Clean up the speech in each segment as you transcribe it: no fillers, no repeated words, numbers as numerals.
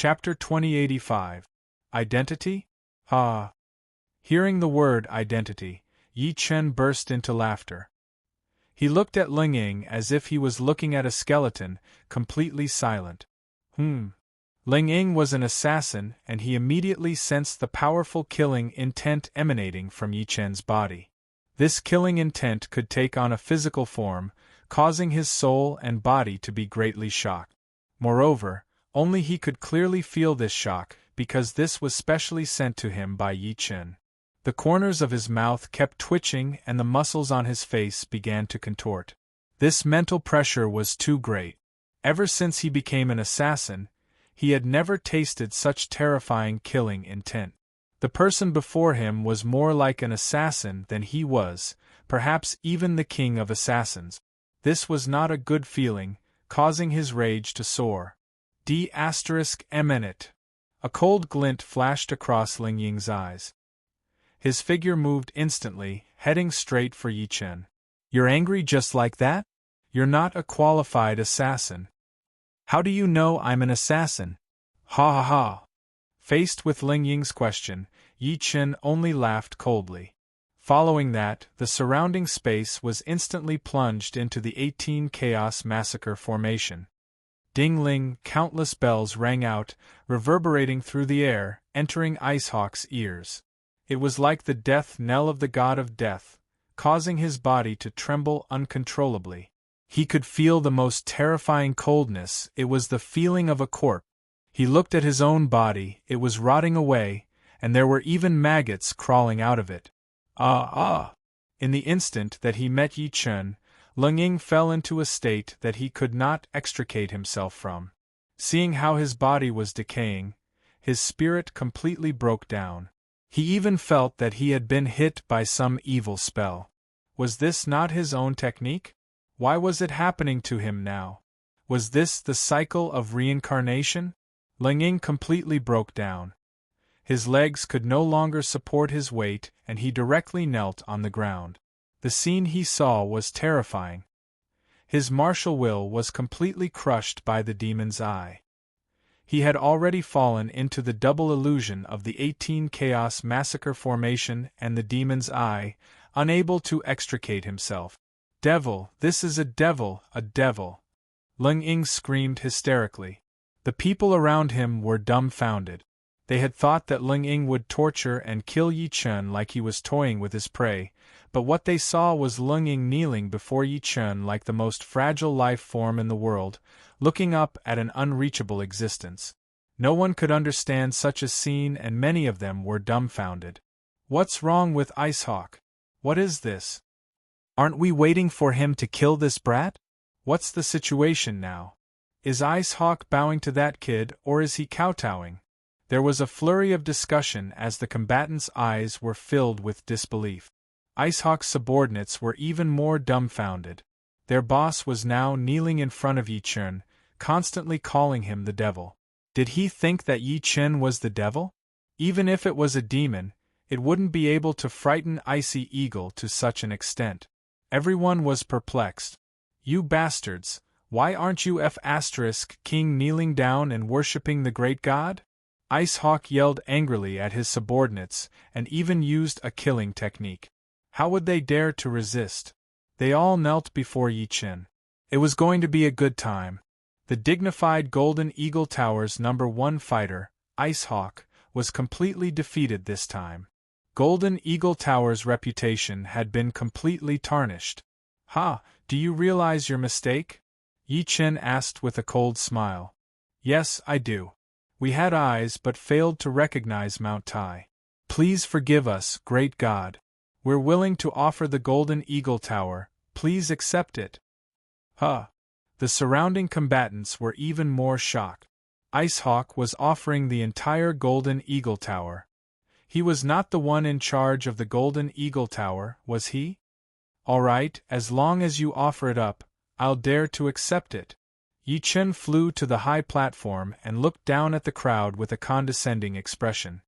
Chapter 2085. Identity? Ah! Hearing the word identity, Yi Chen burst into laughter. He looked at Ling Ying as if he was looking at a skeleton, completely silent. Ling Ying was an assassin, and he immediately sensed the powerful killing intent emanating from Yi Chen's body. This killing intent could take on a physical form, causing his soul and body to be greatly shocked. Moreover, only he could clearly feel this shock, because this was specially sent to him by Yi Chen. The corners of his mouth kept twitching and the muscles on his face began to contort. This mental pressure was too great. Ever since he became an assassin, he had never tasted such terrifying killing intent. The person before him was more like an assassin than he was, perhaps even the king of assassins. This was not a good feeling, causing his rage to soar. D***eminent. A cold glint flashed across Ling Ying's eyes. His figure moved instantly, heading straight for Yi Chen. "You're angry just like that? You're not a qualified assassin." "How do you know I'm an assassin?" "Ha ha ha." Faced with Ling Ying's question, Yi Chen only laughed coldly. Following that, the surrounding space was instantly plunged into the 18 Chaos Massacre formation. Ding-ling, countless bells rang out, reverberating through the air, entering Icehawk's ears. It was like the death knell of the god of death, causing his body to tremble uncontrollably. He could feel the most terrifying coldness. It was the feeling of a corpse. He looked at his own body, it was rotting away, and there were even maggots crawling out of it. In the instant that he met Yi Chen, Ling Ying fell into a state that he could not extricate himself from. Seeing how his body was decaying, his spirit completely broke down. He even felt that he had been hit by some evil spell. Was this not his own technique? Why was it happening to him now? Was this the cycle of reincarnation? Ling Ying completely broke down. His legs could no longer support his weight, and he directly knelt on the ground. The scene he saw was terrifying. His martial will was completely crushed by the demon's eye. He had already fallen into the double illusion of the 18 Chaos Massacre formation and the demon's eye, unable to extricate himself. "Devil, this is a devil, a devil!" Ling Ying screamed hysterically. The people around him were dumbfounded. They had thought that Ling Ying would torture and kill Yi Chen like he was toying with his prey, but what they saw was Ling Ying kneeling before Yi Chen like the most fragile life form in the world, looking up at an unreachable existence. No one could understand such a scene and many of them were dumbfounded. "What's wrong with Icehawk? What is this? Aren't we waiting for him to kill this brat? What's the situation now? Is Icehawk bowing to that kid or is he kowtowing?" There was a flurry of discussion as the combatants' eyes were filled with disbelief. Icehawk's subordinates were even more dumbfounded. Their boss was now kneeling in front of Yi Chen, constantly calling him the devil. Did he think that Yi Chen was the devil? Even if it was a demon, it wouldn't be able to frighten Icy Eagle to such an extent. Everyone was perplexed. "You bastards, why aren't you King kneeling down and worshipping the great god?" Icehawk yelled angrily at his subordinates, and even used a killing technique. How would they dare to resist? They all knelt before Yi Chen. It was going to be a good time. The dignified Golden Eagle Tower's #1 fighter, Icehawk, was completely defeated this time. Golden Eagle Tower's reputation had been completely tarnished. "Ha, do you realize your mistake?" Yi Chen asked with a cold smile. "Yes, I do. We had eyes but failed to recognize Mount Tai. Please forgive us, great God. We're willing to offer the Golden Eagle Tower, please accept it." The surrounding combatants were even more shocked. Icehawk was offering the entire Golden Eagle Tower. He was not the one in charge of the Golden Eagle Tower, was he? "All right, as long as you offer it up, I'll dare to accept it." Yi Chen flew to the high platform and looked down at the crowd with a condescending expression.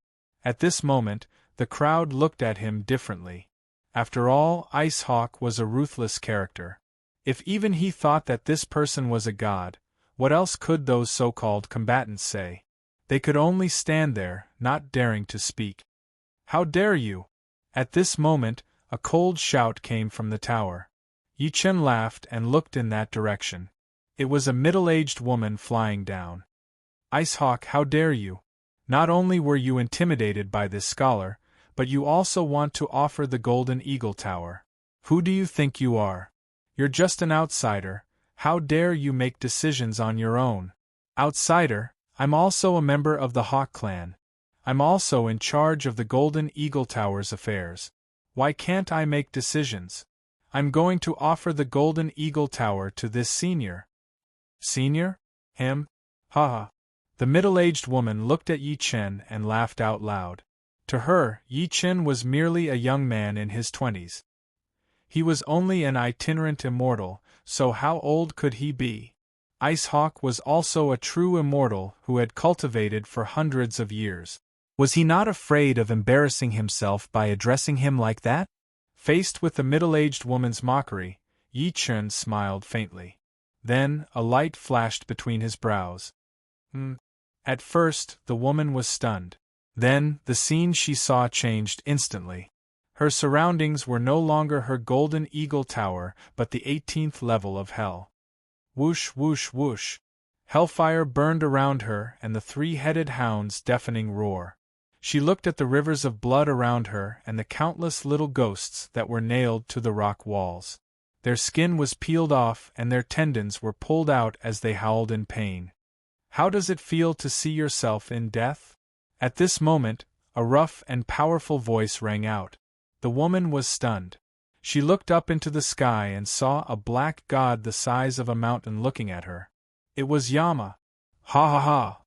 At this moment, the crowd looked at him differently. After all, Icehawk was a ruthless character. If even he thought that this person was a god, what else could those so-called combatants say? They could only stand there, not daring to speak. How dare you? At this moment, a cold shout came from the tower. Yi Chen laughed and looked in that direction. It was a middle-aged woman flying down. Icehawk, how dare you? Not only were you intimidated by this scholar, but you also want to offer the Golden Eagle Tower. Who do you think you are? You're just an outsider. How dare you make decisions on your own? Outsider? I'm also a member of the Hawk clan. I'm also in charge of the Golden Eagle Tower's affairs. Why can't I make decisions? I'm going to offer the Golden Eagle Tower to this senior. Senior? Him? Ha. The middle-aged woman looked at Yi Chen and laughed out loud. To her, Yi Chen was merely a young man in his 20s. He was only an itinerant immortal, so how old could he be? Icehawk was also a true immortal who had cultivated for hundreds of years. Was he not afraid of embarrassing himself by addressing him like that? Faced with the middle-aged woman's mockery, Yi Chen smiled faintly. Then, a light flashed between his brows. At first, the woman was stunned. Then, the scene she saw changed instantly. Her surroundings were no longer her Golden Eagle Tower, but the 18th level of hell. Whoosh, whoosh, whoosh. Hellfire burned around her and the three-headed hound's deafening roar. She looked at the rivers of blood around her and the countless little ghosts that were nailed to the rock walls. Their skin was peeled off and their tendons were pulled out as they howled in pain. How does it feel to see yourself in death? At this moment, a rough and powerful voice rang out. The woman was stunned. She looked up into the sky and saw a black god the size of a mountain looking at her. It was Yama. Ha ha ha!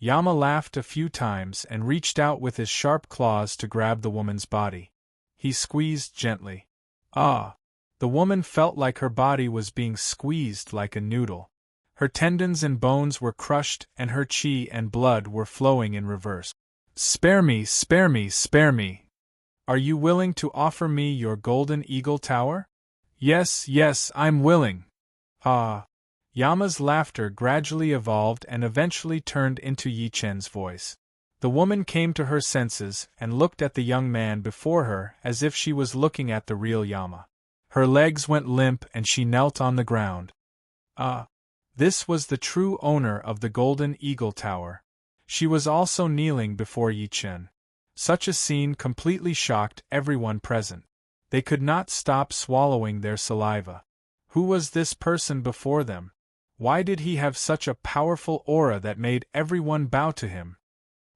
Yama laughed a few times and reached out with his sharp claws to grab the woman's body. He squeezed gently. Ah! The woman felt like her body was being squeezed like a noodle. Her tendons and bones were crushed and her chi and blood were flowing in reverse. Spare me, spare me, spare me! Are you willing to offer me your Golden Eagle Tower? Yes, yes, I'm willing. Ah! Yama's laughter gradually evolved and eventually turned into Yi Chen's voice. The woman came to her senses and looked at the young man before her as if she was looking at the real Yama. Her legs went limp and she knelt on the ground. Ah! This was the true owner of the Golden Eagle Tower. She was also kneeling before Yi Chen. Such a scene completely shocked everyone present. They could not stop swallowing their saliva. Who was this person before them? Why did he have such a powerful aura that made everyone bow to him?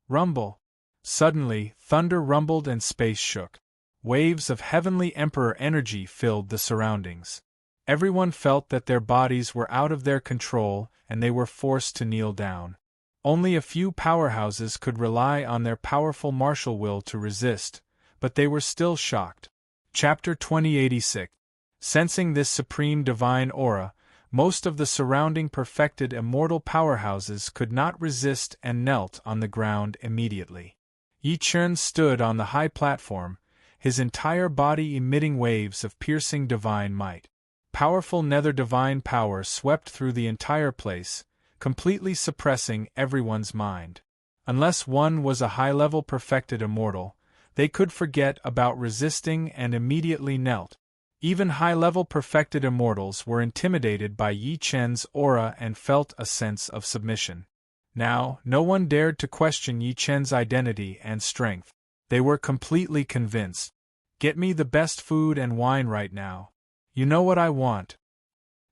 Rumble. Suddenly, thunder rumbled and space shook. Waves of heavenly emperor energy filled the surroundings. Everyone felt that their bodies were out of their control and they were forced to kneel down. Only a few powerhouses could rely on their powerful martial will to resist, but they were still shocked. Chapter 2086. Sensing this supreme divine aura, most of the surrounding perfected immortal powerhouses could not resist and knelt on the ground immediately. Yi Chen stood on the high platform, his entire body emitting waves of piercing divine might. Powerful nether divine power swept through the entire place, completely suppressing everyone's mind. Unless one was a high-level perfected immortal, they could forget about resisting and immediately knelt. Even high-level perfected immortals were intimidated by Yi Chen's aura and felt a sense of submission. Now, no one dared to question Yi Chen's identity and strength. They were completely convinced. Get me the best food and wine right now. You know what I want.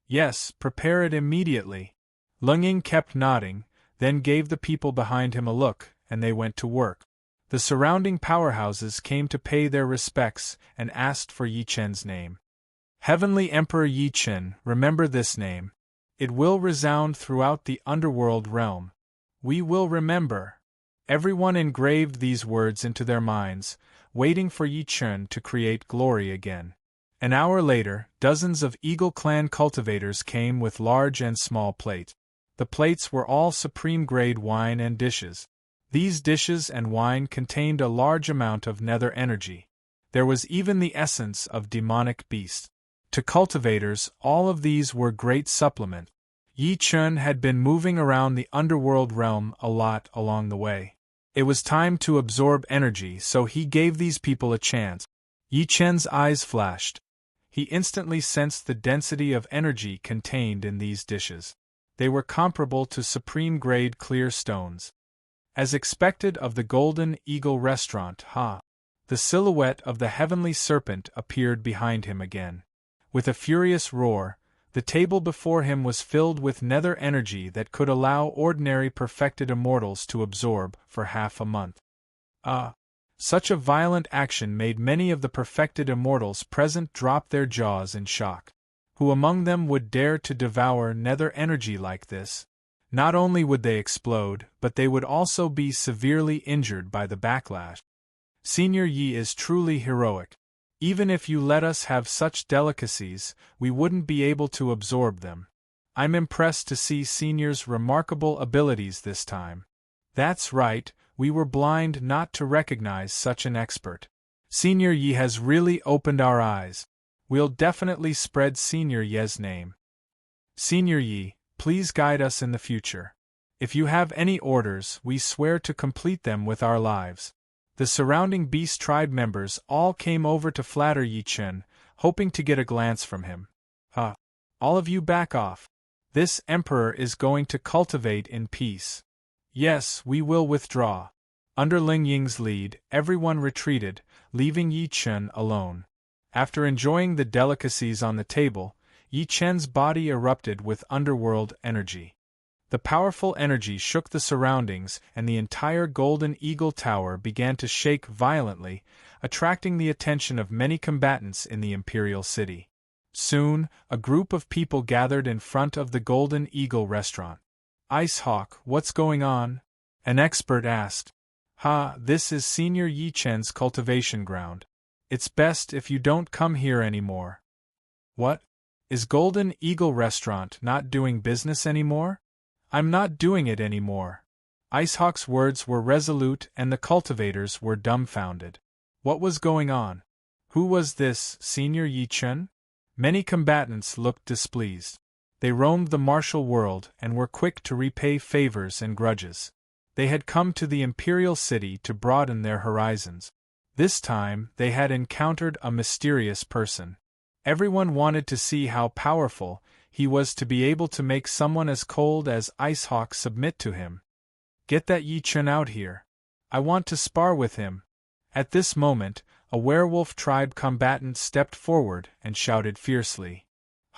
Yes, prepare it immediately. Lung Ying kept nodding, then gave the people behind him a look, and they went to work. The surrounding powerhouses came to pay their respects and asked for Yi Chen's name. Heavenly Emperor Yi Chen, remember this name. It will resound throughout the underworld realm. We will remember. Everyone engraved these words into their minds, waiting for Yi Chen to create glory again. An hour later, dozens of Eagle Clan cultivators came with large and small plates. The plates were all supreme-grade wine and dishes. These dishes and wine contained a large amount of nether energy. There was even the essence of demonic beast. To cultivators, all of these were great supplement. Yi Chun had been moving around the underworld realm a lot along the way. It was time to absorb energy, so he gave these people a chance. Yi Chen's eyes flashed. He instantly sensed the density of energy contained in these dishes. They were comparable to supreme-grade clear stones. As expected of the Golden Eagle restaurant, the silhouette of the heavenly serpent appeared behind him again. With a furious roar, the table before him was filled with nether energy that could allow ordinary perfected immortals to absorb for half a month. Such a violent action made many of the perfected immortals present drop their jaws in shock. Who among them would dare to devour nether energy like this? Not only would they explode, but they would also be severely injured by the backlash. Senior Yi is truly heroic. Even if you let us have such delicacies, we wouldn't be able to absorb them. I'm impressed to see Senior's remarkable abilities this time. That's right, we were blind not to recognize such an expert. Senior Yi has really opened our eyes. We'll definitely spread Senior Ye's name. Senior Yi, please guide us in the future. If you have any orders, we swear to complete them with our lives. The surrounding Beast Tribe members all came over to flatter Yi Chun, hoping to get a glance from him. All of you back off. This emperor is going to cultivate in peace. Yes, we will withdraw. Under Ling Ying's lead, everyone retreated, leaving Yi Chun alone. After enjoying the delicacies on the table, Yi Chun's body erupted with underworld energy. The powerful energy shook the surroundings, and the entire Golden Eagle Tower began to shake violently, attracting the attention of many combatants in the Imperial City. Soon, a group of people gathered in front of the Golden Eagle restaurant. Ice Hawk, what's going on? An expert asked. This is Senior Yi Chen's cultivation ground. It's best if you don't come here anymore. What? Is Golden Eagle Restaurant not doing business anymore? I'm not doing it anymore. Icehawk's words were resolute and the cultivators were dumbfounded. What was going on? Who was this, Senior Yi Chun? Many combatants looked displeased. They roamed the martial world and were quick to repay favors and grudges. They had come to the Imperial City to broaden their horizons. This time, they had encountered a mysterious person. Everyone wanted to see how powerful he was to be able to make someone as cold as Icehawk submit to him. Get that Yi Chun out here. I want to spar with him. At this moment, a werewolf tribe combatant stepped forward and shouted fiercely.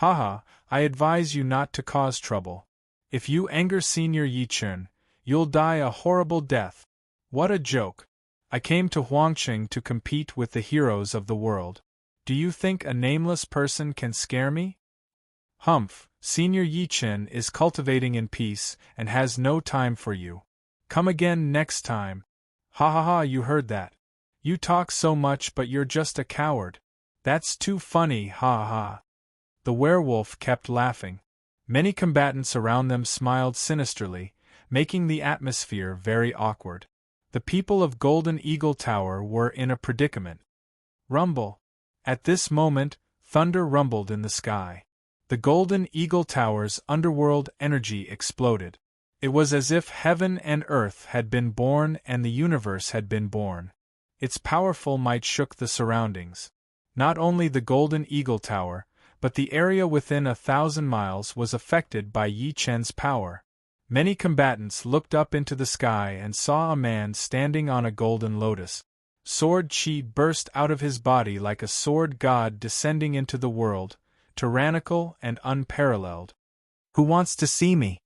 I advise you not to cause trouble. If you anger Senior Yi Chun, you'll die a horrible death. What a joke. I came to Huangqing to compete with the heroes of the world. Do you think a nameless person can scare me? Humph, Senior Yi Chun is cultivating in peace and has no time for you. Come again next time. You heard that. You talk so much but you're just a coward. That's too funny, The werewolf kept laughing. Many combatants around them smiled sinisterly, making the atmosphere very awkward. The people of Golden Eagle Tower were in a predicament. Rumble. At this moment, thunder rumbled in the sky. The Golden Eagle Tower's underworld energy exploded. It was as if heaven and earth had been born and the universe had been born. Its powerful might shook the surroundings. Not only the Golden Eagle Tower, but the area within 1,000 miles was affected by Yi Chen's power. Many combatants looked up into the sky and saw a man standing on a golden lotus. Sword chi burst out of his body like a sword god descending into the world, tyrannical and unparalleled. Who wants to see me?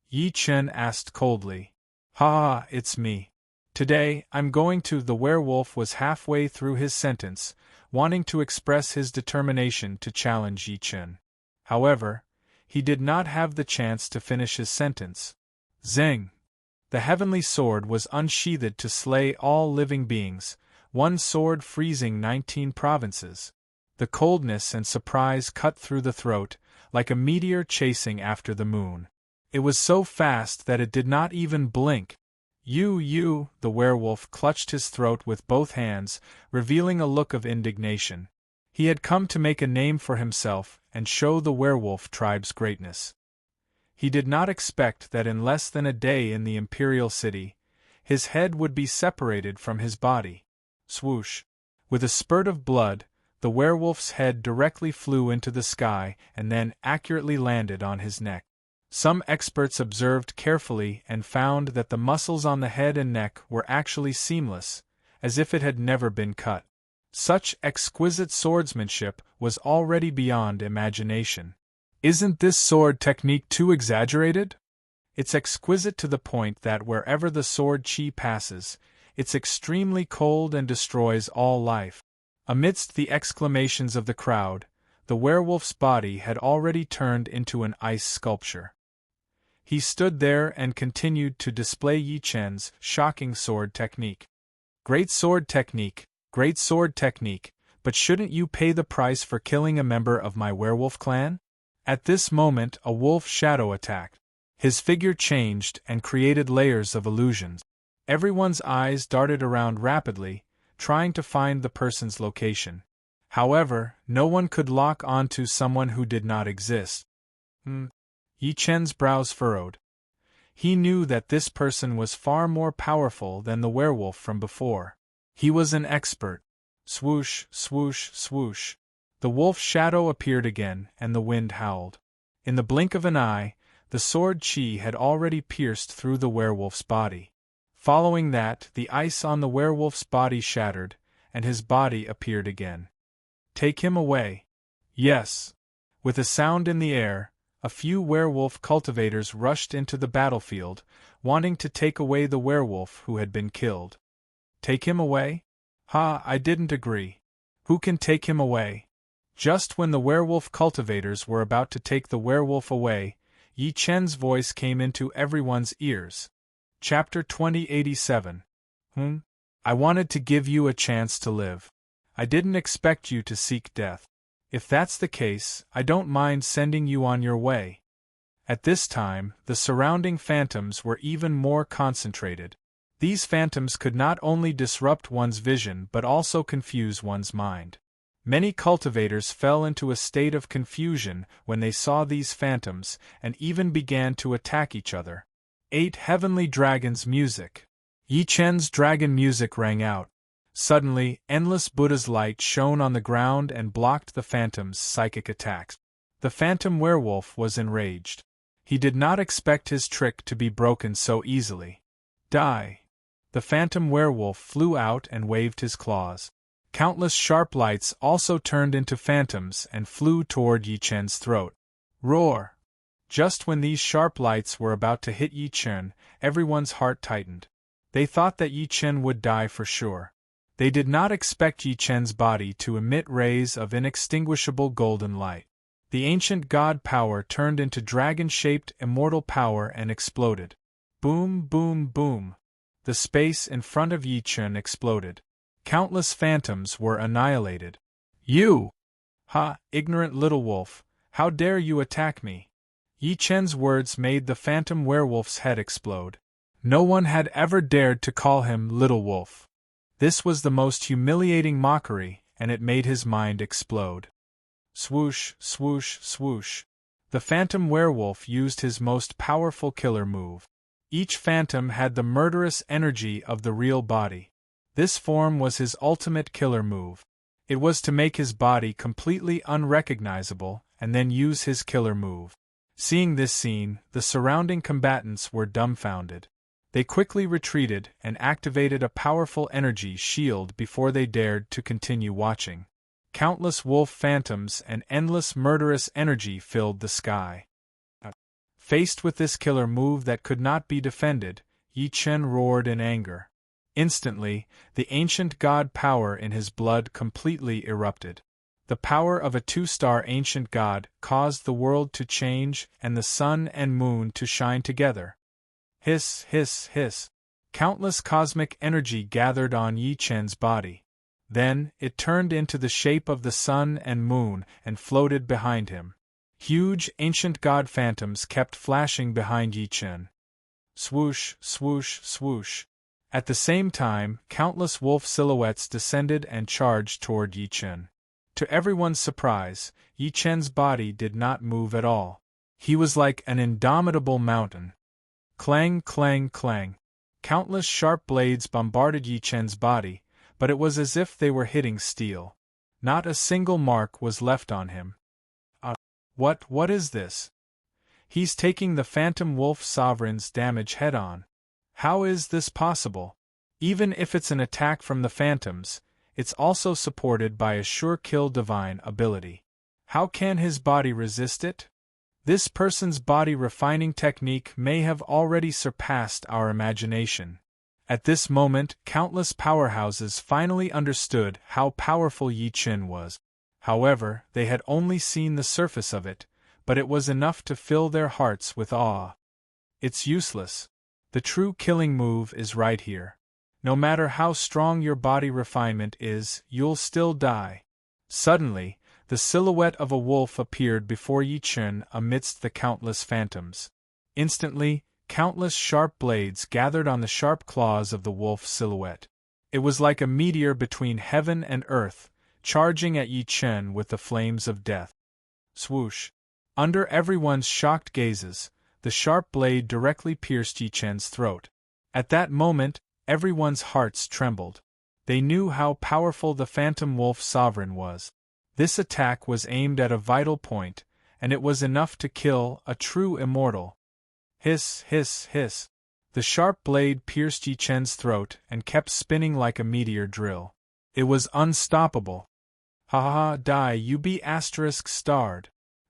Yi Chun asked coldly. It's me. Today, I'm going to. The werewolf was halfway through his sentence, wanting to express his determination to challenge Yi Chun. However, he did not have the chance to finish his sentence. Zing! The heavenly sword was unsheathed to slay all living beings, one sword freezing 19 provinces. The coldness and surprise cut through the throat, like a meteor chasing after the moon. It was so fast that it did not even blink. The werewolf clutched his throat with both hands, revealing a look of indignation. He had come to make a name for himself and show the werewolf tribe's greatness. He did not expect that in less than a day in the imperial city, his head would be separated from his body. Swoosh! With a spurt of blood, the werewolf's head directly flew into the sky and then accurately landed on his neck. Some experts observed carefully and found that the muscles on the head and neck were actually seamless, as if it had never been cut. Such exquisite swordsmanship was already beyond imagination. Isn't this sword technique too exaggerated? It's exquisite to the point that wherever the sword chi passes, it's extremely cold and destroys all life. Amidst the exclamations of the crowd, the werewolf's body had already turned into an ice sculpture. He stood there and continued to display Yi Chen's shocking sword technique. Great sword technique, but shouldn't you pay the price for killing a member of my werewolf clan? At this moment a wolf shadow attacked. His figure changed and created layers of illusions. Everyone's eyes darted around rapidly, trying to find the person's location. However, no one could lock onto someone who did not exist. Yi Chen's brows furrowed. He knew that this person was far more powerful than the werewolf from before. He was an expert. Swoosh, swoosh, swoosh. The wolf's shadow appeared again, and the wind howled. In the blink of an eye, the sword chi had already pierced through the werewolf's body. Following that, the ice on the werewolf's body shattered, and his body appeared again. Take him away. Yes. With a sound in the air, a few werewolf cultivators rushed into the battlefield, wanting to take away the werewolf who had been killed. Take him away? Ha, I didn't agree. Who can take him away? Just when the werewolf cultivators were about to take the werewolf away, Yi Chen's voice came into everyone's ears. Chapter 2087. I wanted to give you a chance to live. I didn't expect you to seek death. If that's the case, I don't mind sending you on your way. At this time, the surrounding phantoms were even more concentrated. These phantoms could not only disrupt one's vision but also confuse one's mind. Many cultivators fell into a state of confusion when they saw these phantoms and even began to attack each other. 8 Heavenly Dragons Music. Yi Chen's dragon music rang out. Suddenly, endless Buddha's light shone on the ground and blocked the phantom's psychic attacks. The phantom werewolf was enraged. He did not expect his trick to be broken so easily. Die! The phantom werewolf flew out and waved his claws. Countless sharp lights also turned into phantoms and flew toward Yi Chen's throat. Roar! Just when these sharp lights were about to hit Yi Chen, everyone's heart tightened. They thought that Yi Chen would die for sure. They did not expect Yi Chen's body to emit rays of inextinguishable golden light. The ancient god power turned into dragon-shaped immortal power and exploded. Boom, boom, boom. The space in front of Yi Chen exploded. Countless phantoms were annihilated. You! Ha, ignorant little wolf, how dare you attack me? Yi Chen's words made the phantom werewolf's head explode. No one had ever dared to call him little wolf. This was the most humiliating mockery, and it made his mind explode. Swoosh, swoosh, swoosh. The phantom werewolf used his most powerful killer move. Each phantom had the murderous energy of the real body. This form was his ultimate killer move. It was to make his body completely unrecognizable and then use his killer move. Seeing this scene, the surrounding combatants were dumbfounded. They quickly retreated and activated a powerful energy shield before they dared to continue watching. Countless wolf phantoms and endless murderous energy filled the sky. Faced with this killer move that could not be defended, Yi Chen roared in anger. Instantly, the ancient god power in his blood completely erupted. The power of a 2-star ancient god caused the world to change and the sun and moon to shine together. Hiss, hiss, hiss. Countless cosmic energy gathered on Yi Chen's body. Then, it turned into the shape of the sun and moon and floated behind him. Huge ancient god phantoms kept flashing behind Yi Chen. Swoosh, swoosh, swoosh. At the same time, countless wolf silhouettes descended and charged toward Yi Chen. To everyone's surprise, Yi Chen's body did not move at all. He was like an indomitable mountain. Clang, clang, clang. Countless sharp blades bombarded Yi Chen's body, but it was as if they were hitting steel. Not a single mark was left on him. What is this? He's taking the Phantom Wolf Sovereign's damage head-on. How is this possible? Even if it's an attack from the Phantoms, it's also supported by a sure-kill divine ability. How can his body resist it? This person's body refining technique may have already surpassed our imagination. At this moment, countless powerhouses finally understood how powerful Yi Chen was. However, they had only seen the surface of it, but it was enough to fill their hearts with awe. It's useless. The true killing move is right here. No matter how strong your body refinement is, you'll still die. Suddenly, the silhouette of a wolf appeared before Yi Chen amidst the countless phantoms. Instantly, countless sharp blades gathered on the sharp claws of the wolf silhouette. It was like a meteor between heaven and earth, charging at Yi Chen with the flames of death. Swoosh! Under everyone's shocked gazes, the sharp blade directly pierced Yi Chen's throat. At that moment, everyone's hearts trembled. They knew how powerful the Phantom Wolf Sovereign was. This attack was aimed at a vital point, and it was enough to kill a true immortal. Hiss, hiss, hiss. The sharp blade pierced Yi Chen's throat and kept spinning like a meteor drill. It was unstoppable. Ha ha ha, die you be *****starred.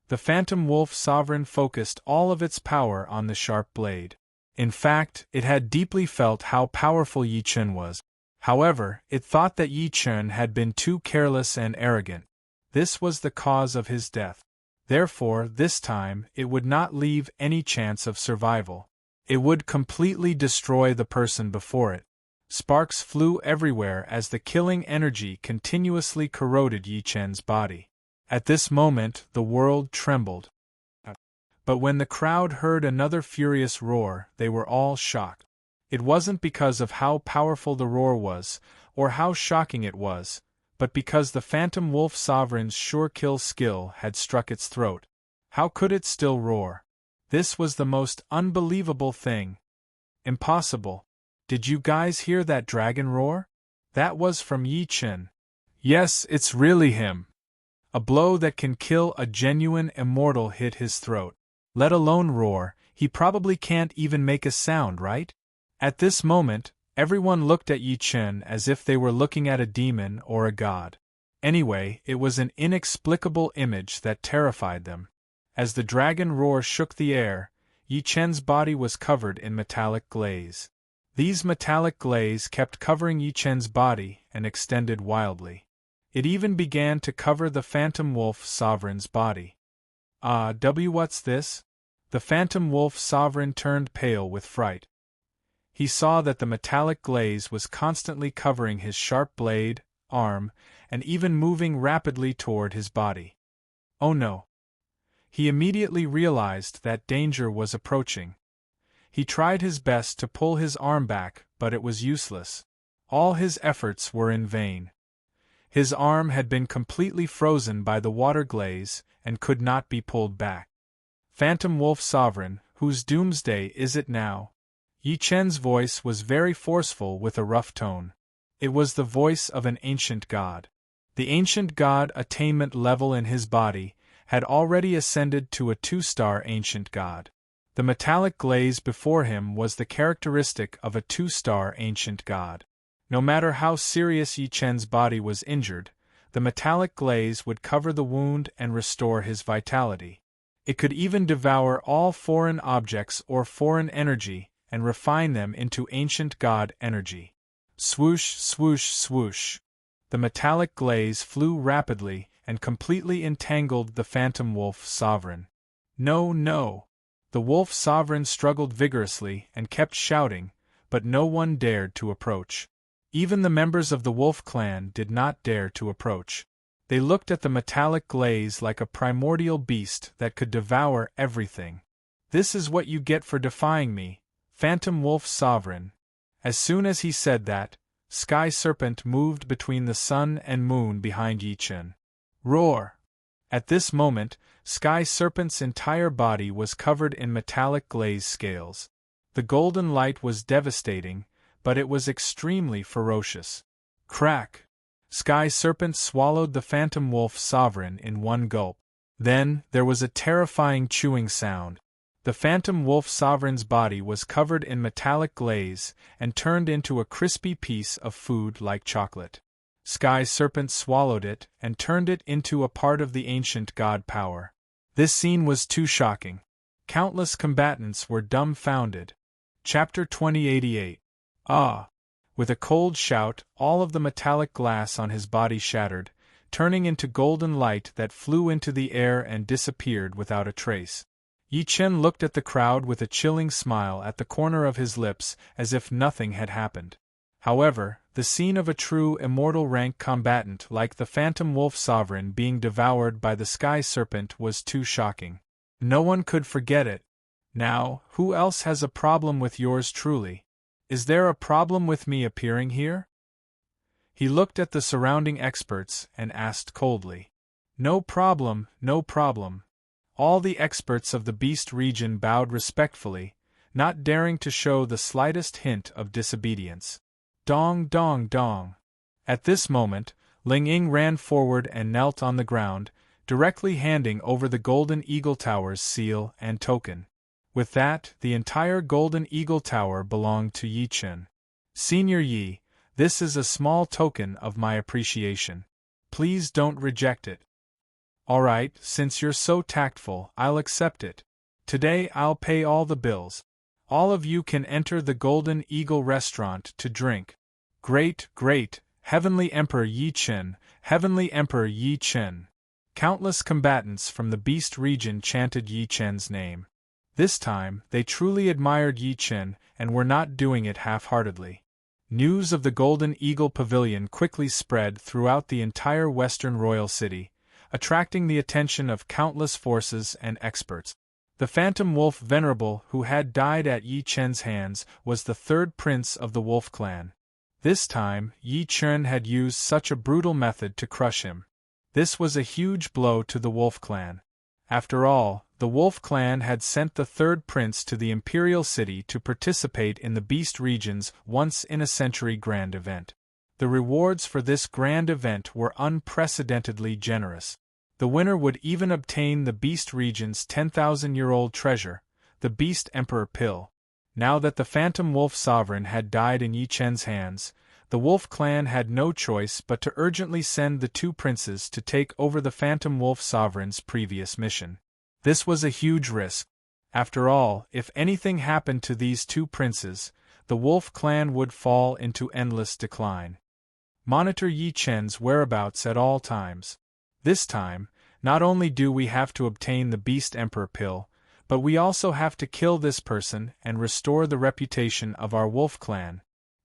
The Phantom Wolf Sovereign focused all of its power on the sharp blade. In fact, it had deeply felt how powerful Yi Chen was. However, it thought that Yi Chen had been too careless and arrogant. This was the cause of his death. Therefore, this time, it would not leave any chance of survival. It would completely destroy the person before it. Sparks flew everywhere as the killing energy continuously corroded Yi Chen's body. At this moment, the world trembled. But when the crowd heard another furious roar, they were all shocked. It wasn't because of how powerful the roar was, or how shocking it was, but because the Phantom Wolf Sovereign's sure-kill skill had struck its throat. How could it still roar? This was the most unbelievable thing. Impossible. Did you guys hear that dragon roar? That was from Yi Chen. Yes, it's really him. A blow that can kill a genuine immortal hit his throat. Let alone roar, he probably can't even make a sound, right? At this moment, everyone looked at Yi Chen as if they were looking at a demon or a god. Anyway, it was an inexplicable image that terrified them. As the dragon roar shook the air, Yi Chen's body was covered in metallic glaze. These metallic glaze kept covering Yi Chen's body and extended wildly. It even began to cover the Phantom Wolf Sovereign's body. What's this? The Phantom Wolf Sovereign turned pale with fright. He saw that the metallic glaze was constantly covering his sharp blade, arm, and even moving rapidly toward his body. Oh no! He immediately realized that danger was approaching. He tried his best to pull his arm back, but it was useless. All his efforts were in vain. His arm had been completely frozen by the water glaze and could not be pulled back. Phantom Wolf Sovereign, whose doomsday is it now? Yi Chen's voice was very forceful with a rough tone. It was the voice of an ancient god. The ancient god attainment level in his body had already ascended to a 2-star ancient god. The metallic glaze before him was the characteristic of a 2-star ancient god. No matter how serious Yi Chen's body was injured, the metallic glaze would cover the wound and restore his vitality. It could even devour all foreign objects or foreign energy and refine them into ancient god energy. Swoosh, swoosh, swoosh. The metallic glaze flew rapidly and completely entangled the Phantom Wolf Sovereign. No, no! The Wolf Sovereign struggled vigorously and kept shouting, but no one dared to approach. Even the members of the Wolf clan did not dare to approach. They looked at the metallic glaze like a primordial beast that could devour everything. This is what you get for defying me, Phantom Wolf Sovereign. As soon as he said that, Sky Serpent moved between the sun and moon behind Yi Chen. Roar! At this moment, Sky Serpent's entire body was covered in metallic glaze scales. The golden light was devastating, but it was extremely ferocious. Crack! Sky Serpent swallowed the Phantom Wolf Sovereign in one gulp. Then, there was a terrifying chewing sound. The Phantom Wolf Sovereign's body was covered in metallic glaze and turned into a crispy piece of food like chocolate. Sky Serpent swallowed it and turned it into a part of the ancient god power. This scene was too shocking. Countless combatants were dumbfounded. Chapter 2088. Ah! With a cold shout, all of the metallic glass on his body shattered, turning into golden light that flew into the air and disappeared without a trace. Yi Chen looked at the crowd with a chilling smile at the corner of his lips, as if nothing had happened. However, the scene of a true immortal rank combatant like the Phantom Wolf Sovereign being devoured by the Sky Serpent was too shocking. No one could forget it. Now, who else has a problem with yours truly? Is there a problem with me appearing here? He looked at the surrounding experts and asked coldly. No problem, no problem. All the experts of the Beast region bowed respectfully, not daring to show the slightest hint of disobedience. Dong dong dong. At this moment, Ling Ying ran forward and knelt on the ground, directly handing over the Golden Eagle Tower's seal and token. With that, the entire Golden Eagle Tower belonged to Yi Chen. Senior Yi, this is a small token of my appreciation. Please don't reject it. Alright, since you're so tactful, I'll accept it. Today I'll pay all the bills. All of you can enter the Golden Eagle restaurant to drink. Great, great, Heavenly Emperor Yi Chen, Heavenly Emperor Yi Chen. Countless combatants from the Beast region chanted Yi Chen's name. This time, they truly admired Yi Chen and were not doing it half-heartedly. News of the Golden Eagle Pavilion quickly spread throughout the entire Western Royal City, attracting the attention of countless forces and experts. The Phantom Wolf Venerable who had died at Yi Chen's hands was the third prince of the Wolf clan. This time, Yi Chen had used such a brutal method to crush him. This was a huge blow to the Wolf clan. After all, the Wolf clan had sent the third prince to the Imperial City to participate in the Beast region's once-in-a-century grand event. The rewards for this grand event were unprecedentedly generous. The winner would even obtain the Beast region's 10,000-year-old treasure, the Beast Emperor Pill. Now that the Phantom Wolf Sovereign had died in Yi Chen's hands, the Wolf clan had no choice but to urgently send the two princes to take over the Phantom Wolf Sovereign's previous mission. This was a huge risk. After all, if anything happened to these two princes, the Wolf clan would fall into endless decline. Monitor Yi Chen's whereabouts at all times. This time, not only do we have to obtain the Beast Emperor Pill, but we also have to kill this person and restore the reputation of our Wolf clan.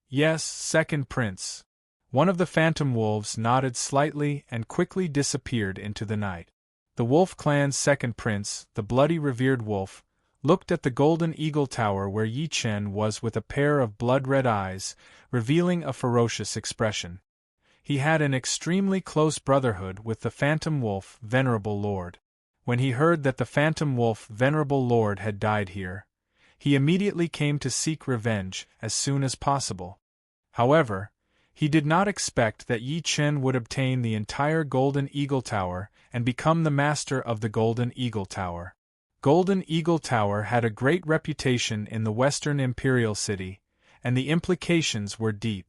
Yes, second prince. One of the Phantom Wolves nodded slightly and quickly disappeared into the night. The Wolf clan's second prince, the bloody revered wolf, looked at the Golden Eagle Tower where Yi Chen was with a pair of blood-red eyes, revealing a ferocious expression. He had an extremely close brotherhood with the Phantom Wolf Venerable Lord. When he heard that the Phantom Wolf Venerable Lord had died here, he immediately came to seek revenge as soon as possible. However, he did not expect that Yi Chen would obtain the entire Golden Eagle Tower and become the master of the Golden Eagle Tower. Golden Eagle Tower had a great reputation in the Western Imperial City, and the implications were deep.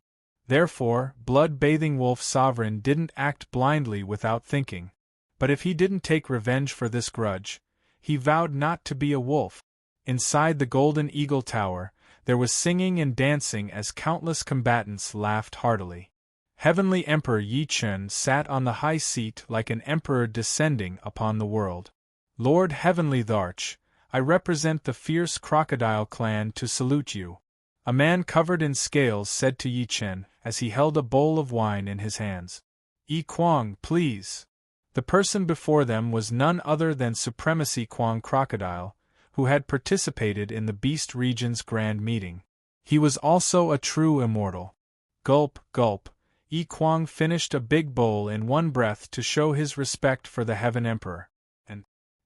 Therefore, Blood-Bathing Wolf Sovereign didn't act blindly without thinking. But if he didn't take revenge for this grudge, he vowed not to be a wolf. Inside the Golden Eagle Tower, there was singing and dancing as countless combatants laughed heartily. Heavenly Emperor Yi Chen sat on the high seat like an emperor descending upon the world. Lord Heavenly Tharch, I represent the fierce crocodile clan to salute you. A man covered in scales said to Yi Chen as he held a bowl of wine in his hands. Yi Kwang, please. The person before them was none other than Supremacy Kwang Crocodile, who had participated in the Beast region's grand meeting. He was also a true immortal. Gulp, gulp. Yi Kuang finished a big bowl in one breath to show his respect for the Heaven Emperor, and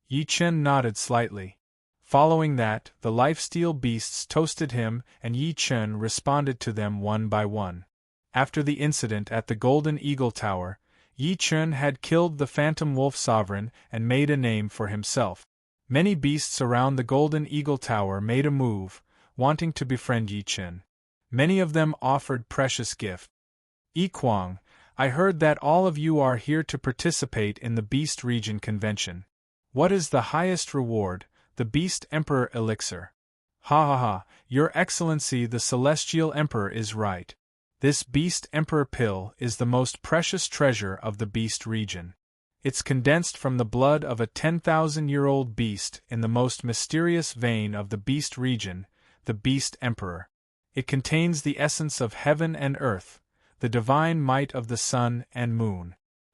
Yi Chen nodded slightly. Following that, the lifesteal beasts toasted him, and Yi Chen responded to them one by one. After the incident at the Golden Eagle Tower, Yi Chen had killed the Phantom Wolf Sovereign and made a name for himself. Many beasts around the Golden Eagle Tower made a move, wanting to befriend Yi Chen. Many of them offered precious gifts. Yi Kuang, I heard that all of you are here to participate in the Beast Region Convention. What is the highest reward? The Beast Emperor Elixir. Ha ha ha, Your Excellency the Celestial Emperor is right. This Beast Emperor pill is the most precious treasure of the Beast region. It's condensed from the blood of a 10,000-year-old beast in the most mysterious vein of the Beast region, the Beast Emperor. It contains the essence of heaven and earth, the divine might of the sun and moon.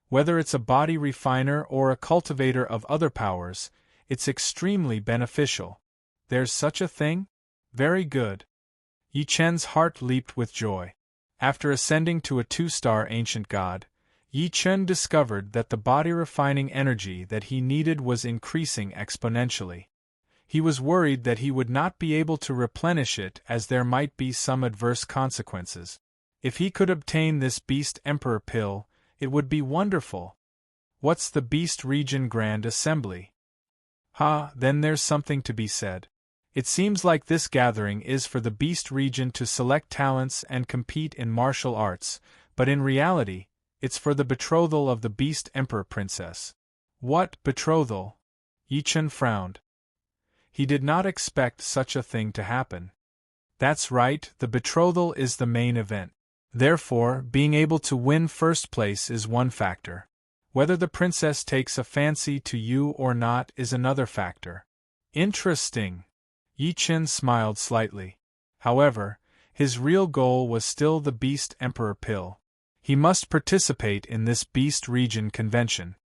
Whether it's a body refiner or a cultivator of other powers, it's extremely beneficial. There's such a thing? Very good. Yi Chen's heart leaped with joy. After ascending to a 2-star ancient god, Yi Chen discovered that the body-refining energy that he needed was increasing exponentially. He was worried that he would not be able to replenish it as there might be some adverse consequences. If he could obtain this Beast Emperor pill, it would be wonderful. What's the Beast Region Grand Assembly? Then there's something to be said. It seems like this gathering is for the Beast Region to select talents and compete in martial arts, but in reality, it's for the betrothal of the Beast Emperor Princess. What betrothal? Yi Chen frowned. He did not expect such a thing to happen. That's right, the betrothal is the main event. Therefore, being able to win first place is one factor. Whether the princess takes a fancy to you or not is another factor. Interesting. Yi Chen smiled slightly. However, his real goal was still the Beast Emperor pill. He must participate in this Beast Region convention.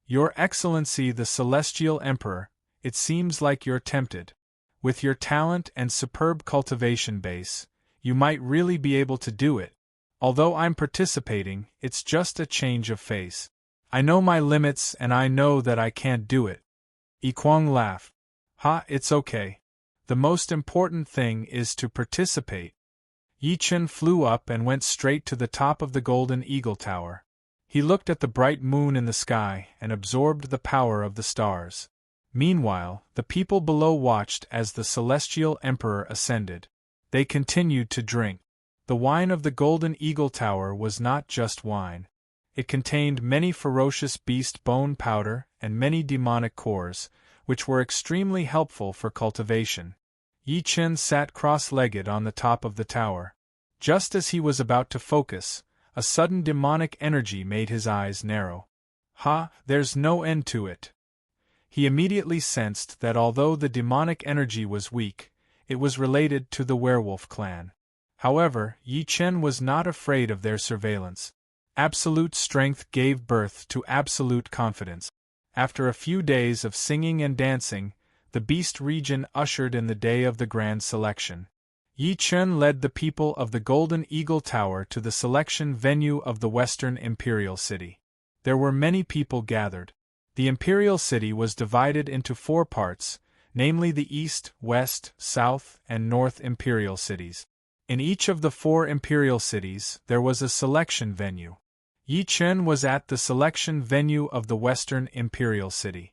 Your Excellency the Celestial Emperor, it seems like you're tempted. With your talent and superb cultivation base, you might really be able to do it. Although I'm participating, it's just a change of face. I know my limits and I know that I can't do it. Yi Kuang laughed. It's okay. The most important thing is to participate. Yi Chen flew up and went straight to the top of the Golden Eagle Tower. He looked at the bright moon in the sky and absorbed the power of the stars. Meanwhile, the people below watched as the Celestial Emperor ascended. They continued to drink. The wine of the Golden Eagle Tower was not just wine. It contained many ferocious beast bone powder and many demonic cores, which were extremely helpful for cultivation. Yi Chen sat cross-legged on the top of the tower. Just as he was about to focus, a sudden demonic energy made his eyes narrow. There's no end to it. He immediately sensed that although the demonic energy was weak, it was related to the werewolf clan. However, Yi Chen was not afraid of their surveillance. Absolute strength gave birth to absolute confidence. After a few days of singing and dancing, the Beast Region ushered in the day of the grand selection. Yi Chen led the people of the Golden Eagle Tower to the selection venue of the Western Imperial City. There were many people gathered. The Imperial City was divided into 4 parts, namely the East, West, South, and North Imperial Cities. In each of the 4 Imperial Cities, there was a selection venue. Yi Chen was at the selection venue of the Western Imperial City.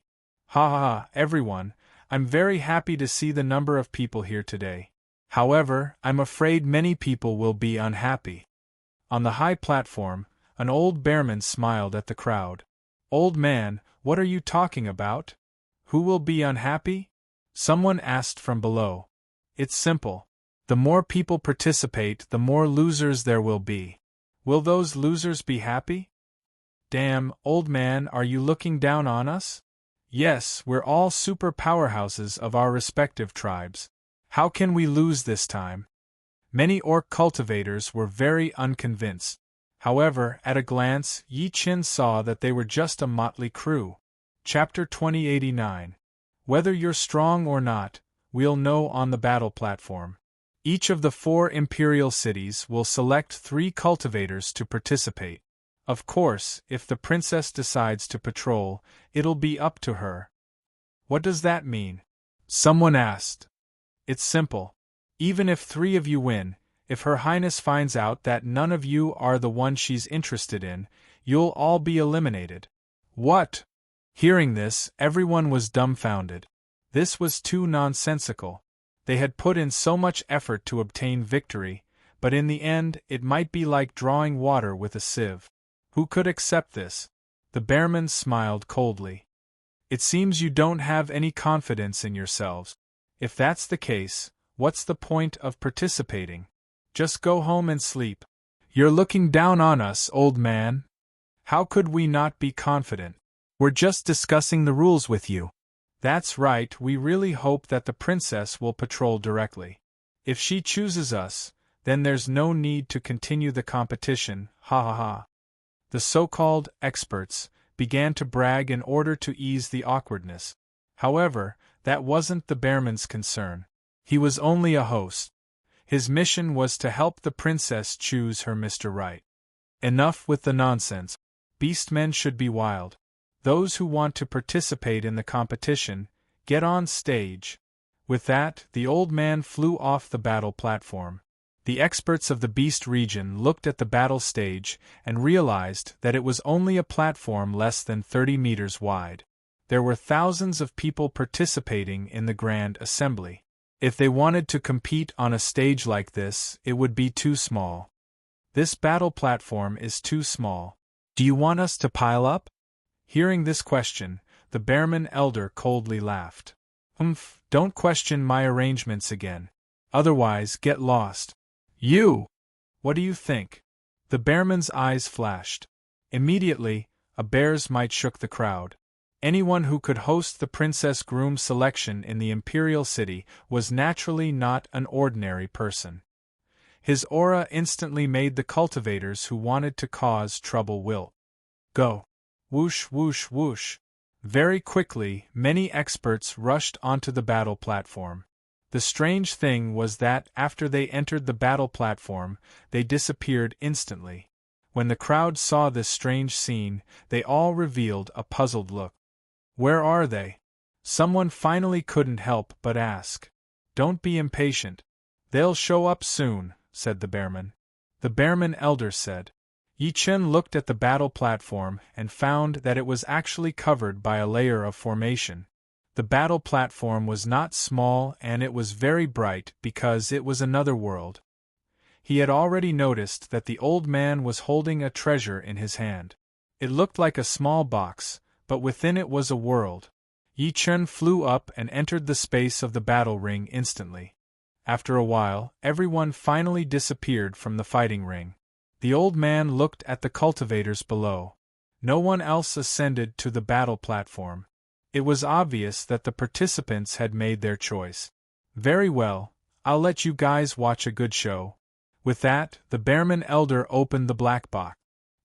Everyone, I'm very happy to see the number of people here today. However, I'm afraid many people will be unhappy. On the high platform, an old bearman smiled at the crowd. Old man, what are you talking about? Who will be unhappy? Someone asked from below. It's simple. The more people participate, the more losers there will be. Will those losers be happy? Damn, old man, are you looking down on us? Yes, we're all super powerhouses of our respective tribes. How can we lose this time? Many orc cultivators were very unconvinced. However, at a glance, Yi Chen saw that they were just a motley crew. Chapter 2089. Whether you're strong or not, we'll know on the battle platform. Each of the 4 imperial cities will select 3 cultivators to participate. Of course, if the princess decides to patrol, it'll be up to her. What does that mean? Someone asked. It's simple. Even if 3 of you win, if Her Highness finds out that none of you are the one she's interested in, you'll all be eliminated. What? Hearing this, everyone was dumbfounded. This was too nonsensical. They had put in so much effort to obtain victory, but in the end it might be like drawing water with a sieve. Who could accept this? The bearman smiled coldly. It seems you don't have any confidence in yourselves. If that's the case, what's the point of participating? Just go home and sleep. You're looking down on us, old man. How could we not be confident? We're just discussing the rules with you. That's right, we really hope that the princess will patrol directly. If she chooses us, then there's no need to continue the competition, ha ha ha. The so-called experts began to brag in order to ease the awkwardness. However, that wasn't the bearman's concern. He was only a host. His mission was to help the princess choose her Mr. Right. Enough with the nonsense. Beastmen should be wild. Those who want to participate in the competition, get on stage. With that, the old man flew off the battle platform. The experts of the beast region looked at the battle stage and realized that it was only a platform less than 30 meters wide. There were thousands of people participating in the grand assembly. If they wanted to compete on a stage like this, it would be too small. This battle platform is too small. Do you want us to pile up? Hearing this question, the bearman elder coldly laughed. Don't question my arrangements again. Otherwise, get lost. You! What do you think? The bearman's eyes flashed. Immediately, a bear's might shook the crowd. Anyone who could host the princess groom selection in the imperial city was naturally not an ordinary person. His aura instantly made the cultivators who wanted to cause trouble wilt. Go! Whoosh, whoosh, whoosh. Very quickly, many experts rushed onto the battle platform. The strange thing was that after they entered the battle platform, they disappeared instantly. When the crowd saw this strange scene, they all revealed a puzzled look. Where are they? Someone finally couldn't help but ask. Don't be impatient. They'll show up soon, said the bearman. The bearman elder said. Yi Chen looked at the battle platform and found that it was actually covered by a layer of formation. The battle platform was not small and it was very bright because it was another world. He had already noticed that the old man was holding a treasure in his hand. It looked like a small box, but within it was a world. Yi Chen flew up and entered the space of the battle ring instantly. After a while, everyone finally disappeared from the fighting ring. The old man looked at the cultivators below. No one else ascended to the battle platform. It was obvious that the participants had made their choice. Very well, I'll let you guys watch a good show. With that, the bearman elder opened the black box.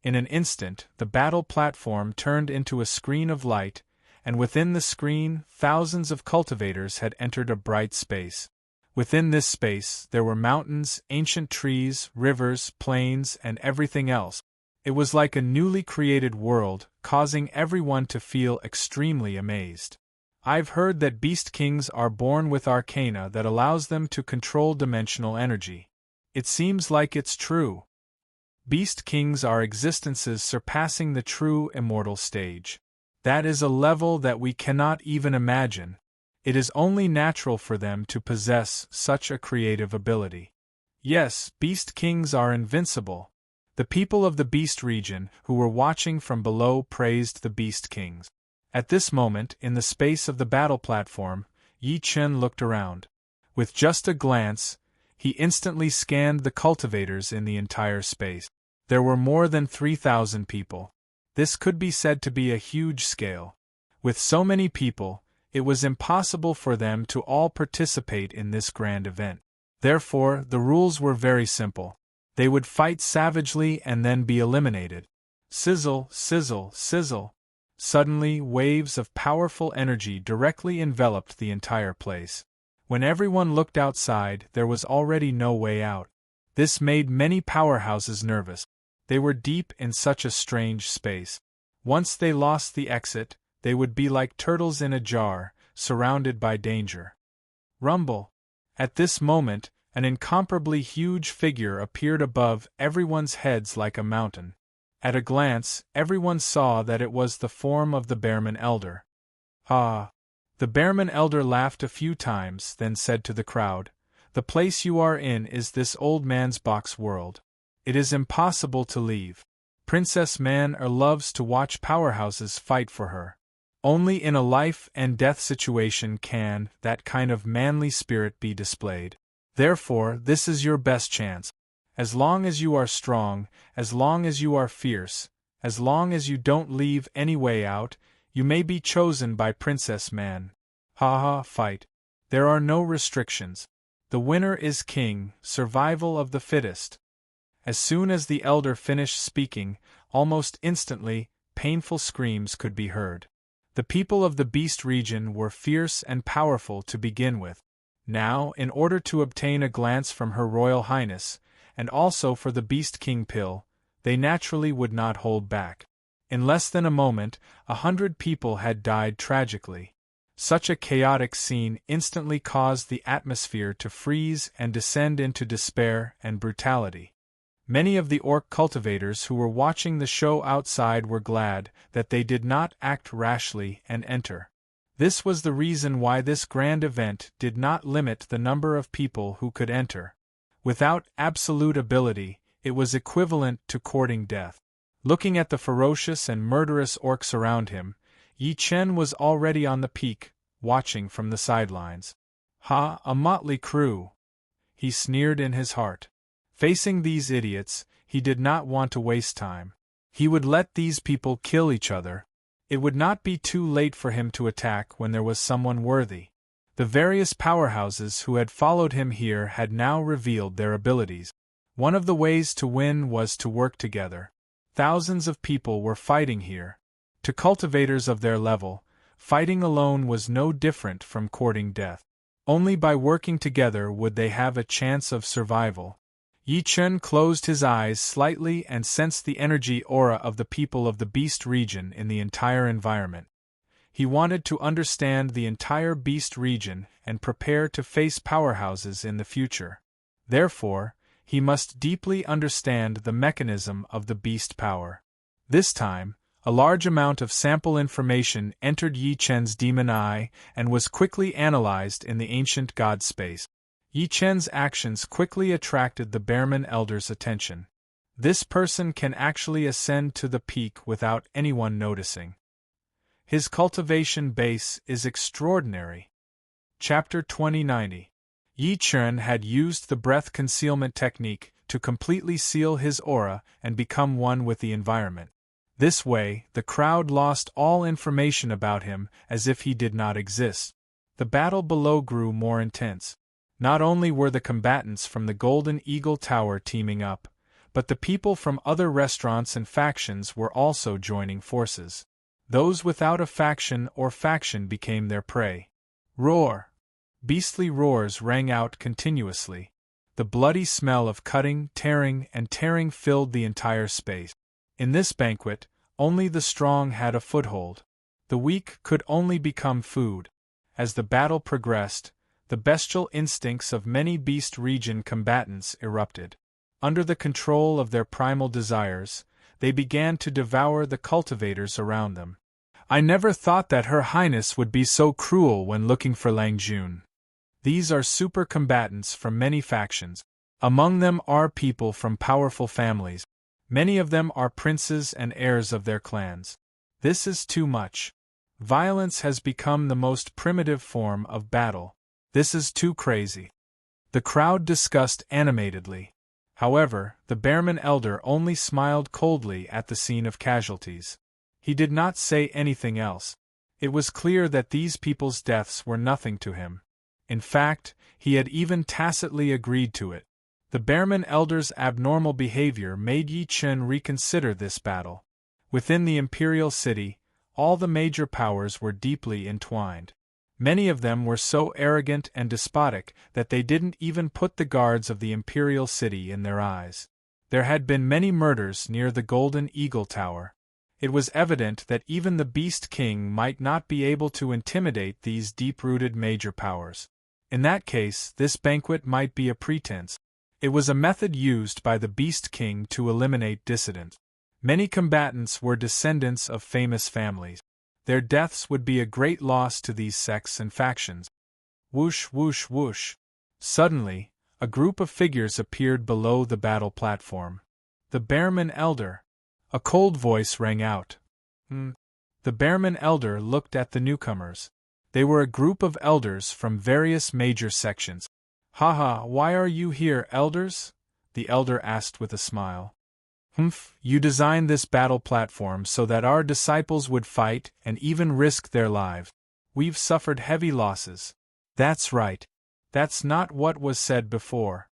In an instant, the battle platform turned into a screen of light, and within the screen, thousands of cultivators had entered a bright space. Within this space, there were mountains, ancient trees, rivers, plains, and everything else. It was like a newly created world, causing everyone to feel extremely amazed. I've heard that beast kings are born with arcana that allows them to control dimensional energy. It seems like it's true. Beast kings are existences surpassing the true immortal stage. That is a level that we cannot even imagine. It is only natural for them to possess such a creative ability. Yes, beast kings are invincible. The people of the beast region who were watching from below praised the beast kings. At this moment, in the space of the battle platform, Yi Chen looked around. With just a glance, he instantly scanned the cultivators in the entire space. There were more than 3,000 people. This could be said to be a huge scale. With so many people, it was impossible for them to all participate in this grand event. Therefore, the rules were very simple. They would fight savagely and then be eliminated. Sizzle, sizzle, sizzle. Suddenly, waves of powerful energy directly enveloped the entire place. When everyone looked outside, there was already no way out. This made many powerhouses nervous. They were deep in such a strange space. Once they lost the exit, they would be like turtles in a jar, surrounded by danger. Rumble! At this moment, an incomparably huge figure appeared above everyone's heads like a mountain. At a glance, everyone saw that it was the form of the Bearman Elder. Ah! The Bearman Elder laughed a few times, then said to the crowd, "The place you are in is this old man's box world. It is impossible to leave. Princess Man-er loves to watch powerhouses fight for her. Only in a life-and-death situation can that kind of manly spirit be displayed. Therefore, this is your best chance. As long as you are strong, as long as you are fierce, as long as you don't leave any way out, you may be chosen by Princess Man. Ha, fight. There are no restrictions. The winner is king, survival of the fittest." As soon as the elder finished speaking, almost instantly, painful screams could be heard. The people of the Beast region were fierce and powerful to begin with. Now, in order to obtain a glance from Her Royal Highness, and also for the Beast King pill, they naturally would not hold back. In less than a moment, 100 people had died tragically. Such a chaotic scene instantly caused the atmosphere to freeze and descend into despair and brutality. Many of the orc cultivators who were watching the show outside were glad that they did not act rashly and enter. This was the reason why this grand event did not limit the number of people who could enter. Without absolute ability, it was equivalent to courting death. Looking at the ferocious and murderous orcs around him, Yi Chen was already on the peak, watching from the sidelines. "Ha, a motley crew!" he sneered in his heart. Facing these idiots, he did not want to waste time. He would let these people kill each other. It would not be too late for him to attack when there was someone worthy. The various powerhouses who had followed him here had now revealed their abilities. One of the ways to win was to work together. Thousands of people were fighting here. To cultivators of their level, fighting alone was no different from courting death. Only by working together would they have a chance of survival. Yi Chen closed his eyes slightly and sensed the energy aura of the people of the Beast region in the entire environment. He wanted to understand the entire Beast region and prepare to face powerhouses in the future. Therefore, he must deeply understand the mechanism of the Beast power. This time, a large amount of sample information entered Yi Chen's demon eye and was quickly analyzed in the ancient god space. Yi Chen's actions quickly attracted the Bearman Elder's attention. This person can actually ascend to the peak without anyone noticing. His cultivation base is extraordinary. Chapter 2090. Yi Chen had used the breath concealment technique to completely seal his aura and become one with the environment. This way, the crowd lost all information about him as if he did not exist. The battle below grew more intense. Not only were the combatants from the Golden Eagle Tower teaming up, but the people from other restaurants and factions were also joining forces. Those without a faction or faction became their prey. Roar! Beastly roars rang out continuously. The bloody smell of cutting, tearing, and tearing filled the entire space. In this banquet, only the strong had a foothold. The weak could only become food. As the battle progressed, the bestial instincts of many Beast region combatants erupted. Under the control of their primal desires, they began to devour the cultivators around them. I never thought that Her Highness would be so cruel when looking for Lang Jun. These are super combatants from many factions. Among them are people from powerful families. Many of them are princes and heirs of their clans. This is too much. Violence has become the most primitive form of battle. This is too crazy. The crowd discussed animatedly. However, the Bearman Elder only smiled coldly at the scene of casualties. He did not say anything else. It was clear that these people's deaths were nothing to him. In fact, he had even tacitly agreed to it. The Bearman Elder's abnormal behavior made Yi Chen reconsider this battle. Within the Imperial City, all the major powers were deeply entwined. Many of them were so arrogant and despotic that they didn't even put the guards of the imperial city in their eyes. There had been many murders near the Golden Eagle Tower. It was evident that even the Beast King might not be able to intimidate these deep-rooted major powers. In that case, this banquet might be a pretense. It was a method used by the Beast King to eliminate dissidents. Many combatants were descendants of famous families. Their deaths would be a great loss to these sects and factions. Whoosh, whoosh, whoosh. Suddenly, a group of figures appeared below the battle platform. The Bearman Elder. A cold voice rang out. The Bearman Elder looked at the newcomers. They were a group of elders from various major sections. "Haha, why are you here, elders?" the elder asked with a smile. You designed this battle platform so that our disciples would fight and even risk their lives. We've suffered heavy losses." "That's right. That's not what was said before."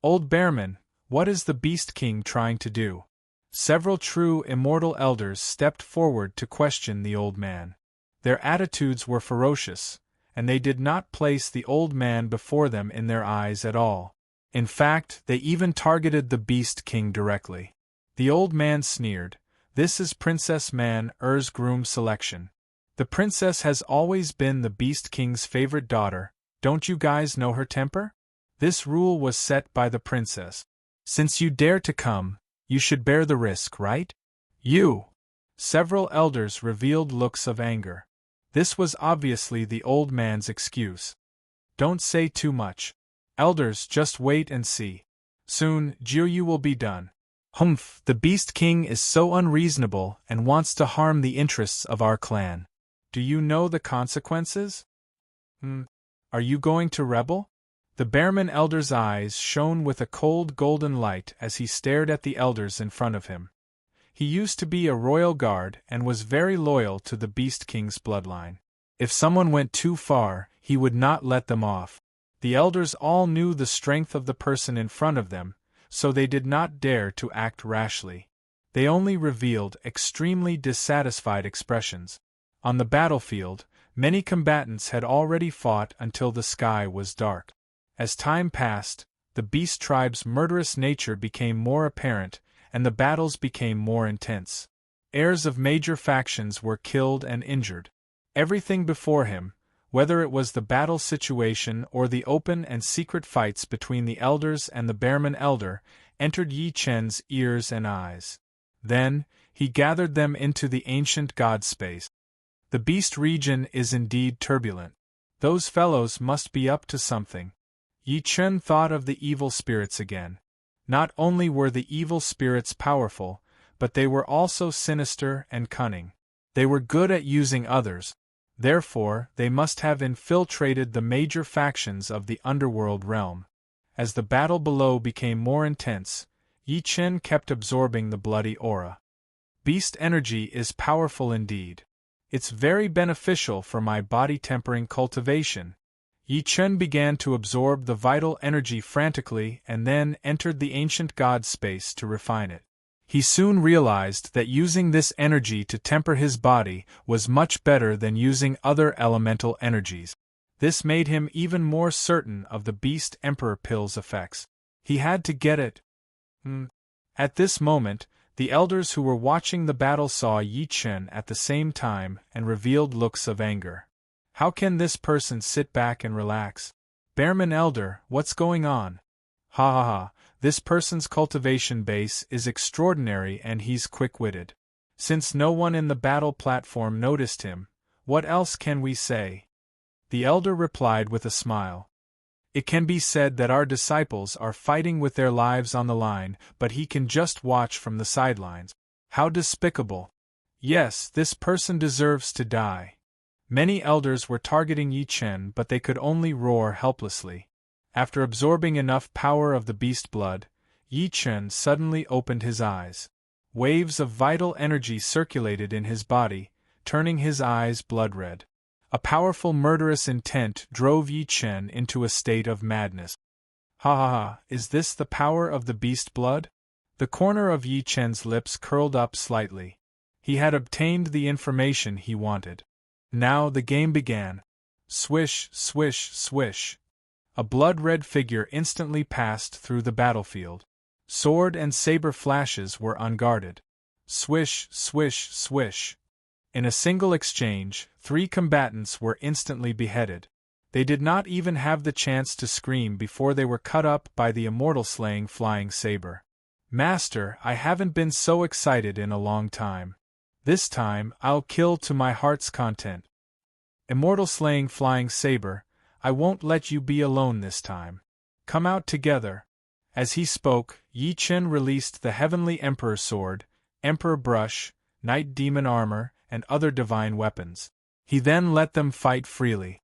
"Old Bearman, what is the Beast King trying to do?" Several true immortal elders stepped forward to question the old man. Their attitudes were ferocious, and they did not place the old man before them in their eyes at all. In fact, they even targeted the Beast King directly. The old man sneered, "This is Princess Man-Er's groom selection. The princess has always been the Beast King's favorite daughter. Don't you guys know her temper? This rule was set by the princess. Since you dare to come, you should bear the risk, right? You!" Several elders revealed looks of anger. This was obviously the old man's excuse. "Don't say too much. Elders, just wait and see. Soon, Jiryu will be done." The Beast King is so unreasonable and wants to harm the interests of our clan. Do you know the consequences? Are you going to rebel? The Bearman Elder's eyes shone with a cold golden light as he stared at the elders in front of him. He used to be a royal guard and was very loyal to the Beast King's bloodline. If someone went too far, he would not let them off. The elders all knew the strength of the person in front of them, so they did not dare to act rashly. They only revealed extremely dissatisfied expressions. On the battlefield, many combatants had already fought until the sky was dark. As time passed, the Beast Tribe's murderous nature became more apparent, and the battles became more intense. Heirs of major factions were killed and injured. Everything before him, whether it was the battle situation or the open and secret fights between the elders and the Bearman Elder, entered Yi Chen's ears and eyes. Then, he gathered them into the ancient god space. The Beast region is indeed turbulent. Those fellows must be up to something. Yi Chen thought of the evil spirits again. Not only were the evil spirits powerful, but they were also sinister and cunning. They were good at using others. Therefore, they must have infiltrated the major factions of the underworld realm. As the battle below became more intense, Yi Chen kept absorbing the bloody aura. Beast energy is powerful indeed. It's very beneficial for my body-tempering cultivation. Yi Chen began to absorb the vital energy frantically and then entered the ancient god space to refine it. He soon realized that using this energy to temper his body was much better than using other elemental energies. This made him even more certain of the Beast Emperor pill's effects. He had to get it. At this moment, the elders who were watching the battle saw Yi Chen at the same time and revealed looks of anger. How can this person sit back and relax? Bearman Elder, what's going on? Ha ha ha, this person's cultivation base is extraordinary and he's quick-witted. Since no one in the battle platform noticed him, what else can we say? The elder replied with a smile. It can be said that our disciples are fighting with their lives on the line, but he can just watch from the sidelines. How despicable. Yes, this person deserves to die. Many elders were targeting Yi Chen, but they could only roar helplessly. After absorbing enough power of the beast blood, Yi Chen suddenly opened his eyes. Waves of vital energy circulated in his body, turning his eyes blood-red. A powerful murderous intent drove Yi Chen into a state of madness. Ha ha ha, is this the power of the beast blood? The corner of Yi Chen's lips curled up slightly. He had obtained the information he wanted. Now the game began. Swish, swish, swish. A blood-red figure instantly passed through the battlefield. Sword and saber flashes were unguarded. Swish, swish, swish. In a single exchange, 3 combatants were instantly beheaded. They did not even have the chance to scream before they were cut up by the immortal-slaying flying saber. Master, I haven't been so excited in a long time. This time, I'll kill to my heart's content. Immortal-slaying flying saber, I won't let you be alone this time. Come out together. As he spoke, Yi Chen released the Heavenly Emperor Sword, Emperor Brush, Night Demon Armor, and other divine weapons. He then let them fight freely.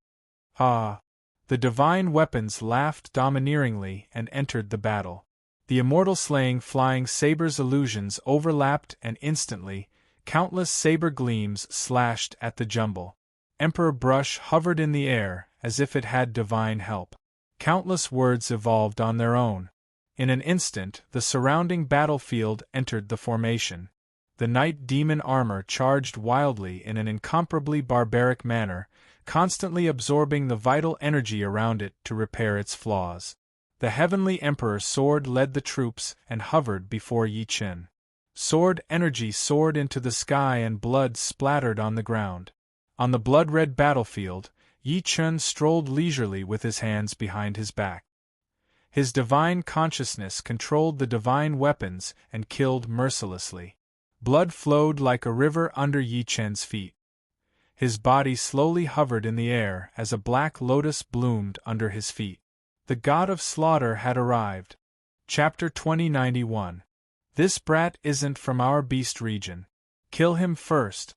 Ah! The divine weapons laughed domineeringly and entered the battle. The immortal-slaying flying saber's illusions overlapped and instantly, countless saber gleams slashed at the jumble. Emperor Brush hovered in the air as if it had divine help. Countless words evolved on their own. In an instant, the surrounding battlefield entered the formation. The Night Demon Armor charged wildly in an incomparably barbaric manner, constantly absorbing the vital energy around it to repair its flaws. The Heavenly Emperor Sword led the troops and hovered before Yi Chen. Sword energy soared into the sky and blood splattered on the ground. On the blood-red battlefield, Yi Chen strolled leisurely with his hands behind his back. His divine consciousness controlled the divine weapons and killed mercilessly. Blood flowed like a river under Yi Chen's feet. His body slowly hovered in the air as a black lotus bloomed under his feet. The god of slaughter had arrived. Chapter 2091. This brat isn't from our beast region. Kill him first.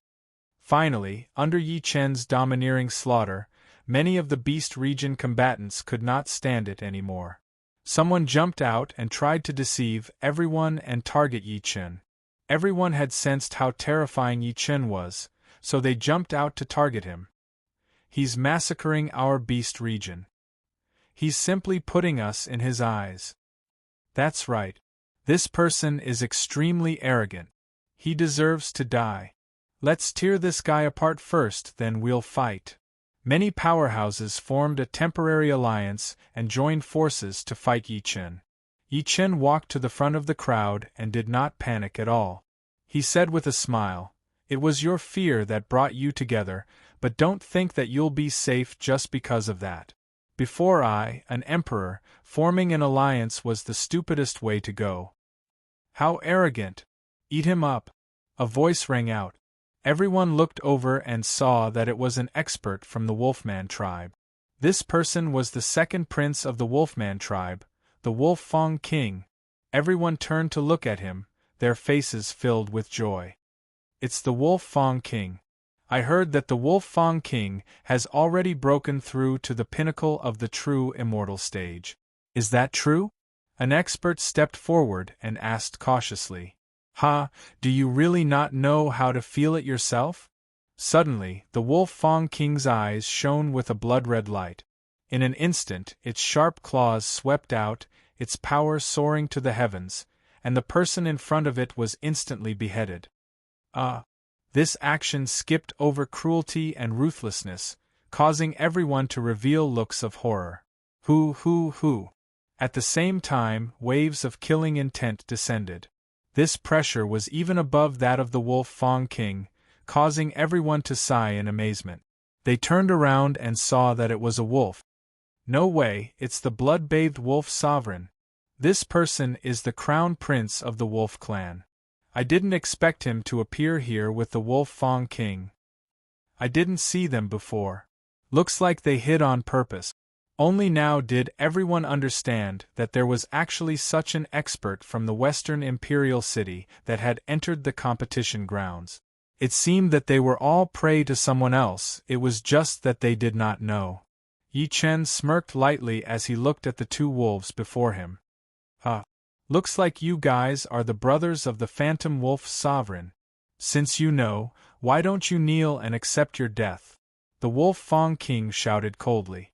Finally, under Yi Chen's domineering slaughter, many of the beast region combatants could not stand it anymore. Someone jumped out and tried to deceive everyone and target Yi Chen. Everyone had sensed how terrifying Yi Chen was, so they jumped out to target him. He's massacring our beast region. He's simply putting us in his eyes. That's right. This person is extremely arrogant. He deserves to die. Let's tear this guy apart first, then we'll fight. Many powerhouses formed a temporary alliance and joined forces to fight Yi Chen. Yi Chen walked to the front of the crowd and did not panic at all. He said with a smile, "It was your fear that brought you together, but don't think that you'll be safe just because of that. Before I, an emperor, forming an alliance was the stupidest way to go." How arrogant! Eat him up! A voice rang out. Everyone looked over and saw that it was an expert from the Wolfman tribe. This person was the second prince of the Wolfman tribe, the Wolf Fong King. Everyone turned to look at him, their faces filled with joy. It's the Wolf Fong King. I heard that the Wolf Fong King has already broken through to the pinnacle of the true immortal stage. Is that true? An expert stepped forward and asked cautiously. Ha, do you really not know how to feel it yourself? Suddenly, the Wolf Fong King's eyes shone with a blood-red light. In an instant, its sharp claws swept out, its power soaring to the heavens, and the person in front of it was instantly beheaded. This action skipped over cruelty and ruthlessness, causing everyone to reveal looks of horror. Hoo. At the same time, waves of killing intent descended. This pressure was even above that of the Wolf Fong King, causing everyone to sigh in amazement. They turned around and saw that it was a wolf. No way, it's the blood-bathed wolf sovereign. This person is the crown prince of the wolf clan. I didn't expect him to appear here with the Wolf Fong King. I didn't see them before. Looks like they hid on purpose. Only now did everyone understand that there was actually such an expert from the Western Imperial City that had entered the competition grounds. It seemed that they were all prey to someone else, it was just that they did not know. Yi Chen smirked lightly as he looked at the two wolves before him. Looks like you guys are the brothers of the Phantom Wolf Sovereign. Since you know, why don't you kneel and accept your death? The Wolf Fong King shouted coldly.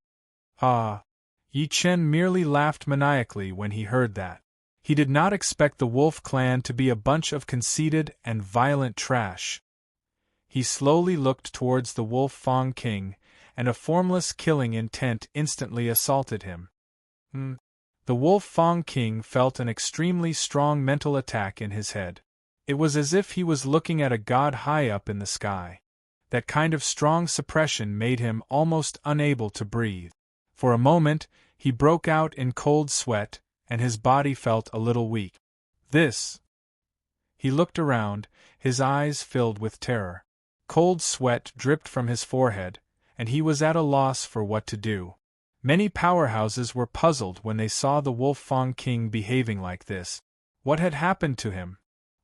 Yi Chen merely laughed maniacally when he heard that. He did not expect the Wolf clan to be a bunch of conceited and violent trash. He slowly looked towards the Wolf Fong King, and a formless killing intent instantly assaulted him. The Wolf Fang King felt an extremely strong mental attack in his head. It was as if he was looking at a god high up in the sky. That kind of strong suppression made him almost unable to breathe. For a moment, he broke out in cold sweat, and his body felt a little weak. He looked around, his eyes filled with terror. Cold sweat dripped from his forehead, and he was at a loss for what to do. Many powerhouses were puzzled when they saw the Wolf Fang King behaving like this. What had happened to him?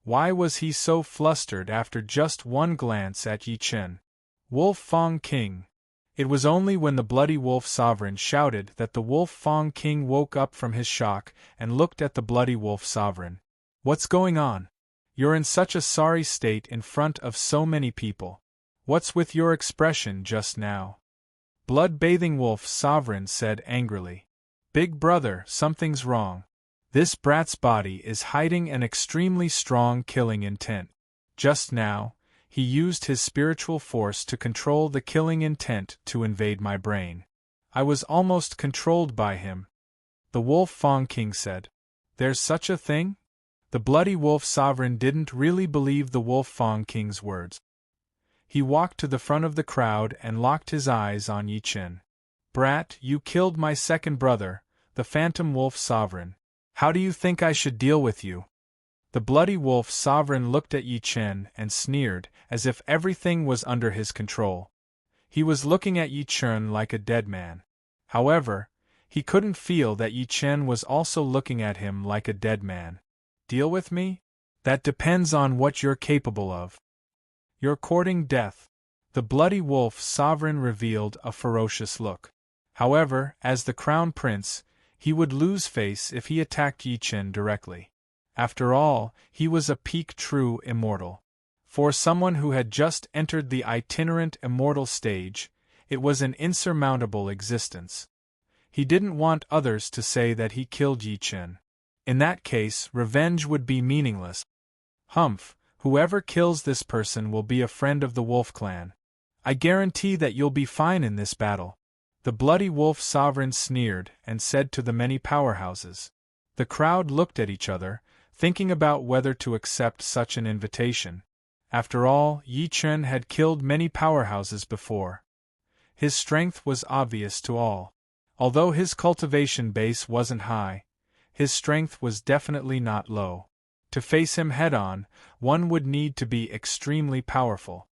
Why was he so flustered after just one glance at Yi Chen? Wolf Fang King. It was only when the Bloody Wolf Sovereign shouted that the Wolf Fang King woke up from his shock and looked at the Bloody Wolf Sovereign. What's going on? You're in such a sorry state in front of so many people. What's with your expression just now? Blood-bathing Wolf Sovereign said angrily. Big brother, something's wrong. This brat's body is hiding an extremely strong killing intent. Just now, he used his spiritual force to control the killing intent to invade my brain. I was almost controlled by him. The Wolf Fang King said. There's such a thing? The Bloody Wolf Sovereign didn't really believe the Wolf Fang King's words. He walked to the front of the crowd and locked his eyes on Yi Chen. Brat, you killed my second brother, the Phantom Wolf Sovereign. How do you think I should deal with you? The Bloody Wolf Sovereign looked at Yi Chen and sneered, as if everything was under his control. He was looking at Yi Chen like a dead man. However, he couldn't feel that Yi Chen was also looking at him like a dead man. Deal with me? That depends on what you're capable of. You're courting death. The Bloody Wolf Sovereign revealed a ferocious look. However, as the Crown Prince, he would lose face if he attacked Yi Chen directly. After all, he was a peak true immortal. For someone who had just entered the itinerant immortal stage, it was an insurmountable existence. He didn't want others to say that he killed Yi Chen. In that case, revenge would be meaningless. Humph, whoever kills this person will be a friend of the Wolf Clan. I guarantee that you'll be fine in this battle. The Bloody Wolf Sovereign sneered and said to the many powerhouses. The crowd looked at each other, thinking about whether to accept such an invitation. After all, Yi Chen had killed many powerhouses before. His strength was obvious to all. Although his cultivation base wasn't high, his strength was definitely not low. To face him head-on, one would need to be extremely powerful.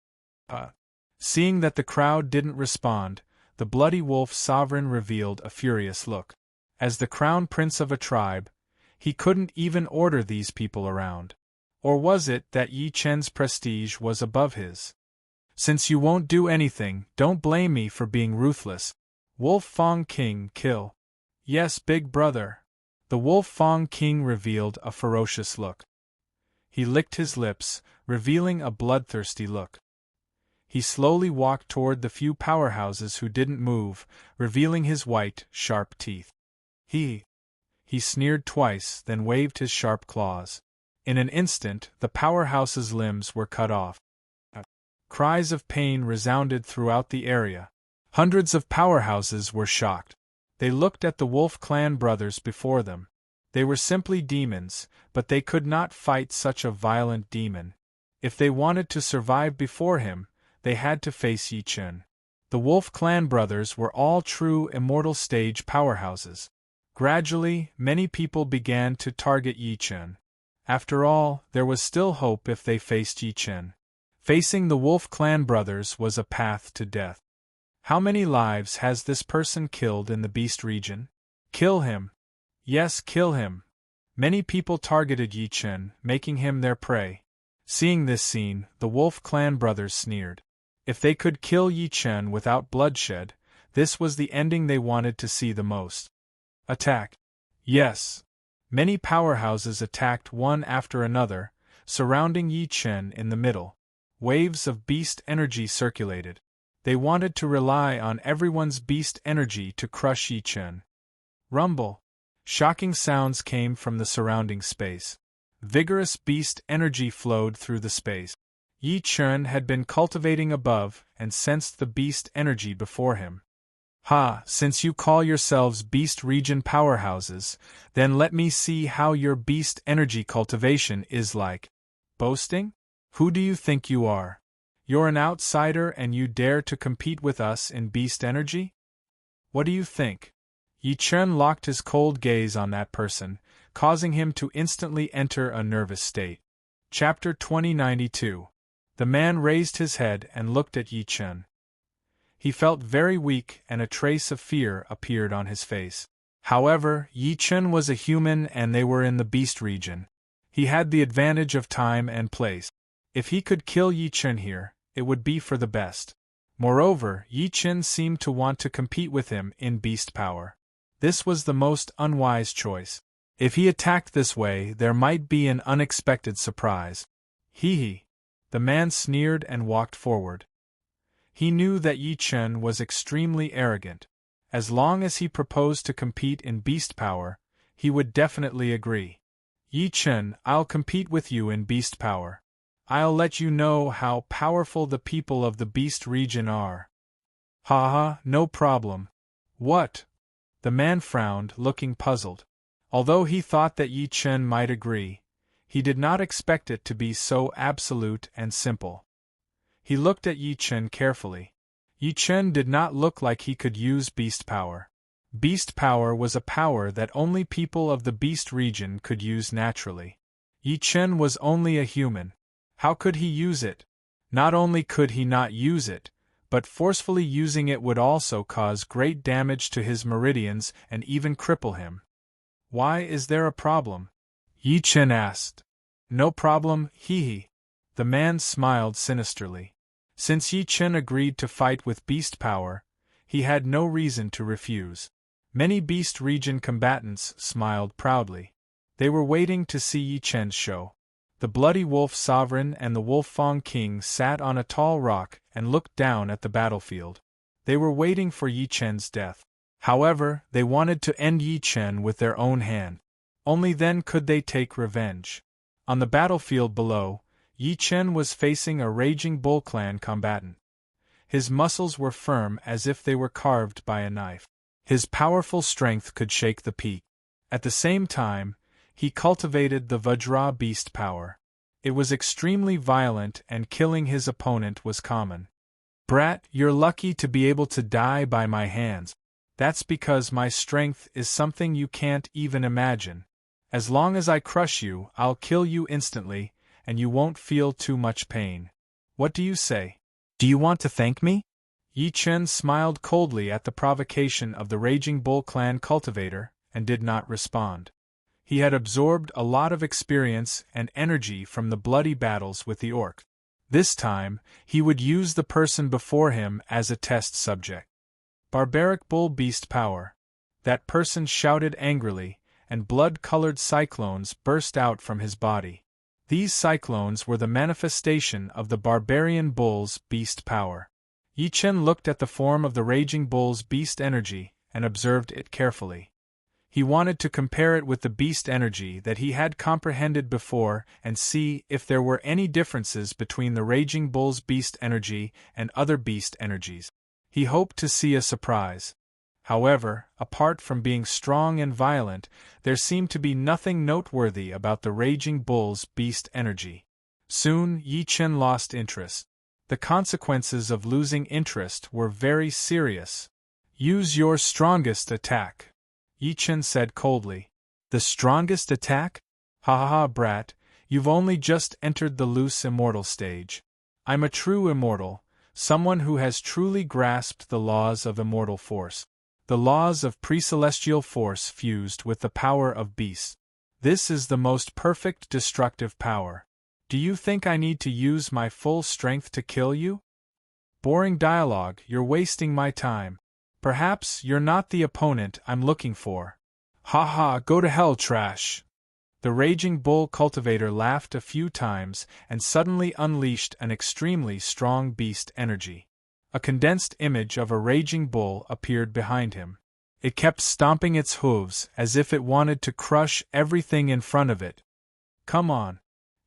Seeing that the crowd didn't respond, the Bloody Wolf Sovereign revealed a furious look. As the Crown Prince of a tribe, he couldn't even order these people around. Or was it that Yi Chen's prestige was above his? Since you won't do anything, don't blame me for being ruthless. Wolf Fang King, kill. Yes, big brother. The Wolf Fang King revealed a ferocious look. He licked his lips, revealing a bloodthirsty look. He slowly walked toward the few powerhouses who didn't move, revealing his white, sharp teeth. He sneered twice, then waved his sharp claws. In an instant, the powerhouse's limbs were cut off. Cries of pain resounded throughout the area. Hundreds of powerhouses were shocked. They looked at the Wolf Clan brothers before them. They were simply demons, but they could not fight such a violent demon. If they wanted to survive before him, they had to face Yi Chen. The Wolf Clan brothers were all true immortal stage powerhouses. Gradually, many people began to target Yi Chen. After all, there was still hope if they faced Yi Chen. Facing the Wolf Clan brothers was a path to death. How many lives has this person killed in the Beast region? Kill him. Yes, kill him. Many people targeted Yi Chen, making him their prey. Seeing this scene, the Wolf Clan brothers sneered. If they could kill Yi Chen without bloodshed, this was the ending they wanted to see the most. Attack. Yes. Many powerhouses attacked one after another, surrounding Yi Chen in the middle. Waves of beast energy circulated. They wanted to rely on everyone's beast energy to crush Yi Chen. Rumble. Shocking sounds came from the surrounding space. Vigorous beast energy flowed through the space. Yi Chen had been cultivating above and sensed the beast energy before him. Ha, since you call yourselves beast region powerhouses, then let me see how your beast energy cultivation is like. Boasting? Who do you think you are? You're an outsider and you dare to compete with us in beast energy? What do you think? Yi Chen locked his cold gaze on that person, causing him to instantly enter a nervous state. Chapter 2092. The man raised his head and looked at Yi Chen. He felt very weak and a trace of fear appeared on his face. However, Yi Chen was a human and they were in the beast region. He had the advantage of time and place. If he could kill Yi Chen here, it would be for the best. Moreover, Yi Chen seemed to want to compete with him in beast power. This was the most unwise choice. If he attacked this way, there might be an unexpected surprise. Hee. The man sneered and walked forward. He knew that Yi Chen was extremely arrogant. As long as he proposed to compete in beast power, he would definitely agree. Yi Chen, I'll compete with you in beast power. I'll let you know how powerful the people of the beast region are. Haha, no problem. What? The man frowned, looking puzzled. Although he thought that Yi Chen might agree, he did not expect it to be so absolute and simple. He looked at Yi Chen carefully. Yi Chen did not look like he could use beast power. Beast power was a power that only people of the beast region could use naturally. Yi Chen was only a human. How could he use it? Not only could he not use it, but forcefully using it would also cause great damage to his meridians and even cripple him. Why is there a problem? Yi Chen asked. No problem, hee. The man smiled sinisterly. Since Yi Chen agreed to fight with beast power, he had no reason to refuse. Many beast region combatants smiled proudly. They were waiting to see Yi Chen's show. The Bloody Wolf Sovereign and the Wolf Fong King sat on a tall rock and looked down at the battlefield. They were waiting for Yi Chen's death. However, they wanted to end Yi Chen with their own hand. Only then could they take revenge. On the battlefield below, Yi Chen was facing a raging Bull Clan combatant. His muscles were firm as if they were carved by a knife. His powerful strength could shake the peak. At the same time, he cultivated the Vajra beast power. It was extremely violent and killing his opponent was common. Brat, you're lucky to be able to die by my hands. That's because my strength is something you can't even imagine. As long as I crush you, I'll kill you instantly, and you won't feel too much pain. What do you say? Do you want to thank me? Yi Chen smiled coldly at the provocation of the Raging Bull Clan cultivator, and did not respond. He had absorbed a lot of experience and energy from the bloody battles with the orc. This time, he would use the person before him as a test subject. Barbaric bull beast power. That person shouted angrily, and blood-colored cyclones burst out from his body. These cyclones were the manifestation of the barbarian bull's beast power. Yi Chen looked at the form of the raging bull's beast energy and observed it carefully. He wanted to compare it with the beast energy that he had comprehended before and see if there were any differences between the raging bull's beast energy and other beast energies. He hoped to see a surprise. However, apart from being strong and violent, there seemed to be nothing noteworthy about the raging bull's beast energy. Soon, Yi Chen lost interest. The consequences of losing interest were very serious. Use your strongest attack, Yi Chen said coldly. The strongest attack? Ha ha ha, brat, you've only just entered the loose immortal stage. I'm a true immortal, someone who has truly grasped the laws of immortal force. The laws of pre-celestial force fused with the power of beasts. This is the most perfect destructive power. Do you think I need to use my full strength to kill you? Boring dialogue, you're wasting my time. Perhaps you're not the opponent I'm looking for. Ha ha, go to hell, trash! The raging bull cultivator laughed a few times and suddenly unleashed an extremely strong beast energy. A condensed image of a raging bull appeared behind him. It kept stomping its hooves as if it wanted to crush everything in front of it. Come on!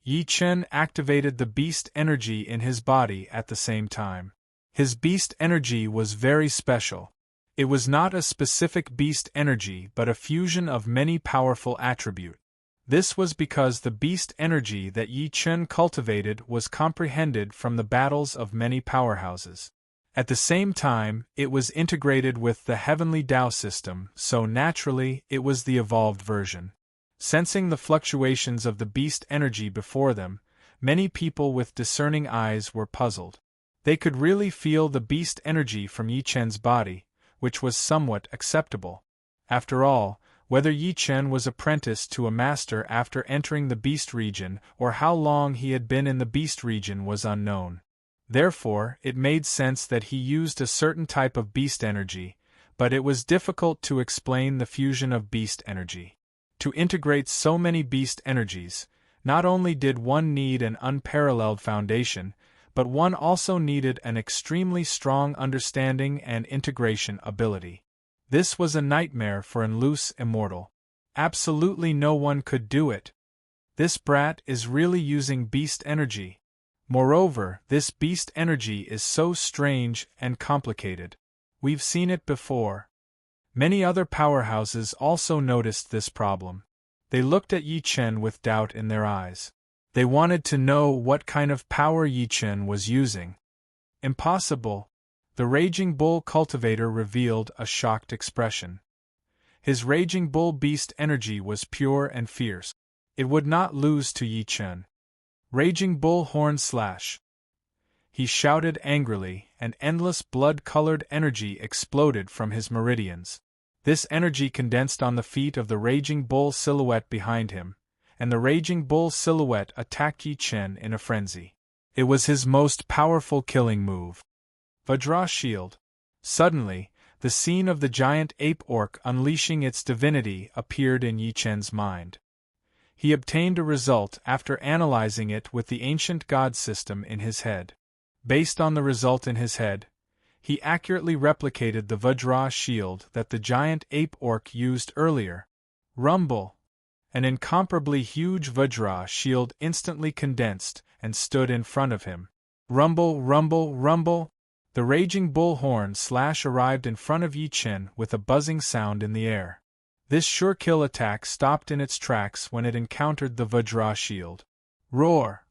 Yi Chen activated the beast energy in his body at the same time. His beast energy was very special. It was not a specific beast energy but a fusion of many powerful attributes. This was because the beast energy that Yi Chen cultivated was comprehended from the battles of many powerhouses. At the same time, it was integrated with the heavenly Tao system, so naturally, it was the evolved version. Sensing the fluctuations of the beast energy before them, many people with discerning eyes were puzzled. They could really feel the beast energy from Yi Chen's body, which was somewhat acceptable. After all, whether Yi Chen was apprenticed to a master after entering the beast region or how long he had been in the beast region was unknown. Therefore, it made sense that he used a certain type of beast energy, but it was difficult to explain the fusion of beast energy. To integrate so many beast energies, not only did one need an unparalleled foundation, but one also needed an extremely strong understanding and integration ability. This was a nightmare for an loose immortal. Absolutely no one could do it. This brat is really using beast energy. Moreover, this beast energy is so strange and complicated. We've seen it before. Many other powerhouses also noticed this problem. They looked at Yi Chen with doubt in their eyes. They wanted to know what kind of power Yi Chen was using. Impossible. The Raging Bull cultivator revealed a shocked expression. His Raging Bull beast energy was pure and fierce. It would not lose to Yi Chen. Raging Bull horn slash. He shouted angrily, and endless blood-colored energy exploded from his meridians. This energy condensed on the feet of the Raging Bull silhouette behind him, and the Raging Bull silhouette attacked Yi Chen in a frenzy. It was his most powerful killing move. Vajra Shield. Suddenly, the scene of the giant ape orc unleashing its divinity appeared in Yi Chen's mind. He obtained a result after analyzing it with the ancient god system in his head. Based on the result in his head, he accurately replicated the Vajra shield that the giant ape orc used earlier. Rumble! An incomparably huge Vajra shield instantly condensed and stood in front of him. Rumble, rumble, rumble! The Raging Bull horn slash arrived in front of Yi Chen with a buzzing sound in the air. This sure-kill attack stopped in its tracks when it encountered the Vajra shield. Roar!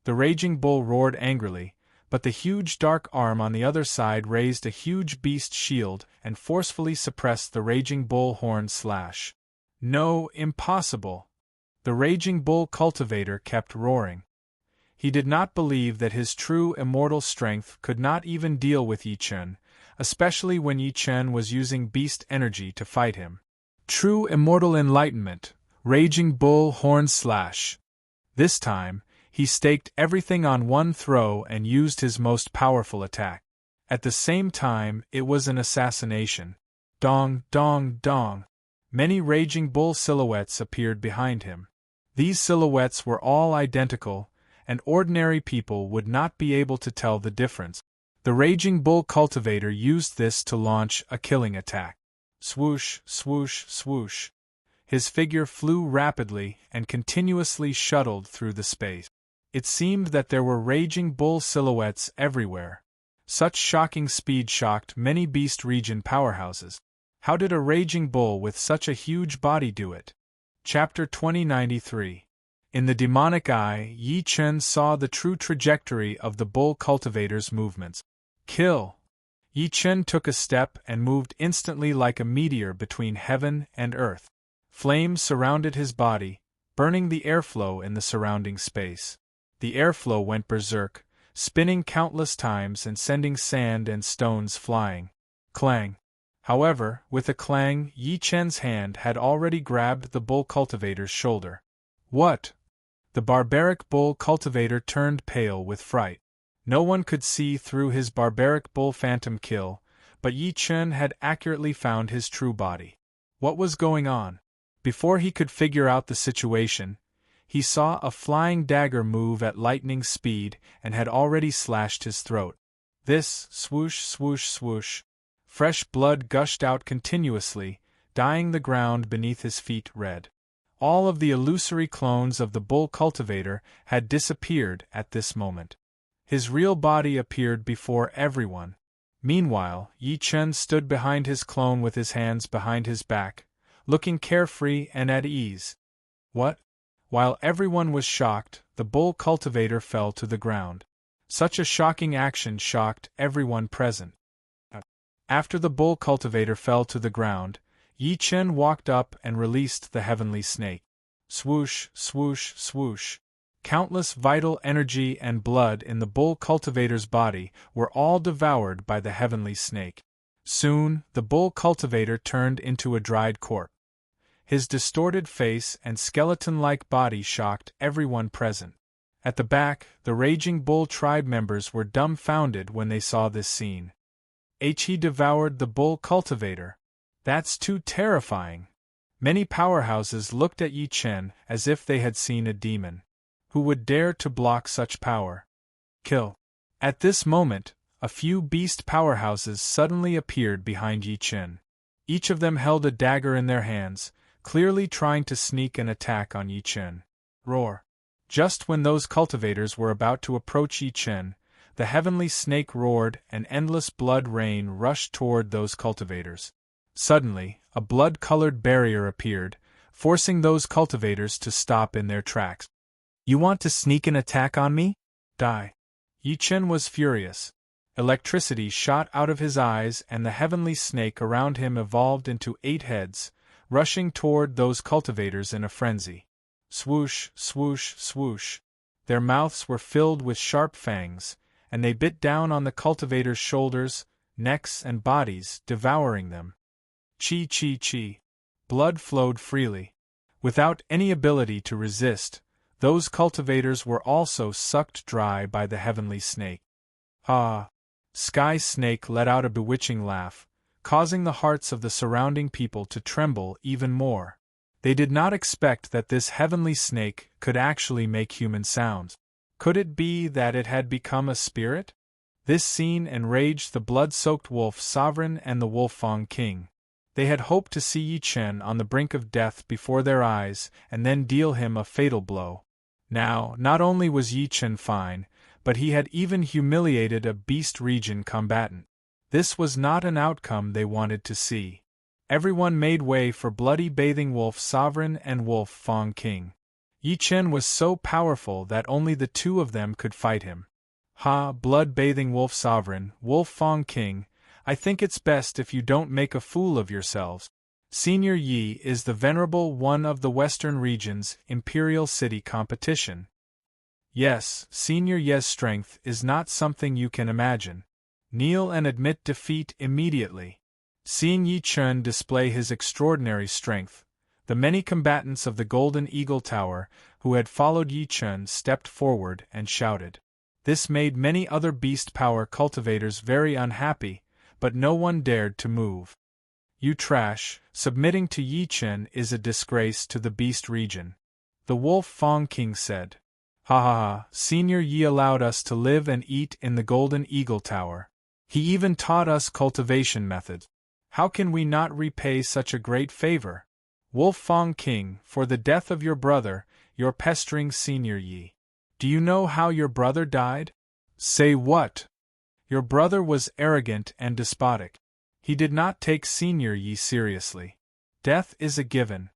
The Raging Bull roared angrily, but the huge dark arm on the other side raised a huge beast shield and forcefully suppressed the Raging Bull horn slash. No, impossible! The Raging Bull cultivator kept roaring. He did not believe that his true immortal strength could not even deal with Yi Chen, especially when Yi Chen was using beast energy to fight him. True immortal enlightenment, Raging Bull horn slash. This time, he staked everything on one throw and used his most powerful attack. At the same time, it was an assassination. Dong, dong, dong. Many Raging Bull silhouettes appeared behind him. These silhouettes were all identical, and ordinary people would not be able to tell the difference. The Raging Bull cultivator used this to launch a killing attack. Swoosh, swoosh, swoosh. His figure flew rapidly and continuously shuttled through the space. It seemed that there were Raging Bull silhouettes everywhere. Such shocking speed shocked many Beast Region powerhouses. How did a Raging Bull with such a huge body do it? Chapter 2093. In the demonic eye, Yi Chen saw the true trajectory of the bull cultivator's movements. Kill! Yi Chen took a step and moved instantly like a meteor between heaven and earth. Flames surrounded his body, burning the airflow in the surrounding space. The airflow went berserk, spinning countless times and sending sand and stones flying. Clang! However, with a clang, Yi Chen's hand had already grabbed the bull cultivator's shoulder. What? The barbaric bull cultivator turned pale with fright. No one could see through his barbaric bull phantom kill, but Yi Chen had accurately found his true body. What was going on? Before he could figure out the situation, he saw a flying dagger move at lightning speed and had already slashed his throat. This, swoosh, swoosh, swoosh. Fresh blood gushed out continuously, dyeing the ground beneath his feet red. All of the illusory clones of the bull cultivator had disappeared at this moment. His real body appeared before everyone. Meanwhile, Yi Chen stood behind his clone with his hands behind his back, looking carefree and at ease. What? While everyone was shocked, the bull cultivator fell to the ground. Such a shocking action shocked everyone present. After the bull cultivator fell to the ground, Yi Chen walked up and released the heavenly snake. Swoosh, swoosh, swoosh. Countless vital energy and blood in the bull cultivator's body were all devoured by the heavenly snake. Soon, the bull cultivator turned into a dried corpse. His distorted face and skeleton-like body shocked everyone present. At the back, the raging bull tribe members were dumbfounded when they saw this scene. He devoured the bull cultivator. That's too terrifying. Many powerhouses looked at Yi Chen as if they had seen a demon. Who would dare to block such power? Kill. At this moment, a few beast powerhouses suddenly appeared behind Yi Chen. Each of them held a dagger in their hands, clearly trying to sneak an attack on Yi Chen. Roar. Just when those cultivators were about to approach Yi Chen, the heavenly snake roared and endless blood rain rushed toward those cultivators. Suddenly, a blood-colored barrier appeared, forcing those cultivators to stop in their tracks. You want to sneak an attack on me? Die. Yi Chen was furious. Electricity shot out of his eyes and the heavenly snake around him evolved into 8 heads, rushing toward those cultivators in a frenzy. Swoosh, swoosh, swoosh. Their mouths were filled with sharp fangs, and they bit down on the cultivators' shoulders, necks and bodies, devouring them. Chi chi chi. Blood flowed freely. Without any ability to resist, those cultivators were also sucked dry by the heavenly snake. Ah! Sky Snake let out a bewitching laugh, causing the hearts of the surrounding people to tremble even more. They did not expect that this heavenly snake could actually make human sounds. Could it be that it had become a spirit? This scene enraged the blood-soaked wolf sovereign and the wolf Fang king. They had hoped to see Yi Chen on the brink of death before their eyes and then deal him a fatal blow. Now, not only was Yi Chen fine, but he had even humiliated a beast region combatant. This was not an outcome they wanted to see. Everyone made way for bloody bathing wolf sovereign and wolf Fang king. Yi Chen was so powerful that only the two of them could fight him. Ha, blood-bathing wolf sovereign, wolf Fang king, I think it's best if you don't make a fool of yourselves. Senior Yi is the venerable one of the Western region's Imperial City competition. Yes, Senior Ye's strength is not something you can imagine. Kneel and admit defeat immediately. Seeing Yi Chen display his extraordinary strength, the many combatants of the Golden Eagle Tower who had followed Yi Chen stepped forward and shouted. This made many other beast power cultivators very unhappy, but no one dared to move. You trash, submitting to Yi Chen is a disgrace to the beast region. The wolf Fang king said. Ha ha ha, Senior Yi allowed us to live and eat in the Golden Eagle Tower. He even taught us cultivation methods. How can we not repay such a great favor? Wolf Fang king, for the death of your brother, you're pestering Senior Yi. Do you know how your brother died? Say what? Your brother was arrogant and despotic. He did not take Senior Yi seriously. Death is a given.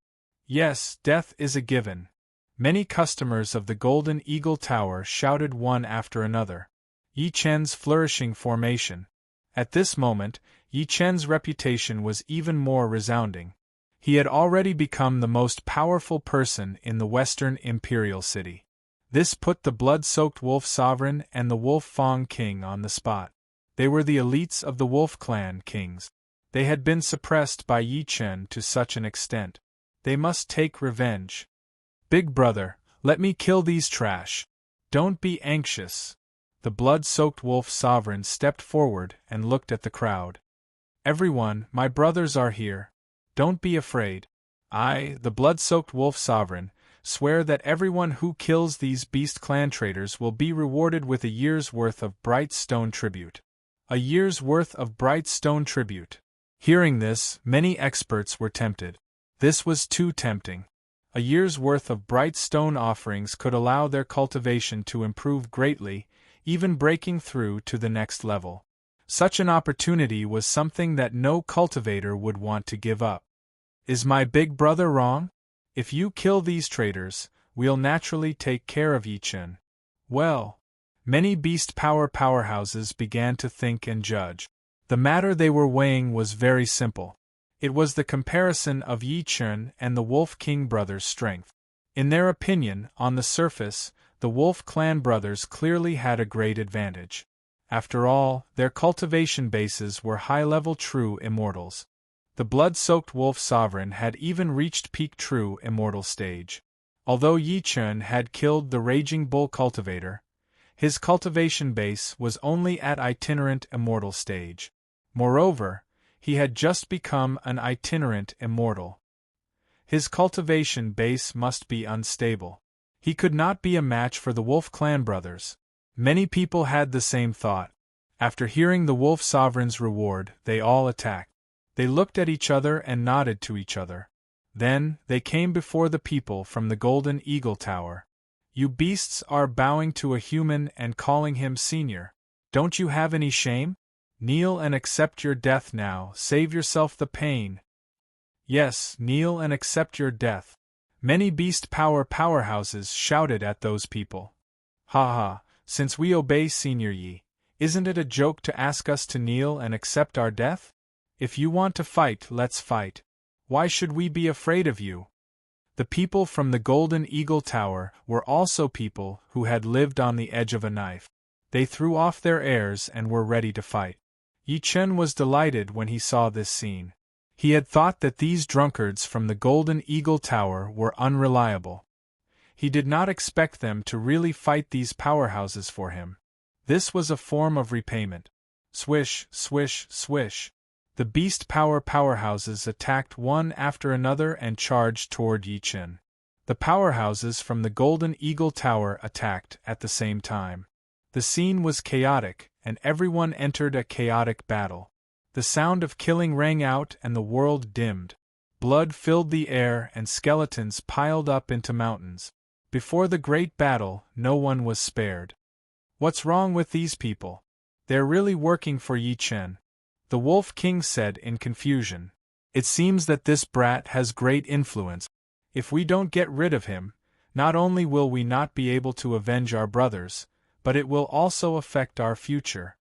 Yes, death is a given. Many customers of the Golden Eagle Tower shouted one after another. Yi Chen's flourishing formation. At this moment, Yi Chen's reputation was even more resounding. He had already become the most powerful person in the Western Imperial City. This put the blood-soaked wolf sovereign and the wolf Fang king on the spot. They were the elites of the wolf clan kings. They had been suppressed by Yi Chen to such an extent. They must take revenge. Big brother, let me kill these trash. Don't be anxious. The blood-soaked wolf sovereign stepped forward and looked at the crowd. Everyone, my brothers are here. Don't be afraid. I, the blood-soaked wolf sovereign, swear that everyone who kills these beast clan traitors will be rewarded with a year's worth of bright stone tribute. A year's worth of bright stone tribute. Hearing this, many experts were tempted. This was too tempting. A year's worth of bright stone offerings could allow their cultivation to improve greatly, even breaking through to the next level. Such an opportunity was something that no cultivator would want to give up. Is my big brother wrong? If you kill these traders, we'll naturally take care of Yichen. Well, many beast powerhouses began to think and judge. The matter they were weighing was very simple. It was the comparison of Yichen and the Wolf King brothers' strength. In their opinion, on the surface, the Wolf Clan brothers clearly had a great advantage. After all, their cultivation bases were high-level true immortals. The blood-soaked Wolf Sovereign had even reached peak true immortal stage. Although Yichen had killed the Raging Bull cultivator, his cultivation base was only at itinerant immortal stage. Moreover, he had just become an itinerant immortal. His cultivation base must be unstable. He could not be a match for the Wolf Clan brothers. Many people had the same thought. After hearing the Wolf Sovereign's reward, they all attacked. They looked at each other and nodded to each other. Then, they came before the people from the Golden Eagle Tower. You beasts are bowing to a human and calling him senior. Don't you have any shame? Kneel and accept your death now, save yourself the pain. Yes, kneel and accept your death. Many beast powerhouses shouted at those people. Ha ha, since we obey Senior Yi, isn't it a joke to ask us to kneel and accept our death? If you want to fight, let's fight. Why should we be afraid of you? The people from the Golden Eagle Tower were also people who had lived on the edge of a knife. They threw off their airs and were ready to fight. Yichen was delighted when he saw this scene. He had thought that these drunkards from the Golden Eagle Tower were unreliable. He did not expect them to really fight these powerhouses for him. This was a form of repayment. Swish, swish, swish. The beast powerhouses attacked one after another and charged toward Yichen. The powerhouses from the Golden Eagle Tower attacked at the same time. The scene was chaotic, and everyone entered a chaotic battle. The sound of killing rang out and the world dimmed. Blood filled the air and skeletons piled up into mountains. Before the great battle, no one was spared. What's wrong with these people? They're really working for Yichen. The Wolf King said in confusion. It seems that this brat has great influence. If we don't get rid of him, not only will we not be able to avenge our brothers, but it will also affect our future.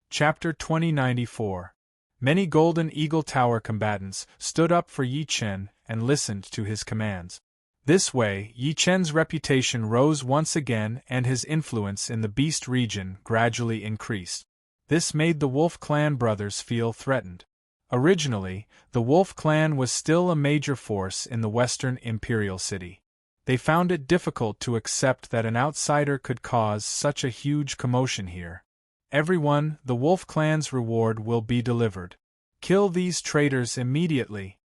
Chapter 2094. Many Golden Eagle Tower combatants stood up for Yichen and listened to his commands. This way, Yichen's reputation rose once again and his influence in the Beast region gradually increased. This made the Wolf Clan brothers feel threatened. Originally, the Wolf Clan was still a major force in the Western Imperial City. They found it difficult to accept that an outsider could cause such a huge commotion here. Everyone, the Wolf Clan's reward will be delivered. Kill these traitors immediately.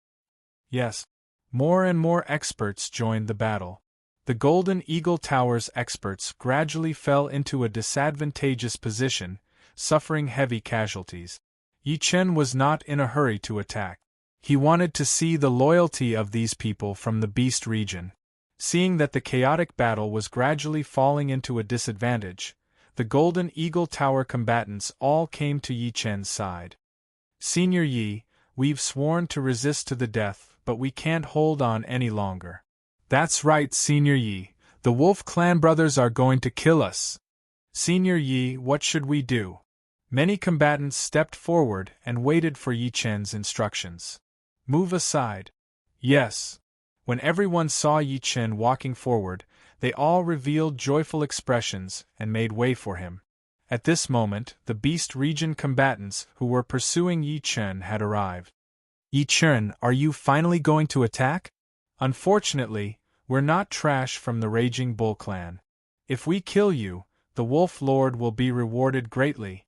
Yes. More and more experts joined the battle. The Golden Eagle Tower's experts gradually fell into a disadvantageous position, suffering heavy casualties. Yichen was not in a hurry to attack. He wanted to see the loyalty of these people from the Beast region. Seeing that the chaotic battle was gradually falling into a disadvantage, the Golden Eagle Tower combatants all came to Yichen's side. Senior Yi, we've sworn to resist to the death, but we can't hold on any longer. That's right, Senior Yi, the Wolf Clan brothers are going to kill us. Senior Yi, what should we do? Many combatants stepped forward and waited for Yichen's instructions. Move aside. Yes. When everyone saw Yichen walking forward, they all revealed joyful expressions and made way for him. At this moment, the Beast region combatants who were pursuing Yichen had arrived. Yichen, are you finally going to attack? Unfortunately, we're not trash from the Raging Bull clan. If we kill you, the Wolf Lord will be rewarded greatly.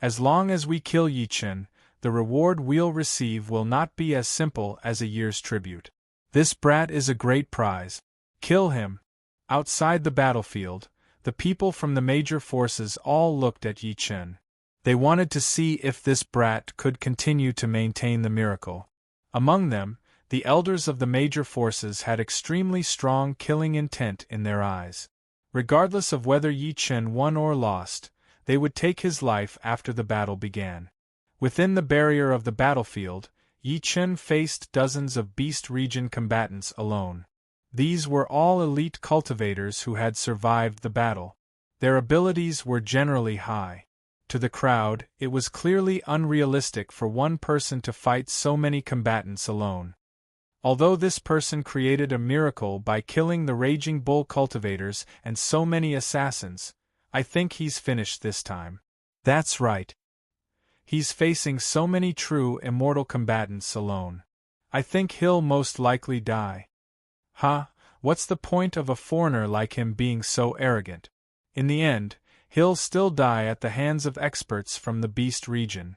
As long as we kill Yichen, the reward we'll receive will not be as simple as a year's tribute. This brat is a great prize. Kill him. Outside the battlefield, the people from the major forces all looked at Yichen. They wanted to see if this brat could continue to maintain the miracle. Among them, The elders of the major forces had extremely strong killing intent in their eyes. Regardless of whether Yi Chen won or lost, they would take his life after the battle began. Within the barrier of the battlefield, Yi Chen faced dozens of Beast Region combatants alone. These were all elite cultivators who had survived the battle. Their abilities were generally high. To the crowd, it was clearly unrealistic for one person to fight so many combatants alone. Although this person created a miracle by killing the Raging Bull cultivators and so many assassins, I think he's finished this time. That's right. He's facing so many true immortal combatants alone. I think he'll most likely die. What's the point of a foreigner like him being so arrogant? In the end, he'll still die at the hands of experts from the Beast Region.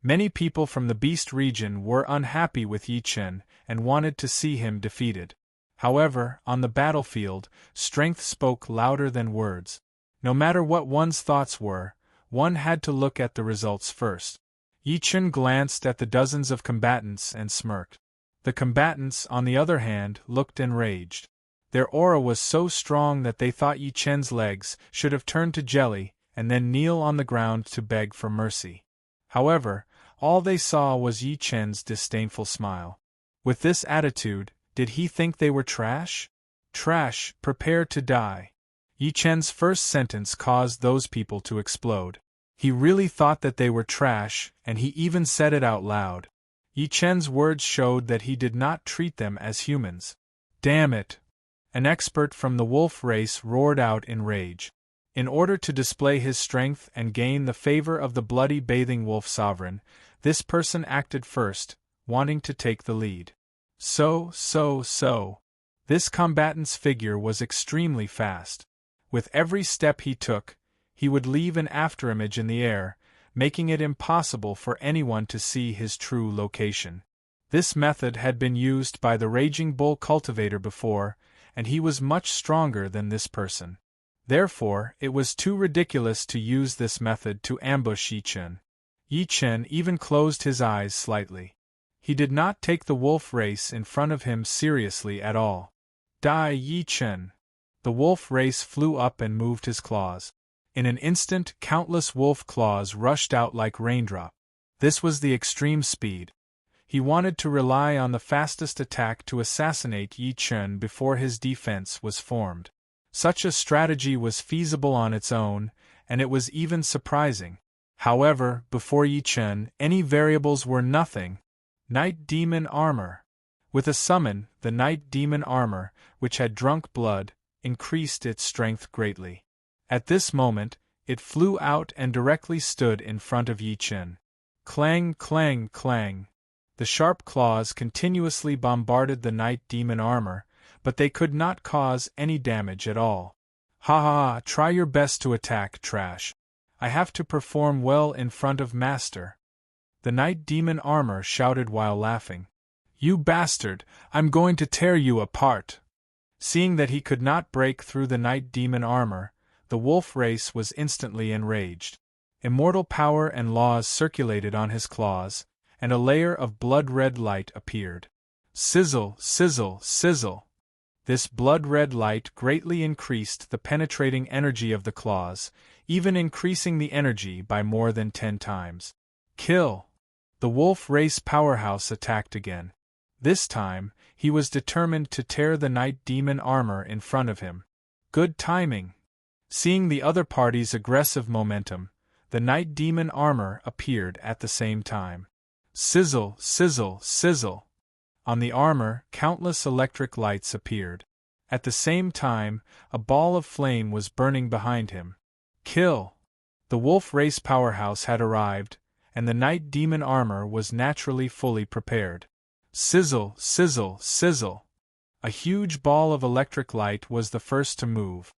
Many people from the Beast Region were unhappy with Yi Chen and wanted to see him defeated. However, on the battlefield, strength spoke louder than words. No matter what one's thoughts were, one had to look at the results first. Yi Chen glanced at the dozens of combatants and smirked. The combatants, on the other hand, looked enraged. Their aura was so strong that they thought Yi Chen's legs should have turned to jelly and then kneel on the ground to beg for mercy. However, all they saw was Yi Chen's disdainful smile. With this attitude, did he think they were trash? Trash, prepare to die. Yi Chen's first sentence caused those people to explode. He really thought that they were trash, and he even said it out loud. Yi Chen's words showed that he did not treat them as humans. Damn it! An expert from the wolf race roared out in rage. In order to display his strength and gain the favor of the bloody bathing wolf sovereign, this person acted first, wanting to take the lead. So. This combatant's figure was extremely fast. With every step he took, he would leave an afterimage in the air, making it impossible for anyone to see his true location. This method had been used by the Raging Bull cultivator before, and he was much stronger than this person. Therefore, it was too ridiculous to use this method to ambush Yi Chen. Yi Chen even closed his eyes slightly. He did not take the wolf race in front of him seriously at all. Die, Yi Chen! The wolf race flew up and moved his claws. In an instant, countless wolf claws rushed out like raindrops. This was the extreme speed. He wanted to rely on the fastest attack to assassinate Yi Chen before his defense was formed. Such a strategy was feasible on its own, and it was even surprising. However, before Yi Chen, any variables were nothing. Night Demon Armor. With a summon, the Night Demon Armor, which had drunk blood, increased its strength greatly. At this moment, it flew out and directly stood in front of Yi Chen. Clang, clang, clang. The sharp claws continuously bombarded the Night Demon Armor, but they could not cause any damage at all. Try your best to attack, trash. I have to perform well in front of Master. The Night Demon Armor shouted while laughing. You bastard, I'm going to tear you apart. Seeing that he could not break through the Night Demon Armor, the wolf race was instantly enraged. Immortal power and laws circulated on his claws, and a layer of blood-red light appeared. Sizzle, sizzle, sizzle. This blood-red light greatly increased the penetrating energy of the claws, even increasing the energy by more than 10 times. Kill! The wolf race powerhouse attacked again. This time, he was determined to tear the Night Demon Armor in front of him. Good timing! Seeing the other party's aggressive momentum, the Night Demon Armor appeared at the same time. Sizzle, sizzle, sizzle! On the armor, countless electric lights appeared. At the same time, a ball of flame was burning behind him. Kill! The wolf race powerhouse had arrived, and the Night Demon Armor was naturally fully prepared. Sizzle, sizzle, sizzle! A huge ball of electric light was the first to move.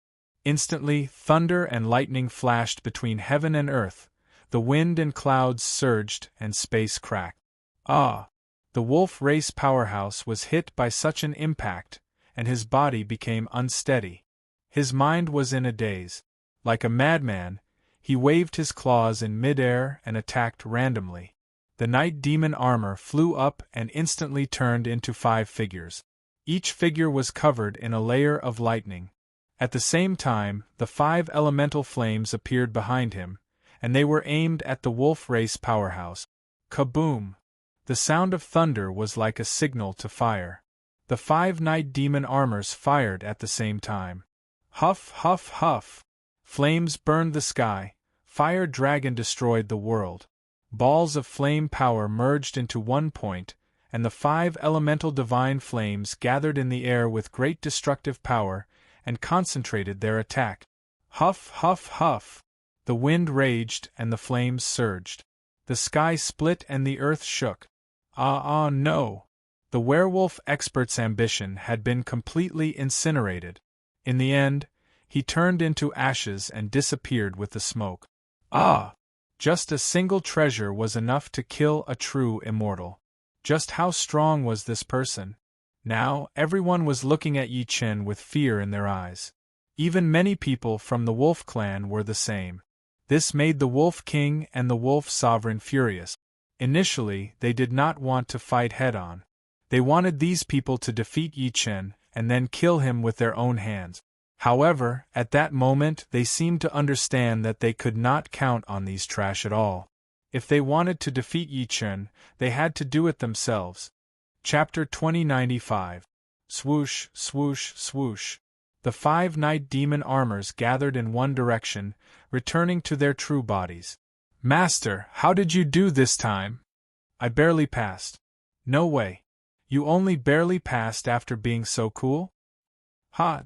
Instantly, thunder and lightning flashed between heaven and earth, the wind and clouds surged and space cracked. The wolf race powerhouse was hit by such an impact, and his body became unsteady. His mind was in a daze. Like a madman, he waved his claws in midair and attacked randomly. the night demon armor flew up and instantly turned into 5 figures. Each figure was covered in a layer of lightning. At the same time, the 5 elemental flames appeared behind him, and they were aimed at the wolf race powerhouse. Kaboom! The sound of thunder was like a signal to fire. The 5 night demon armors fired at the same time. Huff, huff, huff! Flames burned the sky. Fire Dragon destroyed the world. Balls of flame power merged into one point, and the 5 elemental divine flames gathered in the air with great destructive power and concentrated their attack. Huff, huff, huff! The wind raged and the flames surged. The sky split and the earth shook. No! The werewolf expert's ambition had been completely incinerated. In the end, he turned into ashes and disappeared with the smoke. Just a single treasure was enough to kill a true immortal. Just how strong was this person? Now, everyone was looking at Yi Chen with fear in their eyes. Even many people from the Wolf clan were the same. This made the Wolf King and the Wolf Sovereign furious. Initially, they did not want to fight head-on. They wanted these people to defeat Yi Chen and then kill him with their own hands. However, at that moment they seemed to understand that they could not count on these trash at all. If they wanted to defeat Yi Chen, they had to do it themselves. Chapter 2095. Swoosh, swoosh, swoosh. The 5 night demon armors gathered in one direction, returning to their true bodies. Master, how did you do this time? I barely passed. No way. You only barely passed after being so cool?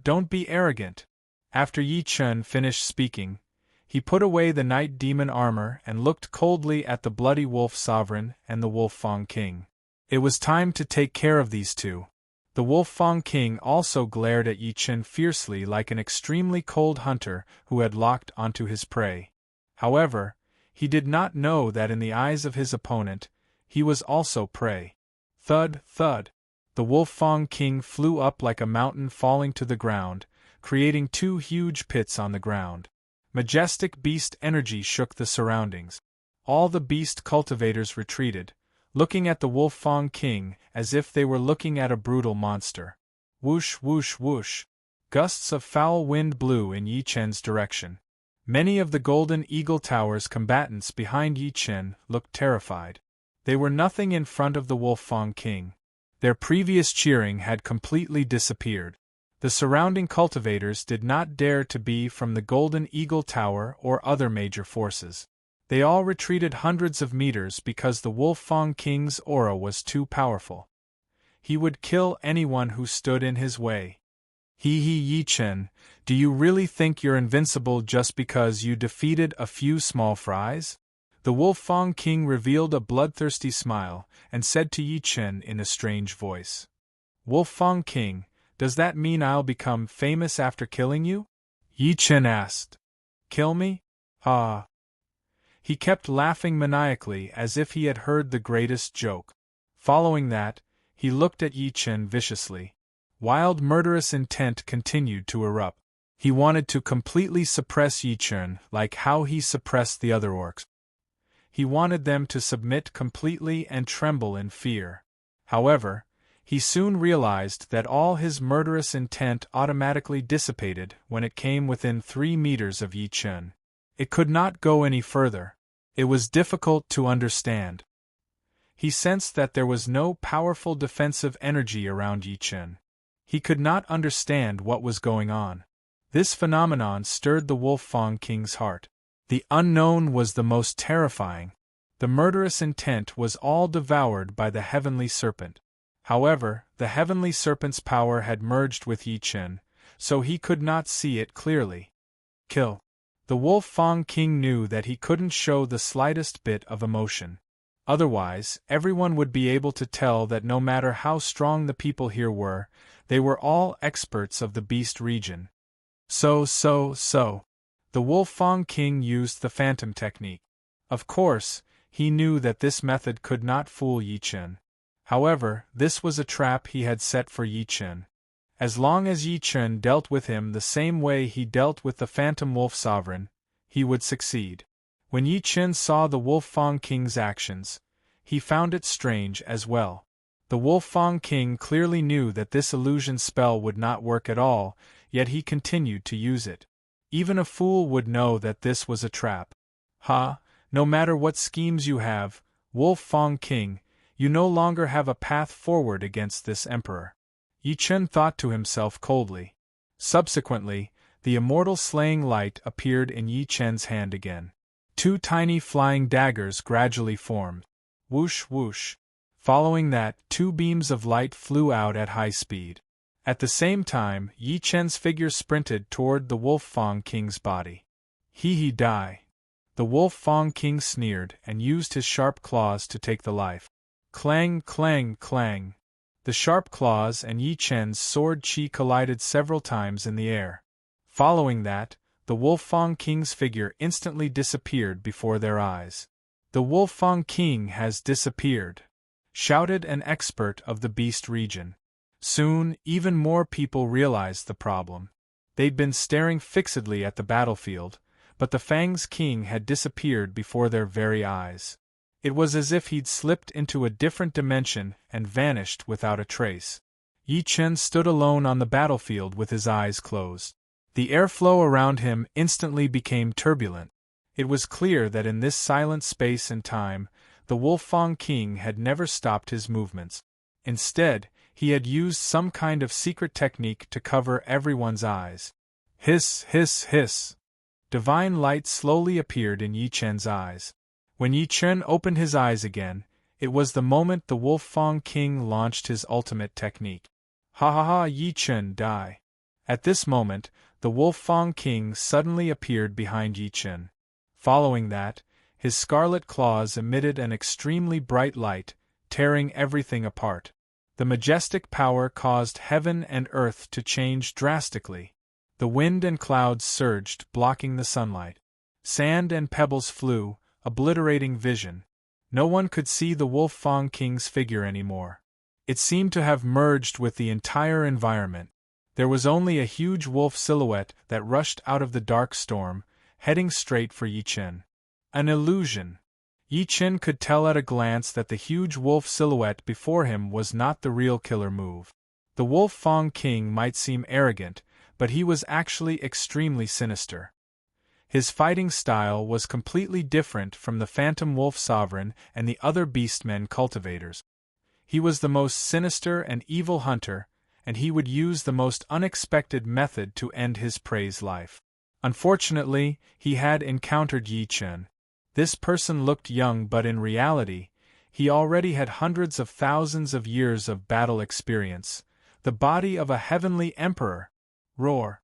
Don't be arrogant. After Yi Chen finished speaking, he put away the night demon armor and looked coldly at the bloody wolf sovereign and the wolf Fang King. It was time to take care of these two. The wolf Fang King also glared at Yi Chen fiercely like an extremely cold hunter who had locked onto his prey. However, he did not know that in the eyes of his opponent, he was also prey. Thud, thud. The wolf Fang King flew up like a mountain falling to the ground, creating 2 huge pits on the ground. Majestic beast energy shook the surroundings. All the beast cultivators retreated, looking at the wolf Fang King as if they were looking at a brutal monster. Whoosh, whoosh, whoosh. Gusts of foul wind blew in Yi Chen's direction. Many of the Golden Eagle Tower's combatants behind Yi Chen looked terrified. They were nothing in front of the wolf Fang King. Their previous cheering had completely disappeared. The surrounding cultivators did not dare to be from the Golden Eagle Tower or other major forces. They all retreated hundreds of meters because the wolf Fang King's aura was too powerful. He would kill anyone who stood in his way. Yi Chen, do you really think you're invincible just because you defeated a few small fries? The wolf Fang King revealed a bloodthirsty smile and said to Yi Chen in a strange voice. Wolf Fang King, does that mean I'll become famous after killing you? Yi Chen asked. Kill me? He kept laughing maniacally as if he had heard the greatest joke. Following that, he looked at Yi Chen viciously. Wild murderous intent continued to erupt. He wanted to completely suppress Yi Chen like how he suppressed the other orcs. He wanted them to submit completely and tremble in fear. However, he soon realized that all his murderous intent automatically dissipated when it came within 3 meters of Yi Chen. It could not go any further. It was difficult to understand. He sensed that there was no powerful defensive energy around Yi Chen. He could not understand what was going on. This phenomenon stirred the wolf Fang King's heart. The unknown was the most terrifying. The murderous intent was all devoured by the heavenly serpent. However, the heavenly serpent's power had merged with Yi Chen, so he could not see it clearly. Kill. The wolf Fang King knew that he couldn't show the slightest bit of emotion. Otherwise, everyone would be able to tell that no matter how strong the people here were, they were all experts of the beast region. So. The wolf Fang King used the phantom technique. Of course, he knew that this method could not fool Yi Chen. However, this was a trap he had set for Yi Chen. As long as Yi Chen dealt with him the same way he dealt with the Phantom Wolf Sovereign, he would succeed. When Yi Chen saw the Wolf Fang King's actions, he found it strange as well. The Wolfang King clearly knew that this illusion spell would not work at all, yet he continued to use it. Even a fool would know that this was a trap. Ha, no matter what schemes you have, Wolfang King, you no longer have a path forward against this emperor. Yi Chen thought to himself coldly. Subsequently, the immortal slaying light appeared in Yi Chen's hand again. Two tiny flying daggers gradually formed. Whoosh whoosh. Following that, two beams of light flew out at high speed. At the same time, Yi Chen's figure sprinted toward the Wolfang King's body. He die. The Wolfang King sneered and used his sharp claws to take the life. Clang, clang, clang. The sharp claws and Yi Chen's sword chi collided several times in the air. Following that, the Wolfang King's figure instantly disappeared before their eyes. The Wolfang King has disappeared, shouted an expert of the beast region. Soon, even more people realized the problem. They'd been staring fixedly at the battlefield, but the Fang's king had disappeared before their very eyes. It was as if he'd slipped into a different dimension and vanished without a trace. Yi Chen stood alone on the battlefield with his eyes closed. The airflow around him instantly became turbulent. It was clear that in this silent space and time, the Wolfang King had never stopped his movements. Instead, he had used some kind of secret technique to cover everyone's eyes. Hiss, hiss, hiss. Divine light slowly appeared in Yi Chen's eyes. When Yi Chen opened his eyes again, it was the moment the Wolfang King launched his ultimate technique. Ha ha ha, Yi Chen die. At this moment, the Wolfang King suddenly appeared behind Yi Chen. Following that, his scarlet claws emitted an extremely bright light, tearing everything apart. The majestic power caused heaven and earth to change drastically. The wind and clouds surged, blocking the sunlight. Sand and pebbles flew, obliterating vision. No one could see the Wolfang King's figure anymore. It seemed to have merged with the entire environment. There was only a huge wolf silhouette that rushed out of the dark storm, heading straight for Yi Chen. An illusion. Yi Chen could tell at a glance that the huge wolf silhouette before him was not the real killer move. The Wolfang King might seem arrogant, but he was actually extremely sinister. His fighting style was completely different from the Phantom Wolf Sovereign and the other Beastmen cultivators. He was the most sinister and evil hunter, and he would use the most unexpected method to end his prey's life. Unfortunately, he had encountered Yi Chen. This person looked young, but in reality, he already had hundreds of thousands of years of battle experience, the body of a heavenly emperor. Roar!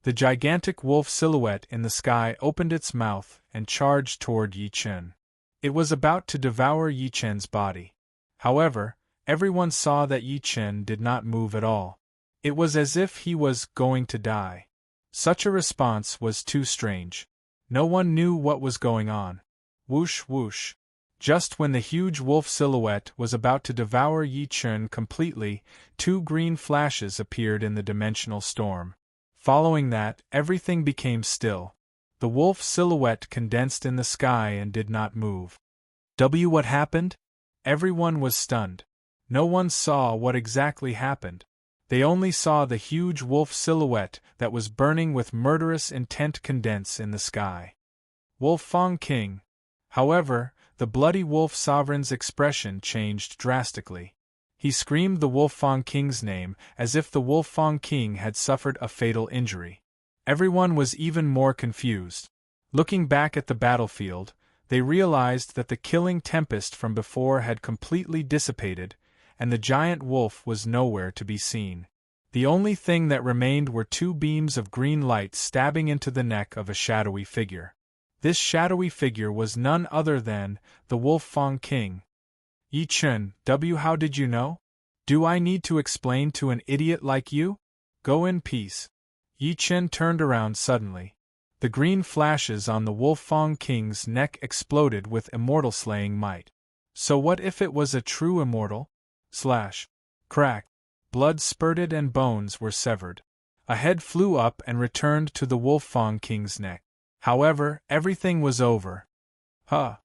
The gigantic wolf silhouette in the sky opened its mouth and charged toward Yi Chen. It was about to devour Yi Chen's body. However, everyone saw that Yi Chen did not move at all. It was as if he was going to die. Such a response was too strange. No one knew what was going on. Whoosh whoosh. Just when the huge wolf silhouette was about to devour Yi Chen completely, two green flashes appeared in the dimensional storm. Following that, everything became still. The wolf silhouette condensed in the sky and did not move. What happened? Everyone was stunned. No one saw what exactly happened. They only saw the huge wolf silhouette that was burning with murderous intent condense in the sky. Wolfang King. However, the bloody wolf sovereign's expression changed drastically. He screamed the Wolfang King's name as if the Wolfang King had suffered a fatal injury. Everyone was even more confused. Looking back at the battlefield, they realized that the killing tempest from before had completely dissipated, and the giant wolf was nowhere to be seen. The only thing that remained were two beams of green light stabbing into the neck of a shadowy figure. This shadowy figure was none other than the Wolfang King. Yi Chen, how did you know? Do I need to explain to an idiot like you? Go in peace. Yi Chen turned around suddenly. The green flashes on the Wolfang King's neck exploded with immortal slaying might. So what if it was a true immortal? Slash. Crack. Blood spurted and bones were severed. A head flew up and returned to the Wolfang King's neck. However, everything was over. Huh.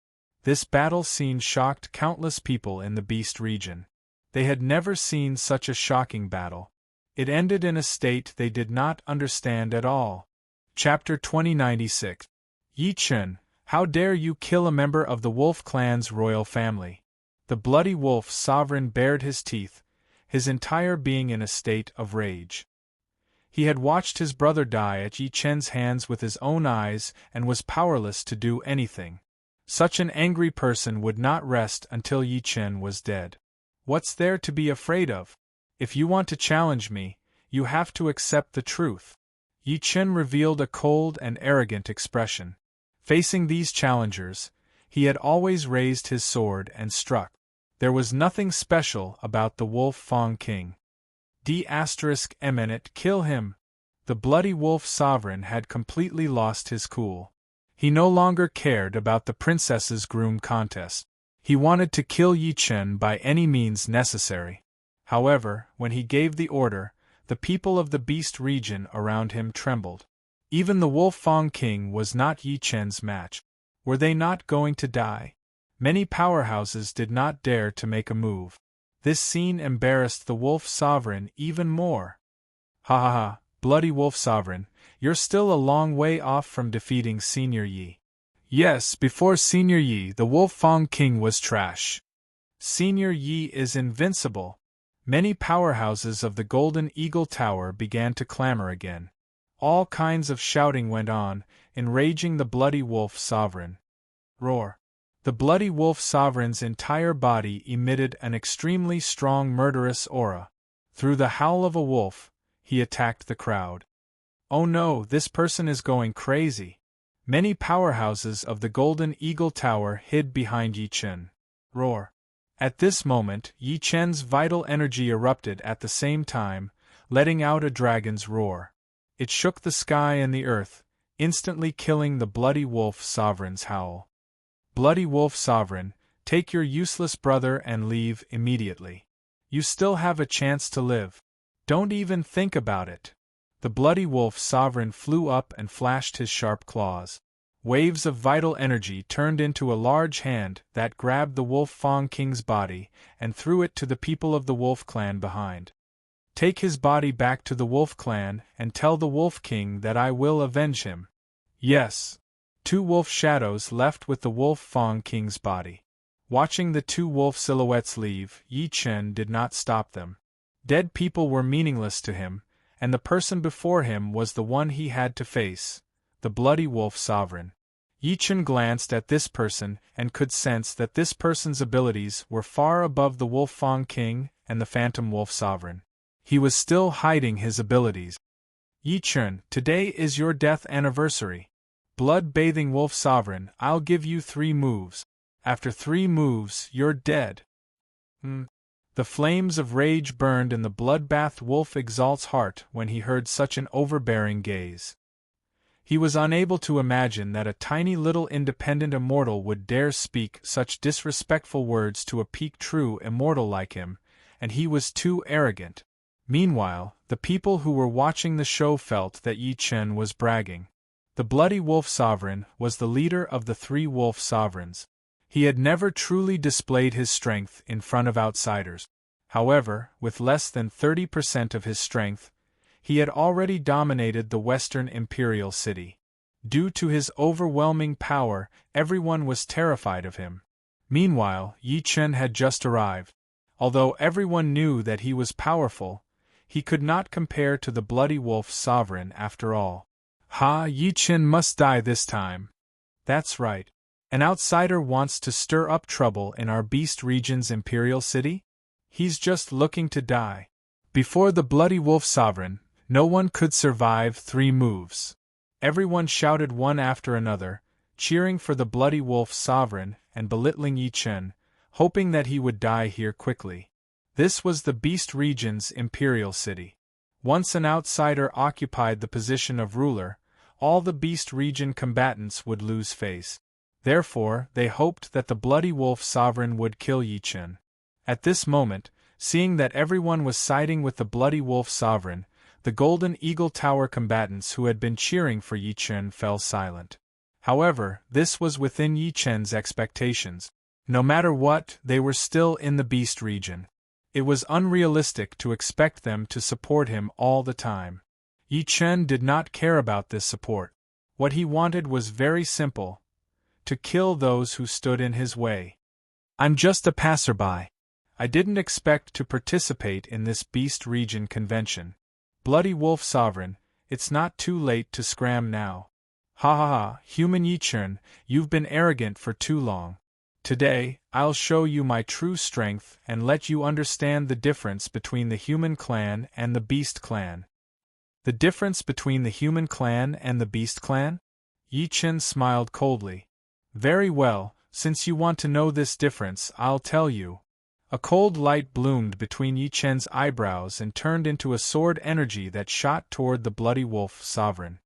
This battle scene shocked countless people in the Beast region. They had never seen such a shocking battle. It ended in a state they did not understand at all. Chapter 2096. Yi Chen, how dare you kill a member of the Wolf clan's royal family? The bloody wolf sovereign bared his teeth, his entire being in a state of rage. He had watched his brother die at Yi Chen's hands with his own eyes and was powerless to do anything. Such an angry person would not rest until Yi Chen was dead. What's there to be afraid of? If you want to challenge me, you have to accept the truth. Yi Chen revealed a cold and arrogant expression. Facing these challengers, he had always raised his sword and struck. There was nothing special about the Wolf Fang King. D*eminent kill him. The bloody wolf sovereign had completely lost his cool. He no longer cared about the princess's groom contest. He wanted to kill Yi Chen by any means necessary. However, when he gave the order, the people of the Beast region around him trembled. Even the Wolf Fang King was not Yi Chen's match. Were they not going to die? Many powerhouses did not dare to make a move. This scene embarrassed the Wolf Sovereign even more. Ha ha ha, bloody Wolf Sovereign, you're still a long way off from defeating Senior Yi. Yes, before Senior Yi, the Wolf Fang King was trash. Senior Yi is invincible. Many powerhouses of the Golden Eagle Tower began to clamor again. All kinds of shouting went on, enraging the bloody Wolf Sovereign. Roar. The bloody Wolf Sovereign's entire body emitted an extremely strong murderous aura. Through the howl of a wolf, he attacked the crowd. Oh no, this person is going crazy. Many powerhouses of the Golden Eagle Tower hid behind Yi Chen. Roar. At this moment, Yi Chen's vital energy erupted at the same time, letting out a dragon's roar. It shook the sky and the earth, instantly killing the bloody Wolf Sovereign's howl. Bloody Wolf Sovereign, take your useless brother and leave immediately. You still have a chance to live. Don't even think about it. The bloody Wolf Sovereign flew up and flashed his sharp claws. Waves of vital energy turned into a large hand that grabbed the Wolf Fang King's body and threw it to the people of the Wolf clan behind. Take his body back to the Wolf clan and tell the Wolf King that I will avenge him. Yes. 2 wolf shadows left with the Wolf Fang King's body. Watching the 2 wolf silhouettes leave, Yi Chen did not stop them. Dead people were meaningless to him, and the person before him was the one he had to face, the bloody Wolf Sovereign. Yi Chen glanced at this person and could sense that this person's abilities were far above the Wolf Fang King and the Phantom Wolf Sovereign. He was still hiding his abilities. Yi Chen, today is your death anniversary. Blood-bathing Wolf Sovereign, I'll give you 3 moves. After 3 moves, you're dead. The flames of rage burned in the bloodbath Wolf Exalt's heart when he heard such an overbearing gaze. He was unable to imagine that a tiny little independent immortal would dare speak such disrespectful words to a peak true immortal like him, and he was too arrogant. Meanwhile, the people who were watching the show felt that Yi Chen was bragging. The bloody Wolf Sovereign was the leader of the 3 Wolf Sovereigns. He had never truly displayed his strength in front of outsiders. However, with less than 30% of his strength, he had already dominated the Western Imperial City. Due to his overwhelming power, everyone was terrified of him. Meanwhile, Yi Chen had just arrived. Although everyone knew that he was powerful, he could not compare to the bloody Wolf Sovereign after all. Ha, Yi Chen must die this time. That's right. An outsider wants to stir up trouble in our Beast region's Imperial City? He's just looking to die. Before the bloody Wolf Sovereign, no one could survive 3 moves. Everyone shouted one after another, cheering for the bloody Wolf Sovereign and belittling Yi Chen, hoping that he would die here quickly. This was the Beast region's Imperial City. Once an outsider occupied the position of ruler, all the Beast region combatants would lose face. Therefore, they hoped that the bloody Wolf Sovereign would kill Yi Chen. At this moment, seeing that everyone was siding with the bloody Wolf Sovereign, the Golden Eagle Tower combatants who had been cheering for Yi Chen fell silent. However, this was within Yi Chen's expectations. No matter what, they were still in the beast region. It was unrealistic to expect them to support him all the time. Yi Chen did not care about this support. What he wanted was very simple: to kill those who stood in his way. I'm just a passerby. I didn't expect to participate in this beast region convention. Bloody Wolf Sovereign, it's not too late to scram now. Ha ha ha, human Yi Chen, you've been arrogant for too long. Today, I'll show you my true strength and let you understand the difference between the human clan and the beast clan. The difference between the human clan and the beast clan? Yi Chen smiled coldly. Very well, since you want to know this difference, I'll tell you. A cold light bloomed between Yi Chen's eyebrows and turned into a sword energy that shot toward the Bloody Wolf Sovereign.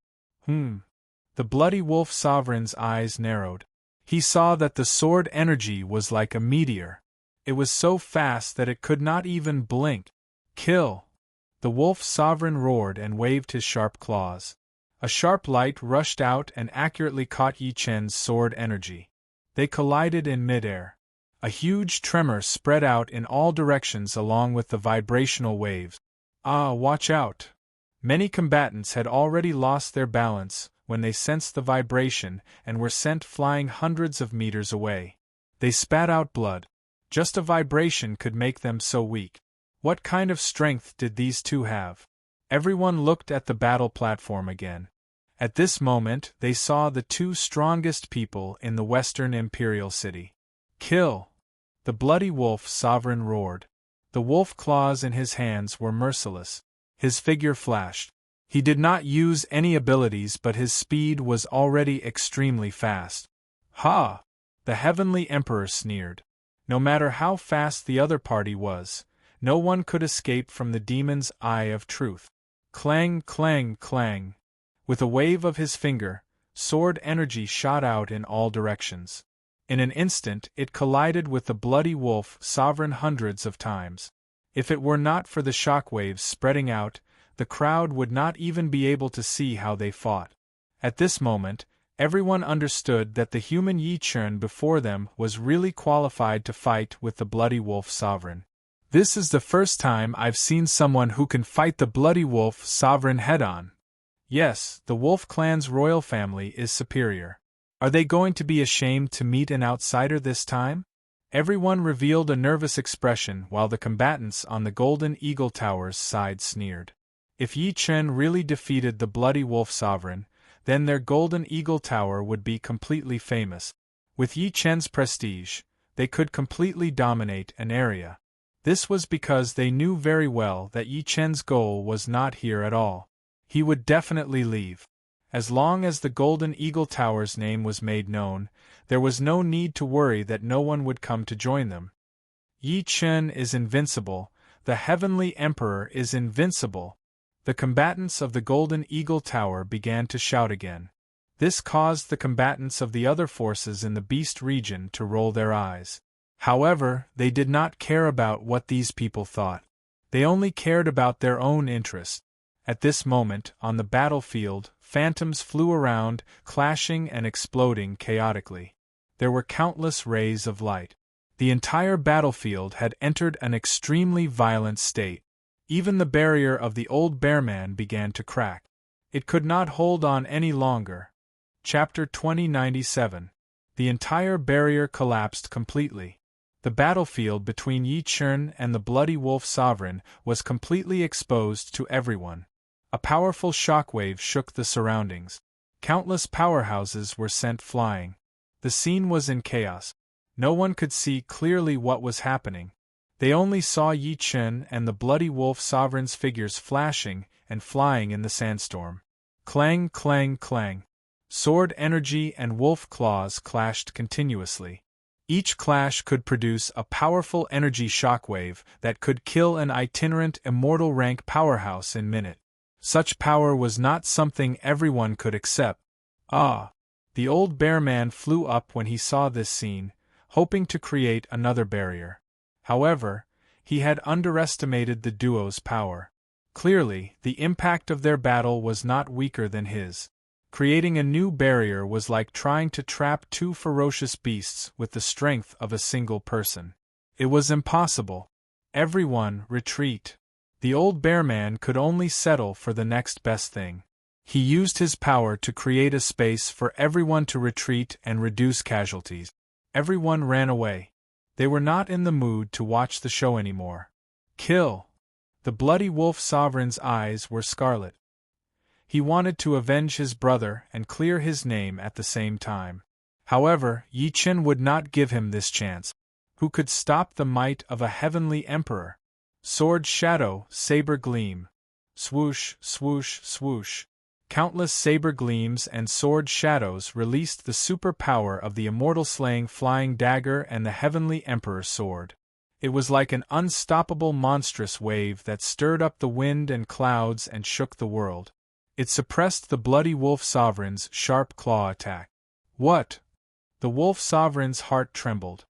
The Bloody Wolf Sovereign's eyes narrowed. He saw that the sword energy was like a meteor. It was so fast that it could not even blink. Kill! The Wolf Sovereign roared and waved his sharp claws. A sharp light rushed out and accurately caught Yi Chen's sword energy. They collided in midair. A huge tremor spread out in all directions along with the vibrational waves. Ah, watch out! Many combatants had already lost their balance when they sensed the vibration and were sent flying hundreds of meters away. They spat out blood. Just a vibration could make them so weak. What kind of strength did these two have? Everyone looked at the battle platform again. At this moment, they saw the two strongest people in the Western Imperial City. Kill! The Bloody Wolf Sovereign roared. The wolf claws in his hands were merciless. His figure flashed. He did not use any abilities, but his speed was already extremely fast. Ha! The Heavenly Emperor sneered. No matter how fast the other party was, no one could escape from the demon's eye of truth. Clang, clang, clang. With a wave of his finger, sword energy shot out in all directions. In an instant, it collided with the Bloody Wolf Sovereign hundreds of times. If it were not for the shockwaves spreading out, the crowd would not even be able to see how they fought. At this moment, everyone understood that the human Yi Chen before them was really qualified to fight with the Bloody Wolf Sovereign. This is the first time I've seen someone who can fight the Bloody Wolf Sovereign head-on. Yes, the Wolf Clan's royal family is superior. Are they going to be ashamed to meet an outsider this time? Everyone revealed a nervous expression while the combatants on the Golden Eagle Tower's side sneered. If Yi Chen really defeated the Bloody Wolf Sovereign, then their Golden Eagle Tower would be completely famous. With Yi Chen's prestige, they could completely dominate an area. This was because they knew very well that Yi Chen's goal was not here at all. He would definitely leave. As long as the Golden Eagle Tower's name was made known, there was no need to worry that no one would come to join them. Yi Chen is invincible, the Heavenly Emperor is invincible. The combatants of the Golden Eagle Tower began to shout again. This caused the combatants of the other forces in the Beast region to roll their eyes. However, they did not care about what these people thought. They only cared about their own interest. At this moment, on the battlefield, phantoms flew around, clashing and exploding chaotically. There were countless rays of light. The entire battlefield had entered an extremely violent state. Even the barrier of the old bearman began to crack. It could not hold on any longer. Chapter 2097. The entire barrier collapsed completely. The battlefield between Yi Chen and the Bloody Wolf Sovereign was completely exposed to everyone. A powerful shockwave shook the surroundings. Countless powerhouses were sent flying. The scene was in chaos. No one could see clearly what was happening. They only saw Yi Chen and the Bloody Wolf Sovereign's figures flashing and flying in the sandstorm. Clang, clang, clang. Sword energy and wolf claws clashed continuously. Each clash could produce a powerful energy shockwave that could kill an itinerant immortal rank powerhouse in minutes. Such power was not something everyone could accept. Ah! The old bearman flew up when he saw this scene, hoping to create another barrier. However, he had underestimated the duo's power. Clearly, the impact of their battle was not weaker than his. Creating a new barrier was like trying to trap two ferocious beasts with the strength of a single person. It was impossible. Everyone, retreat. The old bearman could only settle for the next best thing. He used his power to create a space for everyone to retreat and reduce casualties. Everyone ran away. They were not in the mood to watch the show anymore. Kill! The bloody wolf sovereign's eyes were scarlet. He wanted to avenge his brother and clear his name at the same time. However, Yi Chen would not give him this chance. Who could stop the might of a heavenly emperor? Sword shadow, saber gleam. Swoosh, swoosh, swoosh. Countless saber gleams and sword shadows released the superpower of the immortal-slaying flying dagger and the heavenly emperor's sword. It was like an unstoppable monstrous wave that stirred up the wind and clouds and shook the world. It suppressed the bloody wolf sovereign's sharp claw attack. What? The wolf sovereign's heart trembled.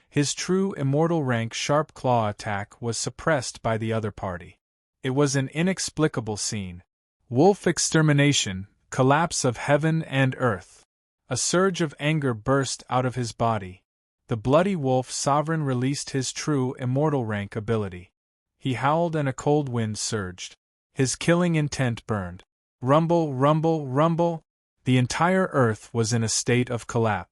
His true immortal rank sharp claw attack was suppressed by the other party. It was an inexplicable scene. Wolf extermination, collapse of heaven and earth. A surge of anger burst out of his body. The bloody wolf sovereign released his true immortal rank ability. He howled and a cold wind surged. His killing intent burned. Rumble, rumble, rumble. The entire earth was in a state of collapse.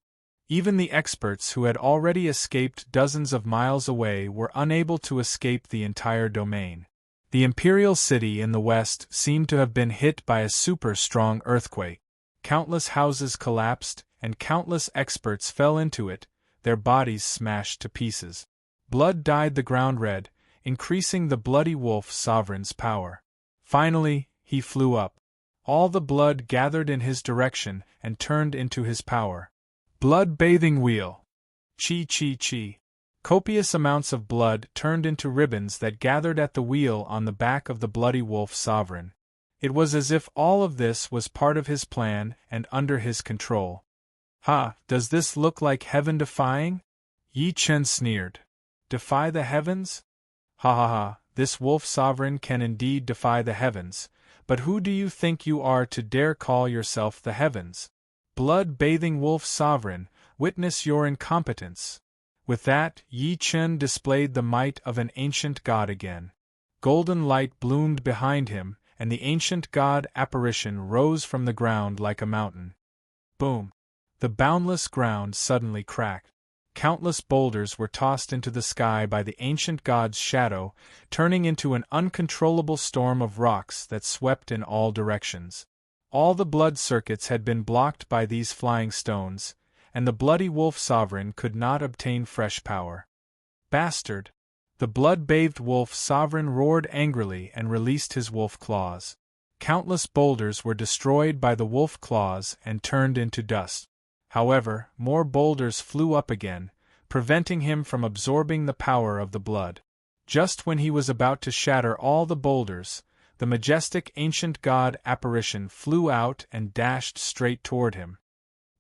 Even the experts who had already escaped dozens of miles away were unable to escape the entire domain. The imperial city in the west seemed to have been hit by a super-strong earthquake. Countless houses collapsed, and countless experts fell into it, their bodies smashed to pieces. Blood dyed the ground red, increasing the bloody wolf sovereign's power. Finally, he flew up. All the blood gathered in his direction and turned into his power. Blood-bathing wheel. Chi chi chi. Copious amounts of blood turned into ribbons that gathered at the wheel on the back of the bloody wolf sovereign. It was as if all of this was part of his plan and under his control. Ha, does this look like heaven-defying? Yi Chen sneered. Defy the heavens? Ha ha ha, this wolf sovereign can indeed defy the heavens, but who do you think you are to dare call yourself the heavens? Blood-bathing wolf sovereign, witness your incompetence. With that, Yi Chen displayed the might of an ancient god again. Golden light bloomed behind him, and the ancient god apparition rose from the ground like a mountain. Boom! The boundless ground suddenly cracked. Countless boulders were tossed into the sky by the ancient god's shadow, turning into an uncontrollable storm of rocks that swept in all directions. All the blood circuits had been blocked by these flying stones, and the bloody wolf sovereign could not obtain fresh power. Bastard! The blood-bathed wolf sovereign roared angrily and released his wolf claws. Countless boulders were destroyed by the wolf claws and turned into dust. However, more boulders flew up again, preventing him from absorbing the power of the blood. Just when he was about to shatter all the boulders, the majestic ancient god apparition flew out and dashed straight toward him.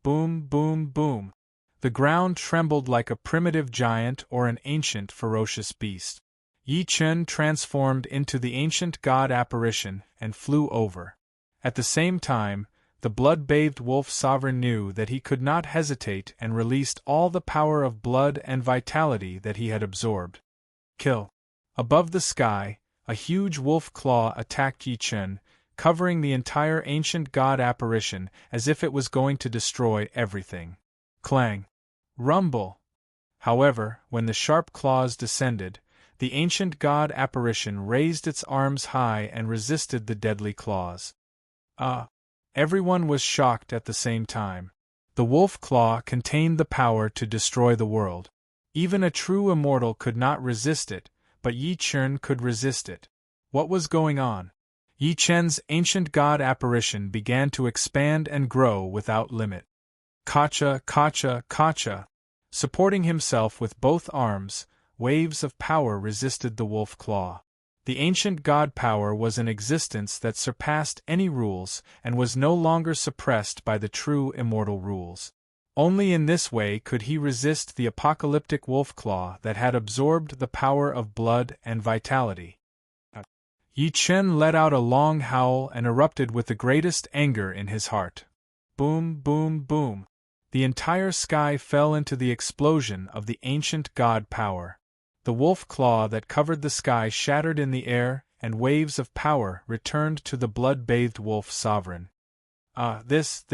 Boom, boom, boom. The ground trembled like a primitive giant or an ancient ferocious beast. Yi Chen transformed into the ancient god apparition and flew over. At the same time, the blood-bathed wolf sovereign knew that he could not hesitate and released all the power of blood and vitality that he had absorbed. Kill! Above the sky, a huge wolf claw attacked Yi Chen, covering the entire ancient god apparition as if it was going to destroy everything. Clang! Rumble! However, when the sharp claws descended, the ancient god apparition raised its arms high and resisted the deadly claws. Everyone was shocked at the same time. The wolf claw contained the power to destroy the world. Even a true immortal could not resist it, but Yi Chen could resist it. What was going on? Yi Chen's ancient god apparition began to expand and grow without limit. Kacha, kacha, kacha. Supporting himself with both arms, waves of power resisted the wolf claw. The ancient god power was an existence that surpassed any rules and was no longer suppressed by the true immortal rules. Only in this way could he resist the apocalyptic wolf claw that had absorbed the power of blood and vitality. Yi Chen let out a long howl and erupted with the greatest anger in his heart. boom, boom, boom. The entire sky fell into the explosion of the ancient god power. The wolf claw that covered the sky shattered in the air, and waves of power returned to the blood-bathed wolf sovereign. This.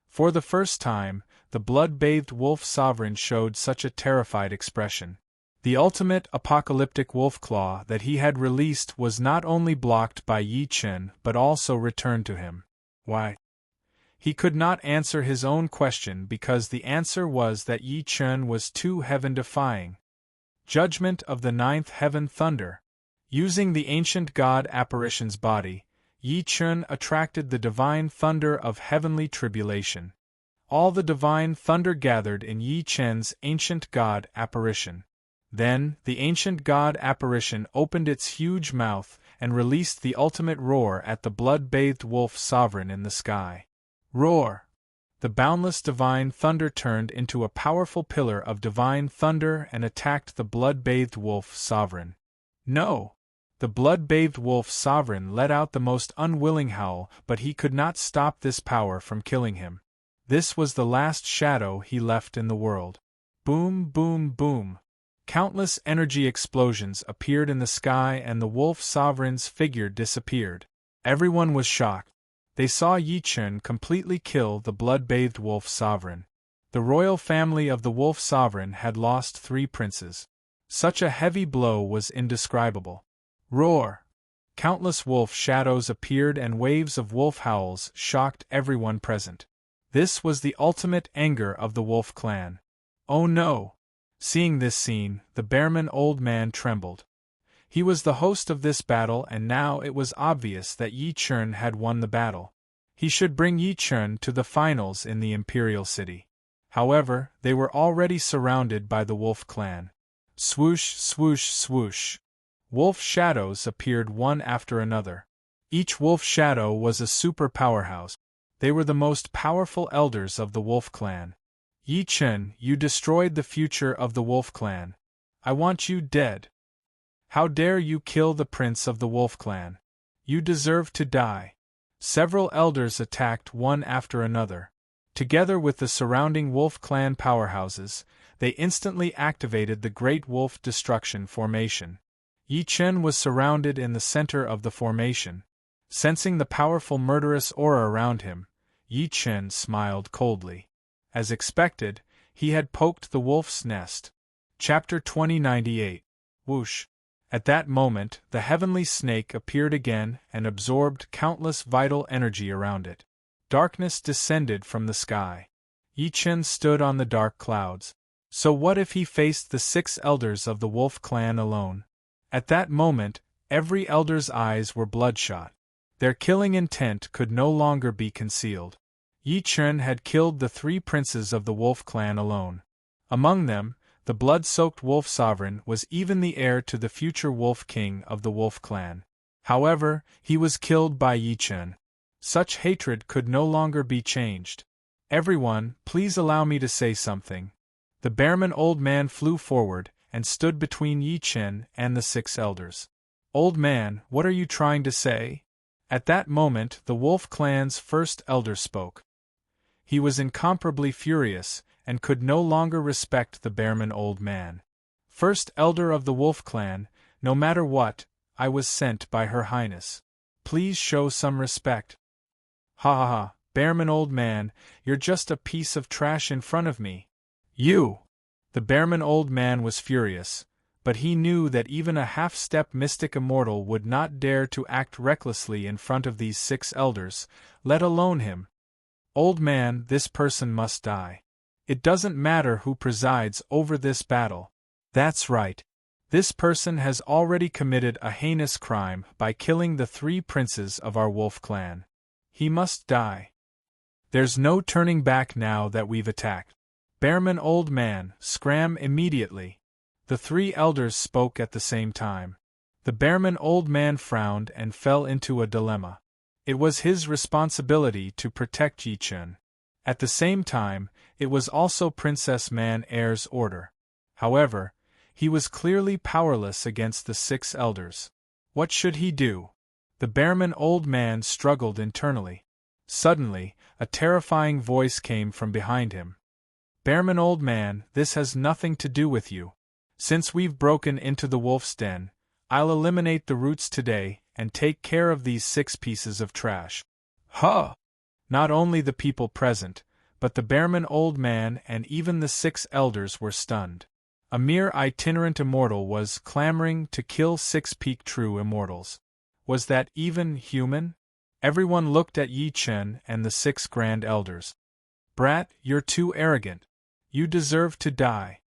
For the first time, the blood-bathed wolf sovereign showed such a terrified expression. The ultimate apocalyptic wolf claw that he had released was not only blocked by Yi Chen but also returned to him. Why? He could not answer his own question because the answer was that Yi Chen was too heaven-defying. Judgment of the ninth heaven thunder. Using the ancient god apparition's body, Yi Chen attracted the divine thunder of heavenly tribulation. All the divine thunder gathered in Yi Chen's ancient god apparition. Then, the ancient god apparition opened its huge mouth and released the ultimate roar at the blood-bathed wolf sovereign in the sky. Roar! The boundless divine thunder turned into a powerful pillar of divine thunder and attacked the blood-bathed wolf sovereign. No! The blood-bathed wolf sovereign let out the most unwilling howl, but he could not stop this power from killing him. This was the last shadow he left in the world. Boom, boom, boom. Countless energy explosions appeared in the sky and the wolf sovereign's figure disappeared. Everyone was shocked. They saw Yi Chen completely kill the blood-bathed wolf sovereign. The royal family of the wolf sovereign had lost 3 princes. Such a heavy blow was indescribable. Roar! Countless wolf shadows appeared and waves of wolf howls shocked everyone present. This was the ultimate anger of the wolf clan. Oh no! Seeing this scene, the Bearman old man trembled. He was the host of this battle and now it was obvious that Yi Chen had won the battle. He should bring Yi Chen to the finals in the Imperial City. However, they were already surrounded by the wolf clan. Swoosh, swoosh, swoosh. Wolf shadows appeared one after another. Each wolf shadow was a super powerhouse. They were the most powerful elders of the wolf clan. Yi Chen, you destroyed the future of the wolf clan. I want you dead. How dare you kill the prince of the wolf clan? You deserve to die. Several elders attacked one after another. Together with the surrounding wolf clan powerhouses, they instantly activated the Great Wolf Destruction Formation. Yi Chen was surrounded in the center of the formation. Sensing the powerful murderous aura around him, Yi Chen smiled coldly. As expected, he had poked the wolf's nest. Chapter 2098. Whoosh! At that moment, the heavenly snake appeared again and absorbed countless vital energy around it. Darkness descended from the sky. Yi Chen stood on the dark clouds. So what if he faced the 6 elders of the wolf clan alone? At that moment, every elder's eyes were bloodshot. Their killing intent could no longer be concealed. Yi Chen had killed the 3 princes of the wolf clan alone. Among them, the blood-soaked wolf sovereign was even the heir to the future wolf king of the wolf clan. However, he was killed by Yi Chen. Such hatred could no longer be changed. Everyone, please allow me to say something. The Bearman old man flew forward and stood between Yi Chen and the 6 elders. Old man, what are you trying to say? At that moment, the wolf clan's first elder spoke. He was incomparably furious, and could no longer respect the Bearman old man. First elder of the wolf clan, no matter what, I was sent by Her Highness. Please show some respect. Ha ha ha, Bearman old man, you're just a piece of trash in front of me. You! The Bearman old man was furious, but he knew that even a half-step mystic immortal would not dare to act recklessly in front of these 6 elders, let alone him. Old man, this person must die. It doesn't matter who presides over this battle. That's right. This person has already committed a heinous crime by killing the 3 princes of our wolf clan. He must die. There's no turning back now that we've attacked. Bearman old man, scram immediately. The 3 elders spoke at the same time. The Bearman old man frowned and fell into a dilemma. It was his responsibility to protect Yi Chen. At the same time, it was also Princess Man Heir's order. However, he was clearly powerless against the 6 elders. What should he do? The Bearman old man struggled internally. Suddenly, a terrifying voice came from behind him. Bearman, old man, this has nothing to do with you. Since we've broken into the wolf's den, I'll eliminate the roots today and take care of these 6 pieces of trash. Huh! Not only the people present, but the Bearman, old man, and even the 6 elders were stunned. A mere itinerant immortal was clamoring to kill 6 peak true immortals. Was that even human? Everyone looked at Yi Chen and the 6 grand elders. Brat, you're too arrogant. You deserve to die.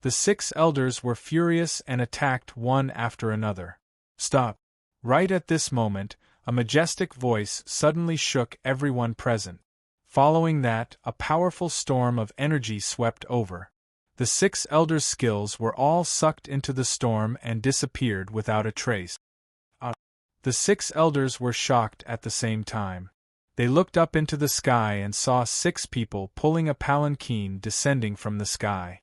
The 6 elders were furious and attacked one after another. Stop! Right at this moment, a majestic voice suddenly shook everyone present. Following that, a powerful storm of energy swept over. The 6 elders' skills were all sucked into the storm and disappeared without a trace. The 6 elders were shocked at the same time. They looked up into the sky and saw 6 people pulling a palanquin descending from the sky.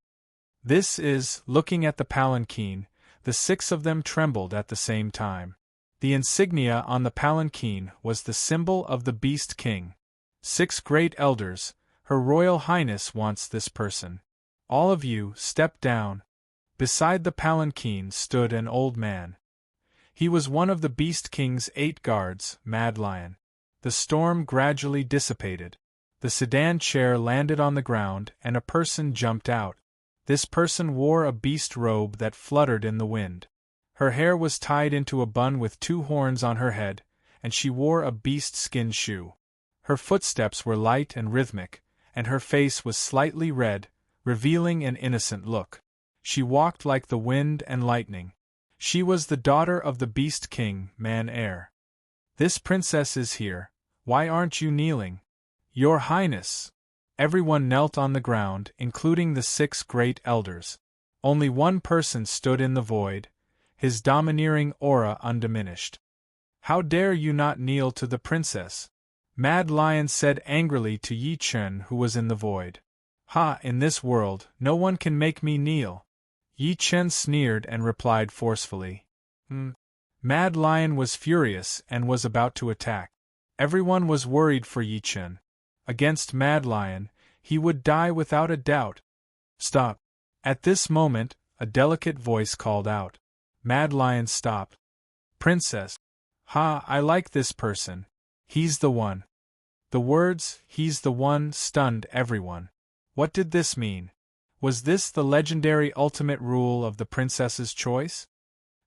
Looking at the palanquin, the 6 of them trembled at the same time. The insignia on the palanquin was the symbol of the Beast King. 6 great elders, Her Royal Highness wants this person. All of you, step down. Beside the palanquin stood an old man. He was one of the Beast King's 8 guards, Mad Lion. The storm gradually dissipated. The sedan chair landed on the ground and a person jumped out. This person wore a beast robe that fluttered in the wind. Her hair was tied into a bun with 2 horns on her head, and she wore a beast skin shoe. Her footsteps were light and rhythmic, and her face was slightly red, revealing an innocent look. She walked like the wind and lightning. She was the daughter of the Beast King, Man Air. This princess is here. Why aren't you kneeling? Your Highness! Everyone knelt on the ground, including the 6 great elders. Only one person stood in the void, his domineering aura undiminished. How dare you not kneel to the princess? Mad Lion said angrily to Yi Chen, who was in the void. Ha! In this world, no one can make me kneel. Yi Chen sneered and replied forcefully. Mad Lion was furious and was about to attack. Everyone was worried for Yi Chen. Against Mad Lion, he would die without a doubt. Stop! At this moment, a delicate voice called out. Mad Lion stopped. Princess! Ha! I like this person. He's the one. The words, he's the one, stunned everyone. What did this mean? Was this the legendary ultimate rule of the princess's choice?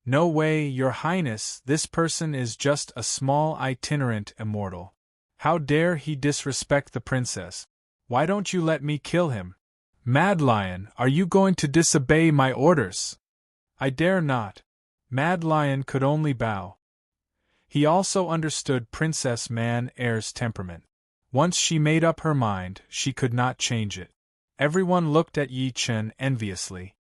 No way, Your Highness, this person is just a small itinerant immortal. How dare he disrespect the princess? Why don't you let me kill him? Mad Lion, are you going to disobey my orders? I dare not. Mad Lion could only bow. He also understood Princess Man Air's temperament. Once she made up her mind, she could not change it. Everyone looked at Yi Chen enviously.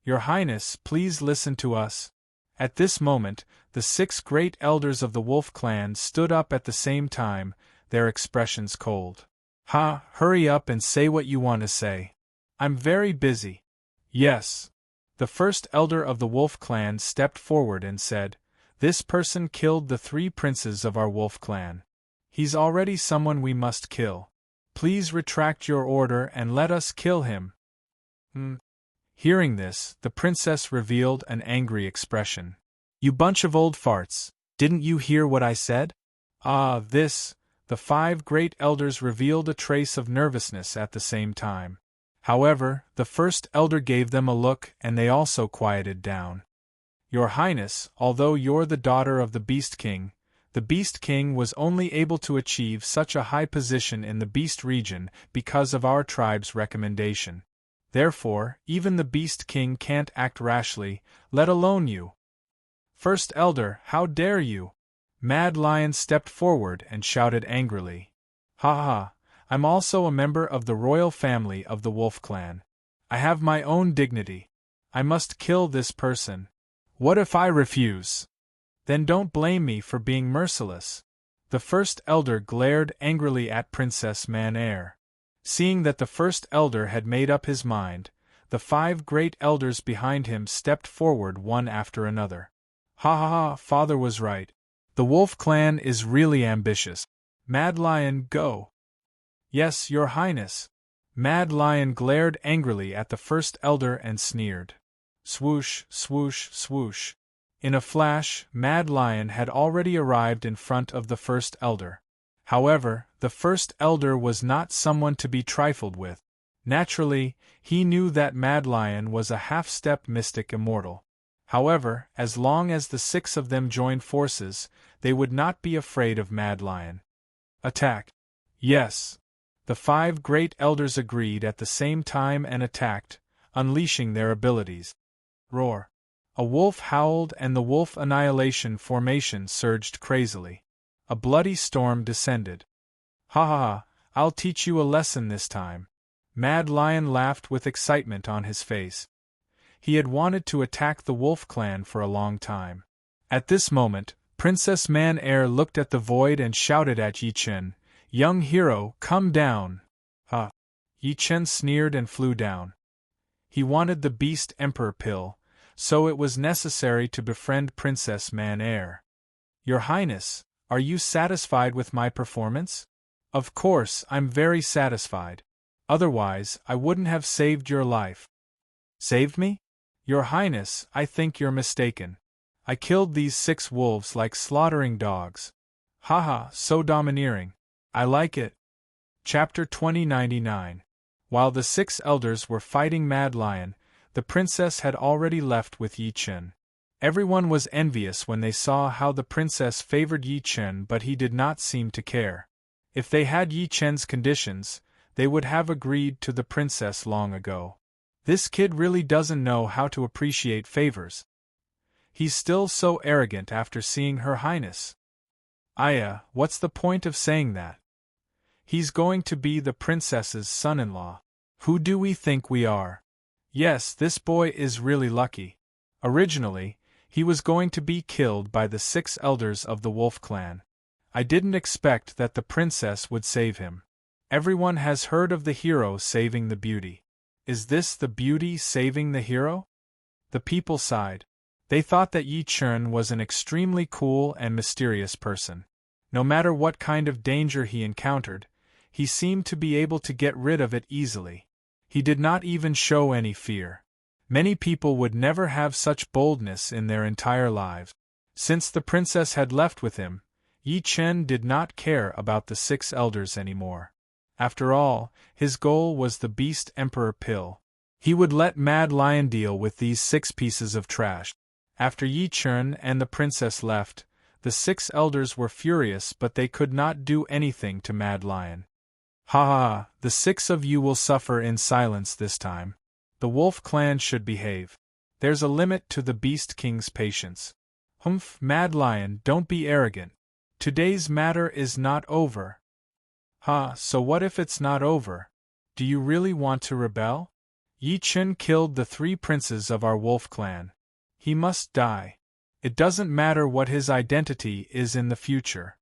Your Highness, please listen to us. At this moment, the 6 great elders of the Wolf clan stood up at the same time, their expressions cold. Ha! Hurry up and say what you want to say. I'm very busy. Yes. The first elder of the Wolf clan stepped forward and said, This person killed the 3 princes of our Wolf clan. He's already someone we must kill. Please retract your order and let us kill him. Hearing this, the princess revealed an angry expression. You bunch of old farts, didn't you hear what I said? The 5 great elders revealed a trace of nervousness at the same time. However, the first elder gave them a look and they also quieted down. Your Highness, although you're the daughter of the Beast King, the Beast King was only able to achieve such a high position in the Beast region because of our tribe's recommendation. Therefore, even the Beast King can't act rashly, let alone you. First Elder, how dare you? Mad Lion stepped forward and shouted angrily. Ha ha, I'm also a member of the royal family of the Wolf clan. I have my own dignity. I must kill this person. What if I refuse? Then don't blame me for being merciless. The first elder glared angrily at Princess Man Air. Seeing that the first elder had made up his mind, the 5 great elders behind him stepped forward one after another. Ha ha ha, father was right. The Wolf clan is really ambitious. Mad Lion, go! Yes, your highness. Mad Lion glared angrily at the first elder and sneered. Swoosh, swoosh, swoosh. In a flash, Mad Lion had already arrived in front of the first elder. However, the first elder was not someone to be trifled with. Naturally, he knew that Mad Lion was a half-step mystic immortal. However, as long as the 6 of them joined forces, they would not be afraid of Mad Lion. Attack! Yes! The 5 great elders agreed at the same time and attacked, unleashing their abilities. Roar! A wolf howled and the wolf annihilation formation surged crazily. A bloody storm descended. Ha ha ha, I'll teach you a lesson this time. Mad Lion laughed with excitement on his face. He had wanted to attack the wolf clan for a long time. At this moment, Princess Man-Air looked at the void and shouted at Yi Chen, "Young hero, come down!" Ha! Yi Chen sneered and flew down. He wanted the Beast Emperor pill, so it was necessary to befriend Princess Man-Air. Your Highness, are you satisfied with my performance? Of course, I'm very satisfied. Otherwise, I wouldn't have saved your life. Saved me? Your Highness, I think you're mistaken. I killed these 6 wolves like slaughtering dogs. Haha, so domineering. I like it. Chapter 2099. While the 6 elders were fighting Mad Lion, the princess had already left with Yi Chen. Everyone was envious when they saw how the princess favored Yi Chen, but he did not seem to care. If they had Yi Chen's conditions, they would have agreed to the princess long ago. This kid really doesn't know how to appreciate favors. He's still so arrogant after seeing Her Highness. Aya, what's the point of saying that? He's going to be the princess's son-in-law. Who do we think we are? Yes, this boy is really lucky. Originally, he was going to be killed by the 6 elders of the Wolf Clan. I didn't expect that the princess would save him. Everyone has heard of the hero saving the beauty. Is this the beauty saving the hero? The people sighed. They thought that Yi Chen was an extremely cool and mysterious person. No matter what kind of danger he encountered, he seemed to be able to get rid of it easily. He did not even show any fear. Many people would never have such boldness in their entire lives. Since the princess had left with him, Yi Chen did not care about the 6 elders anymore. After all, his goal was the Beast Emperor pill. He would let Mad Lion deal with these 6 pieces of trash. After Yi Chen and the princess left, the 6 elders were furious, but they could not do anything to Mad Lion. Ha ha, the 6 of you will suffer in silence this time. The Wolf Clan should behave. There's a limit to the Beast King's patience. Humph, Mad Lion, don't be arrogant. Today's matter is not over. Ha, so what if it's not over? Do you really want to rebel? Yi Chen killed the 3 princes of our Wolf Clan. He must die. It doesn't matter what his identity is in the future.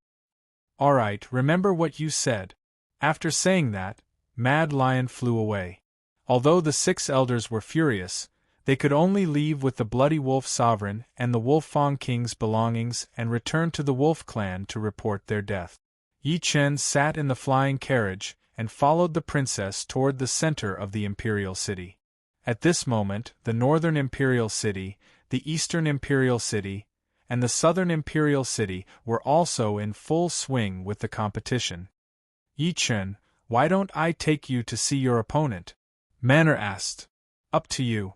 Alright, remember what you said. After saying that, Mad Lion flew away. Although the 6 elders were furious, they could only leave with the Bloody Wolf Sovereign and the Wolfang King's belongings and return to the Wolf Clan to report their death. Yi Chen sat in the flying carriage and followed the princess toward the center of the Imperial City. At this moment, the Northern Imperial City, the Eastern Imperial City, and the Southern Imperial City were also in full swing with the competition. Yi Chen, why don't I take you to see your opponent? Manor asked. Up to you.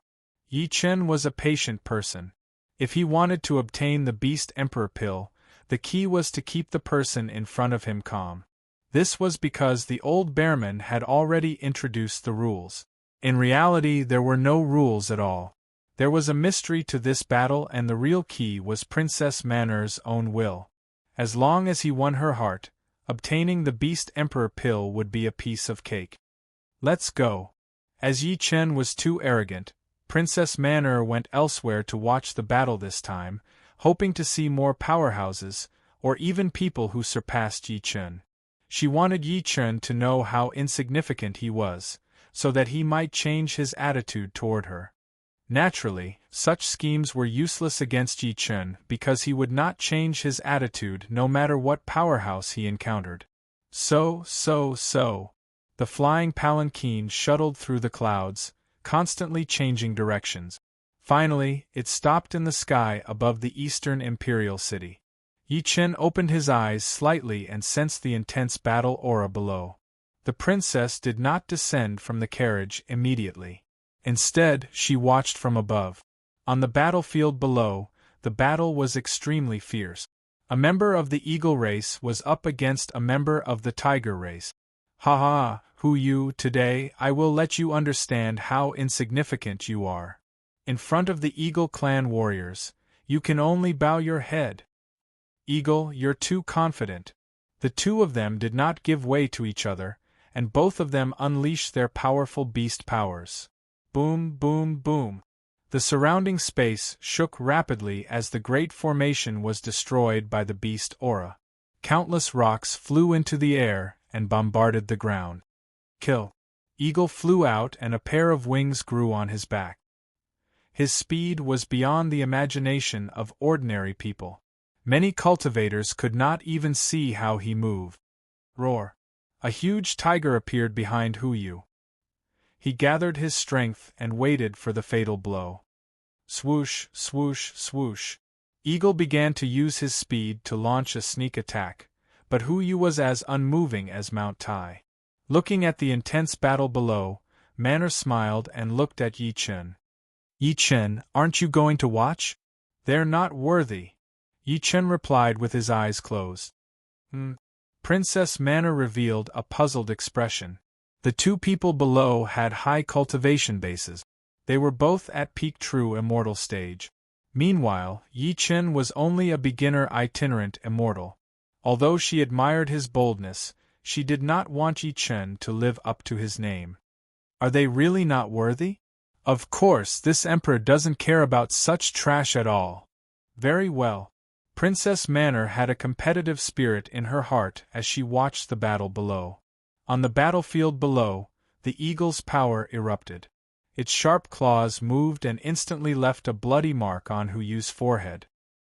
Yi Chen was a patient person. If he wanted to obtain the Beast Emperor pill, the key was to keep the person in front of him calm. This was because the old bearman had already introduced the rules. In reality, there were no rules at all. There was a mystery to this battle, and the real key was Princess Man-Air's own will. As long as he won her heart, obtaining the Beast Emperor pill would be a piece of cake. Let's go. As Yi Chen was too arrogant, Princess Man-Air went elsewhere to watch the battle this time, hoping to see more powerhouses, or even people who surpassed Yi Chen. She wanted Yi Chen to know how insignificant he was, so that he might change his attitude toward her. Naturally, such schemes were useless against Yi Chen because he would not change his attitude no matter what powerhouse he encountered. So. The flying palanquin shuttled through the clouds, constantly changing directions. Finally, it stopped in the sky above the eastern imperial city. Yi Chen opened his eyes slightly and sensed the intense battle aura below. The princess did not descend from the carriage immediately. Instead, she watched from above. On the battlefield below, the battle was extremely fierce. A member of the eagle race was up against a member of the tiger race. Ha ha, Hu Yu, today I will let you understand how insignificant you are. In front of the Eagle clan warriors, you can only bow your head. Eagle, you're too confident. The two of them did not give way to each other, and both of them unleashed their powerful beast powers. Boom, boom, boom. The surrounding space shook rapidly as the great formation was destroyed by the beast aura. Countless rocks flew into the air and bombarded the ground. Kill. Eagle flew out and a pair of wings grew on his back. His speed was beyond the imagination of ordinary people. Many cultivators could not even see how he moved. Roar. A huge tiger appeared behind Hu Yu. He gathered his strength and waited for the fatal blow. Swoosh, swoosh, swoosh. Eagle began to use his speed to launch a sneak attack, but Hu Yu was as unmoving as Mount Tai. Looking at the intense battle below, Manor smiled and looked at Yi Chen. Yi Chen, aren't you going to watch? They're not worthy. Yi Chen replied with his eyes closed. Princess Manor revealed a puzzled expression. The two people below had high cultivation bases. They were both at peak true immortal stage. Meanwhile, Yi Chen was only a beginner itinerant immortal. Although she admired his boldness, she did not want Yi Chen to live up to his name. Are they really not worthy? Of course, this emperor doesn't care about such trash at all. Very well. Princess Manor had a competitive spirit in her heart as she watched the battle below. On the battlefield below, the eagle's power erupted. Its sharp claws moved and instantly left a bloody mark on Hu Yu's forehead.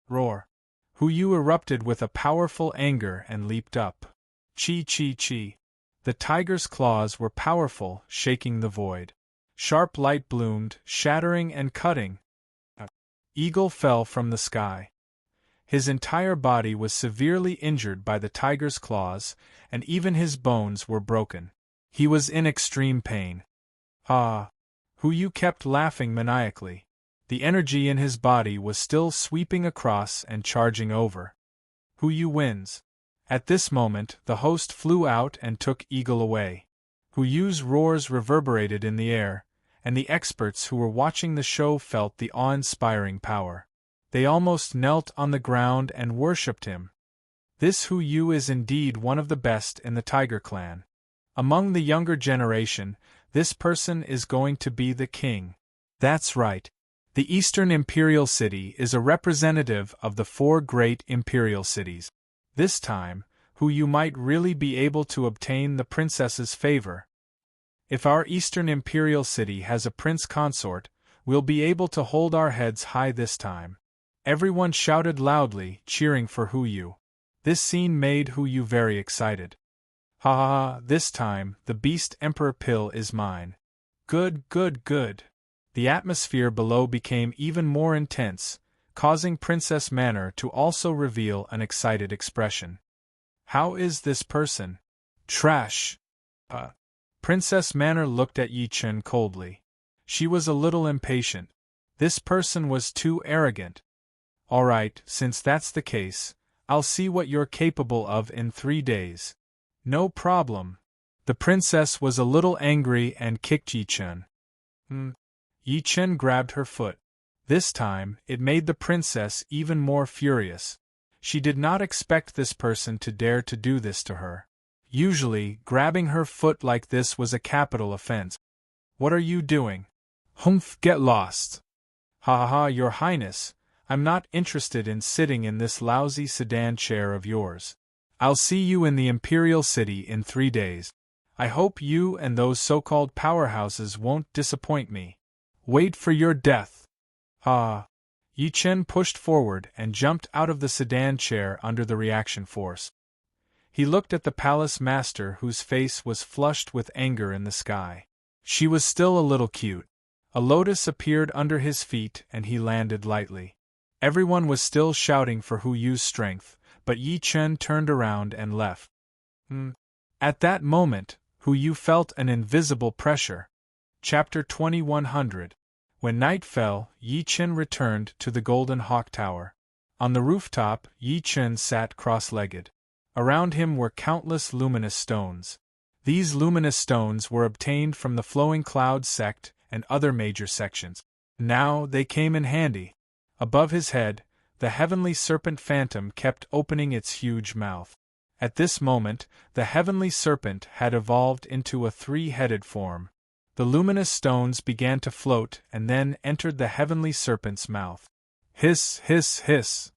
Roar. Hu Yu erupted with a powerful anger and leaped up. Chi chi chi. The tiger's claws were powerful, shaking the void. Sharp light bloomed, shattering and cutting. Eagle fell from the sky. His entire body was severely injured by the tiger's claws, and even his bones were broken. He was in extreme pain. Ah! Hu Yu kept laughing maniacally. The energy in his body was still sweeping across and charging over. Hu Yu wins. At this moment, the host flew out and took Eagle away. Hu Yu's roars reverberated in the air, and the experts who were watching the show felt the awe-inspiring power. They almost knelt on the ground and worshipped him. This Hu Yu is indeed one of the best in the Tiger clan. Among the younger generation, this person is going to be the king. That's right. The Eastern Imperial City is a representative of the 4 great imperial cities. This time, Hu Yu might really be able to obtain the princess's favor. If our Eastern Imperial City has a prince consort, we'll be able to hold our heads high this time. Everyone shouted loudly, cheering for Hu Yu. This scene made Hu Yu very excited. Ha ha ha, this time, the Beast Emperor pill is mine. Good. The atmosphere below became even more intense, causing Princess Manor to also reveal an excited expression. How is this person? Trash. Princess Manor looked at Yi Chen coldly. She was a little impatient. This person was too arrogant. All right, since that's the case, I'll see what you're capable of in 3 days. No problem. The princess was a little angry and kicked Yi Chen. Yi Chen grabbed her foot. This time, it made the princess even more furious. She did not expect this person to dare to do this to her. Usually, grabbing her foot like this was a capital offense. What are you doing? Humph, get lost. Ha ha ha, Your Highness, I'm not interested in sitting in this lousy sedan chair of yours. I'll see you in the Imperial City in 3 days. I hope you and those so-called powerhouses won't disappoint me. Wait for your death. Yi Chen pushed forward and jumped out of the sedan chair under the reaction force. He looked at the palace master whose face was flushed with anger in the sky. She was still a little cute. A lotus appeared under his feet and he landed lightly. Everyone was still shouting for Hu Yu's strength, but Yi Chen turned around and left. At that moment, Hu Yu felt an invisible pressure. Chapter 2100. When night fell, Yi Chen returned to the Golden Hawk Tower. On the rooftop, Yi Chen sat cross-legged. Around him were countless luminous stones. These luminous stones were obtained from the Flowing Cloud sect and other major sections. Now they came in handy. Above his head, the heavenly serpent phantom kept opening its huge mouth. At this moment, the heavenly serpent had evolved into a three-headed form. The luminous stones began to float and then entered the heavenly serpent's mouth. Hiss, hiss, hiss.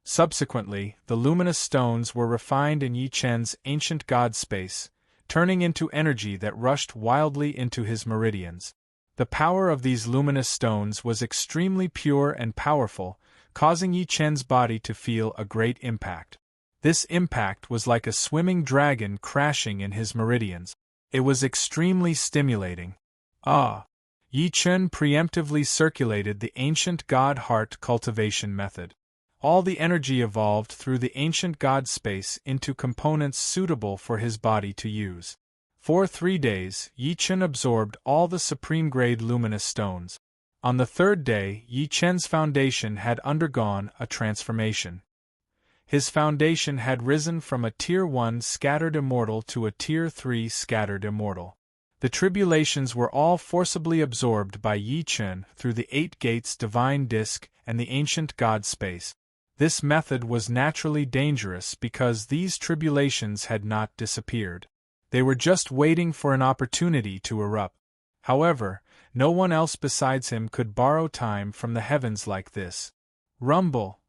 Subsequently, the luminous stones were refined in Yi Chen's ancient god space, turning into energy that rushed wildly into his meridians. The power of these luminous stones was extremely pure and powerful, causing Yi Chen's body to feel a great impact. This impact was like a swimming dragon crashing in his meridians. It was extremely stimulating. Yi Chen preemptively circulated the ancient god heart cultivation method. All the energy evolved through the ancient god space into components suitable for his body to use. For 3 days, Yi Chen absorbed all the supreme-grade luminous stones. On the third day, Yi Chen's foundation had undergone a transformation. His foundation had risen from a Tier 1 scattered immortal to a Tier 3 scattered immortal. The tribulations were all forcibly absorbed by Yi Chen through the 8 gates divine disk and the ancient god space. This method was naturally dangerous because these tribulations had not disappeared. They were just waiting for an opportunity to erupt. However, no one else besides him could borrow time from the heavens like this. Rumble!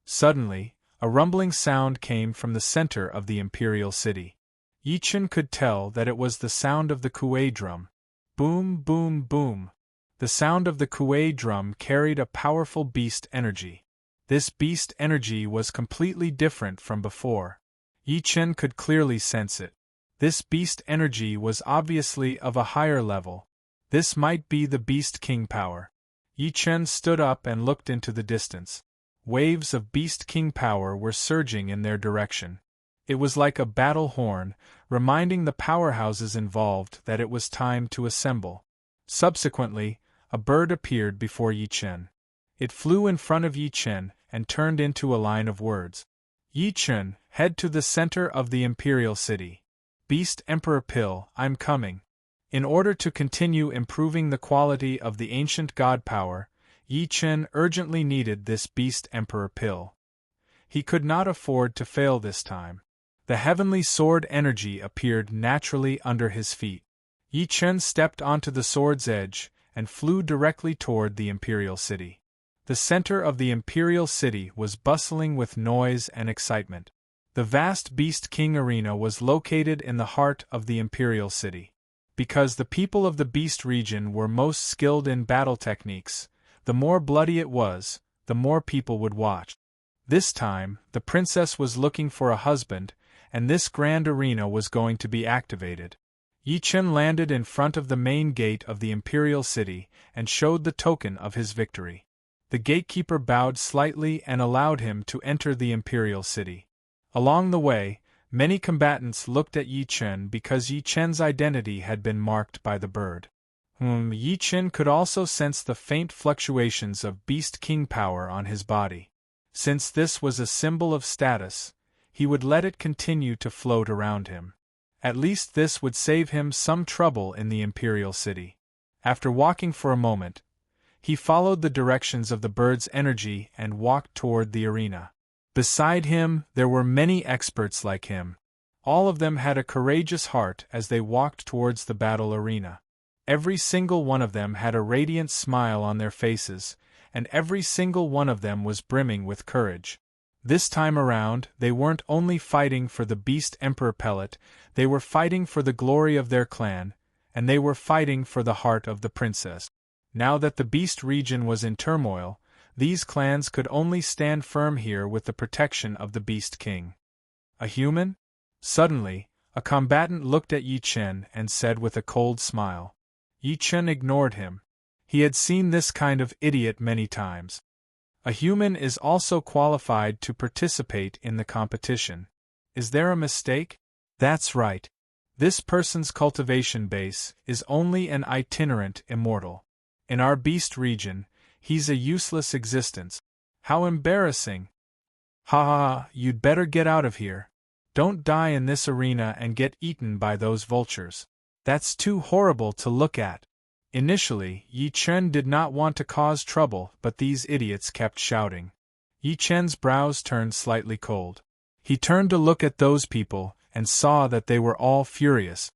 Suddenly, a rumbling sound came from the center of the imperial city. Yi Chen could tell that it was the sound of the kuei drum. Boom, boom, boom. The sound of the kuei drum carried a powerful beast energy. This beast energy was completely different from before. Yi Chen could clearly sense it. This beast energy was obviously of a higher level. This might be the Beast King power. Yi Chen stood up and looked into the distance. Waves of Beast King power were surging in their direction. It was like a battle horn, reminding the powerhouses involved that it was time to assemble. Subsequently, a bird appeared before Yi Chen. It flew in front of Yi Chen and turned into a line of words. Yi Chen, head to the center of the imperial city. Beast Emperor Pill, I'm coming. In order to continue improving the quality of the ancient god power, Yi Chen urgently needed this Beast Emperor Pill. He could not afford to fail this time. The heavenly sword energy appeared naturally under his feet. Yi Chen stepped onto the sword's edge and flew directly toward the imperial city. The center of the imperial city was bustling with noise and excitement. The vast Beast King arena was located in the heart of the imperial city. Because the people of the Beast region were most skilled in battle techniques, the more bloody it was, the more people would watch. This time, the princess was looking for a husband, and this grand arena was going to be activated. Yi Chen landed in front of the main gate of the imperial city and showed the token of his victory. The gatekeeper bowed slightly and allowed him to enter the imperial city. Along the way, many combatants looked at Yi Chen because Yi Chen's identity had been marked by the bird. Yi Chen could also sense the faint fluctuations of Beast King power on his body. Since this was a symbol of status, he would let it continue to float around him. At least this would save him some trouble in the imperial city. After walking for a moment, he followed the directions of the bird's energy and walked toward the arena. Beside him, there were many experts like him. All of them had a courageous heart as they walked towards the battle arena. Every single one of them had a radiant smile on their faces, and every single one of them was brimming with courage. This time around, they weren't only fighting for the Beast Emperor pellet, they were fighting for the glory of their clan, and they were fighting for the heart of the princess. Now that the Beast region was in turmoil, these clans could only stand firm here with the protection of the Beast King. A human? Suddenly, a combatant looked at Yi Chen and said with a cold smile. Yi Chen ignored him. He had seen this kind of idiot many times. A human is also qualified to participate in the competition. Is there a mistake? That's right. This person's cultivation base is only an itinerant immortal. In our beast region, he's a useless existence. How embarrassing! Ha ha ha, you'd better get out of here. Don't die in this arena and get eaten by those vultures. That's too horrible to look at. Initially, Yi Chen did not want to cause trouble, but these idiots kept shouting. Yi Chen's brows turned slightly cold. He turned to look at those people, and saw that they were all furious.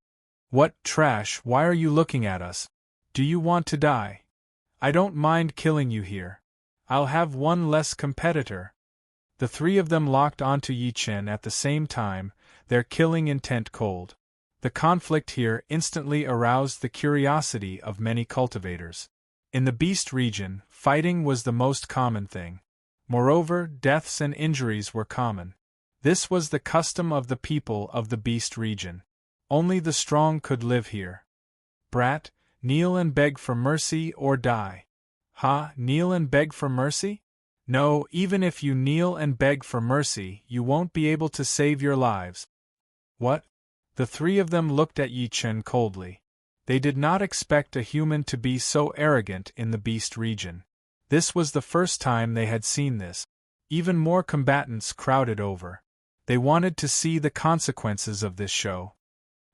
What trash, why are you looking at us? Do you want to die? I don't mind killing you here. I'll have one less competitor. The three of them locked onto Yi Chen at the same time, their killing intent cold. The conflict here instantly aroused the curiosity of many cultivators. In the beast region, fighting was the most common thing. Moreover, deaths and injuries were common. This was the custom of the people of the beast region. Only the strong could live here. Brat, kneel and beg for mercy or die. Ha, kneel and beg for mercy? No, even if you kneel and beg for mercy, you won't be able to save your lives. What? The three of them looked at Yi Chen coldly. They did not expect a human to be so arrogant in the beast region. This was the first time they had seen this. Even more combatants crowded over. They wanted to see the consequences of this show.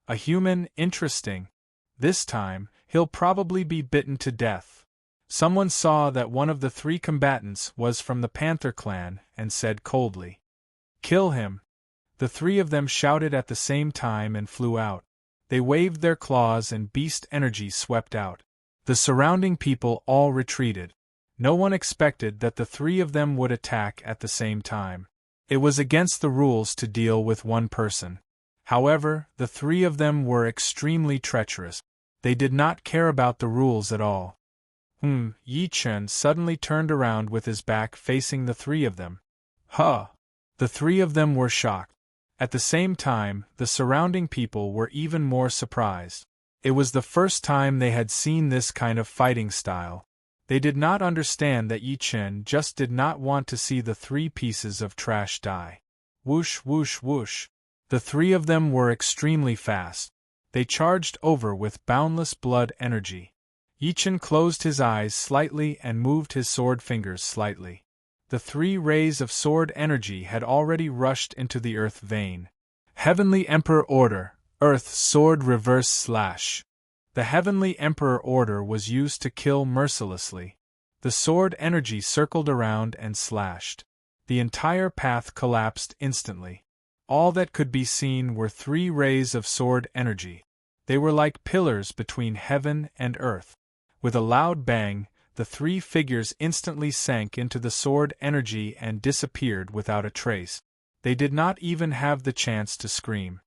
A human, interesting. This time, he'll probably be bitten to death. Someone saw that one of the three combatants was from the Panther clan and said coldly, "Kill him." The three of them shouted at the same time and flew out. They waved their claws and beast energy swept out. The surrounding people all retreated. No one expected that the three of them would attack at the same time. It was against the rules to deal with one person. However, the three of them were extremely treacherous. They did not care about the rules at all. Yi Chen suddenly turned around with his back facing the three of them. Huh! The three of them were shocked. At the same time, the surrounding people were even more surprised. It was the first time they had seen this kind of fighting style. They did not understand that Yi Chen just did not want to see the three pieces of trash die. Whoosh whoosh whoosh. The three of them were extremely fast. They charged over with boundless blood energy. Yi Chen closed his eyes slightly and moved his sword fingers slightly. The 3 rays of sword energy had already rushed into the earth vein. Heavenly Emperor Order, Earth Sword Reverse Slash. The Heavenly Emperor Order was used to kill mercilessly. The sword energy circled around and slashed. The entire path collapsed instantly. All that could be seen were 3 rays of sword energy. They were like pillars between heaven and earth. With a loud bang, the 3 figures instantly sank into the sword energy and disappeared without a trace. They did not even have the chance to scream.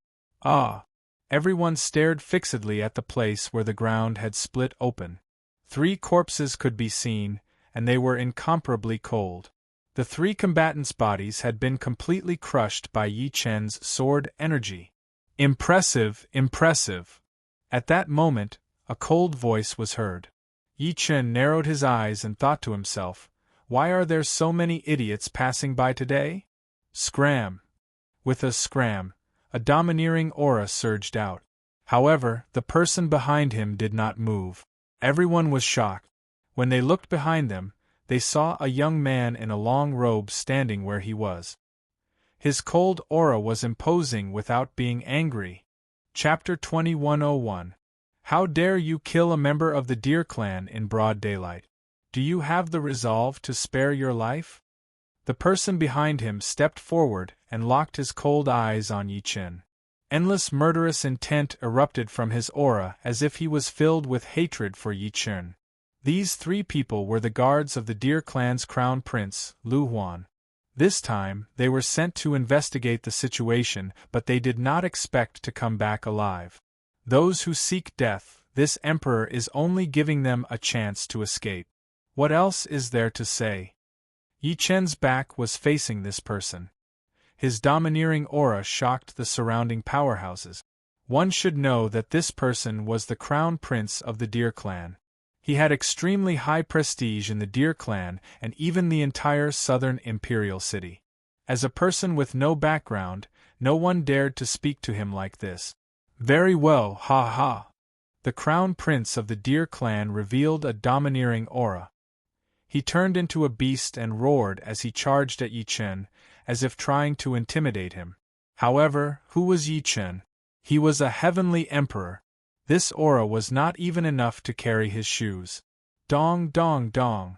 Ah! Everyone stared fixedly at the place where the ground had split open. 3 corpses could be seen, and they were incomparably cold. The 3 combatants' bodies had been completely crushed by Yi Chen's sword energy. Impressive, impressive! At that moment, a cold voice was heard. Yi Chen narrowed his eyes and thought to himself, why are there so many idiots passing by today? Scram! With a scram, a domineering aura surged out. However, the person behind him did not move. Everyone was shocked. When they looked behind them, they saw a young man in a long robe standing where he was. His cold aura was imposing without being angry. Chapter 2101. How dare you kill a member of the Deer Clan in broad daylight? Do you have the resolve to spare your life? The person behind him stepped forward and locked his cold eyes on Yi Chen. Endless murderous intent erupted from his aura as if he was filled with hatred for Yi Chen. These 3 people were the guards of the Deer Clan's crown prince, Lu Huan. This time, they were sent to investigate the situation, but they did not expect to come back alive. Those who seek death, this emperor is only giving them a chance to escape. What else is there to say? Yi Chen's back was facing this person. His domineering aura shocked the surrounding powerhouses. One should know that this person was the crown prince of the Deer clan. He had extremely high prestige in the Deer clan and even the entire southern imperial city. As a person with no background, no one dared to speak to him like this. Very well, ha ha. The crown prince of the Deer clan revealed a domineering aura. He turned into a beast and roared as he charged at Yi Chen, as if trying to intimidate him. However, who was Yi Chen? He was a heavenly emperor. This aura was not even enough to carry his shoes. Dong dong dong.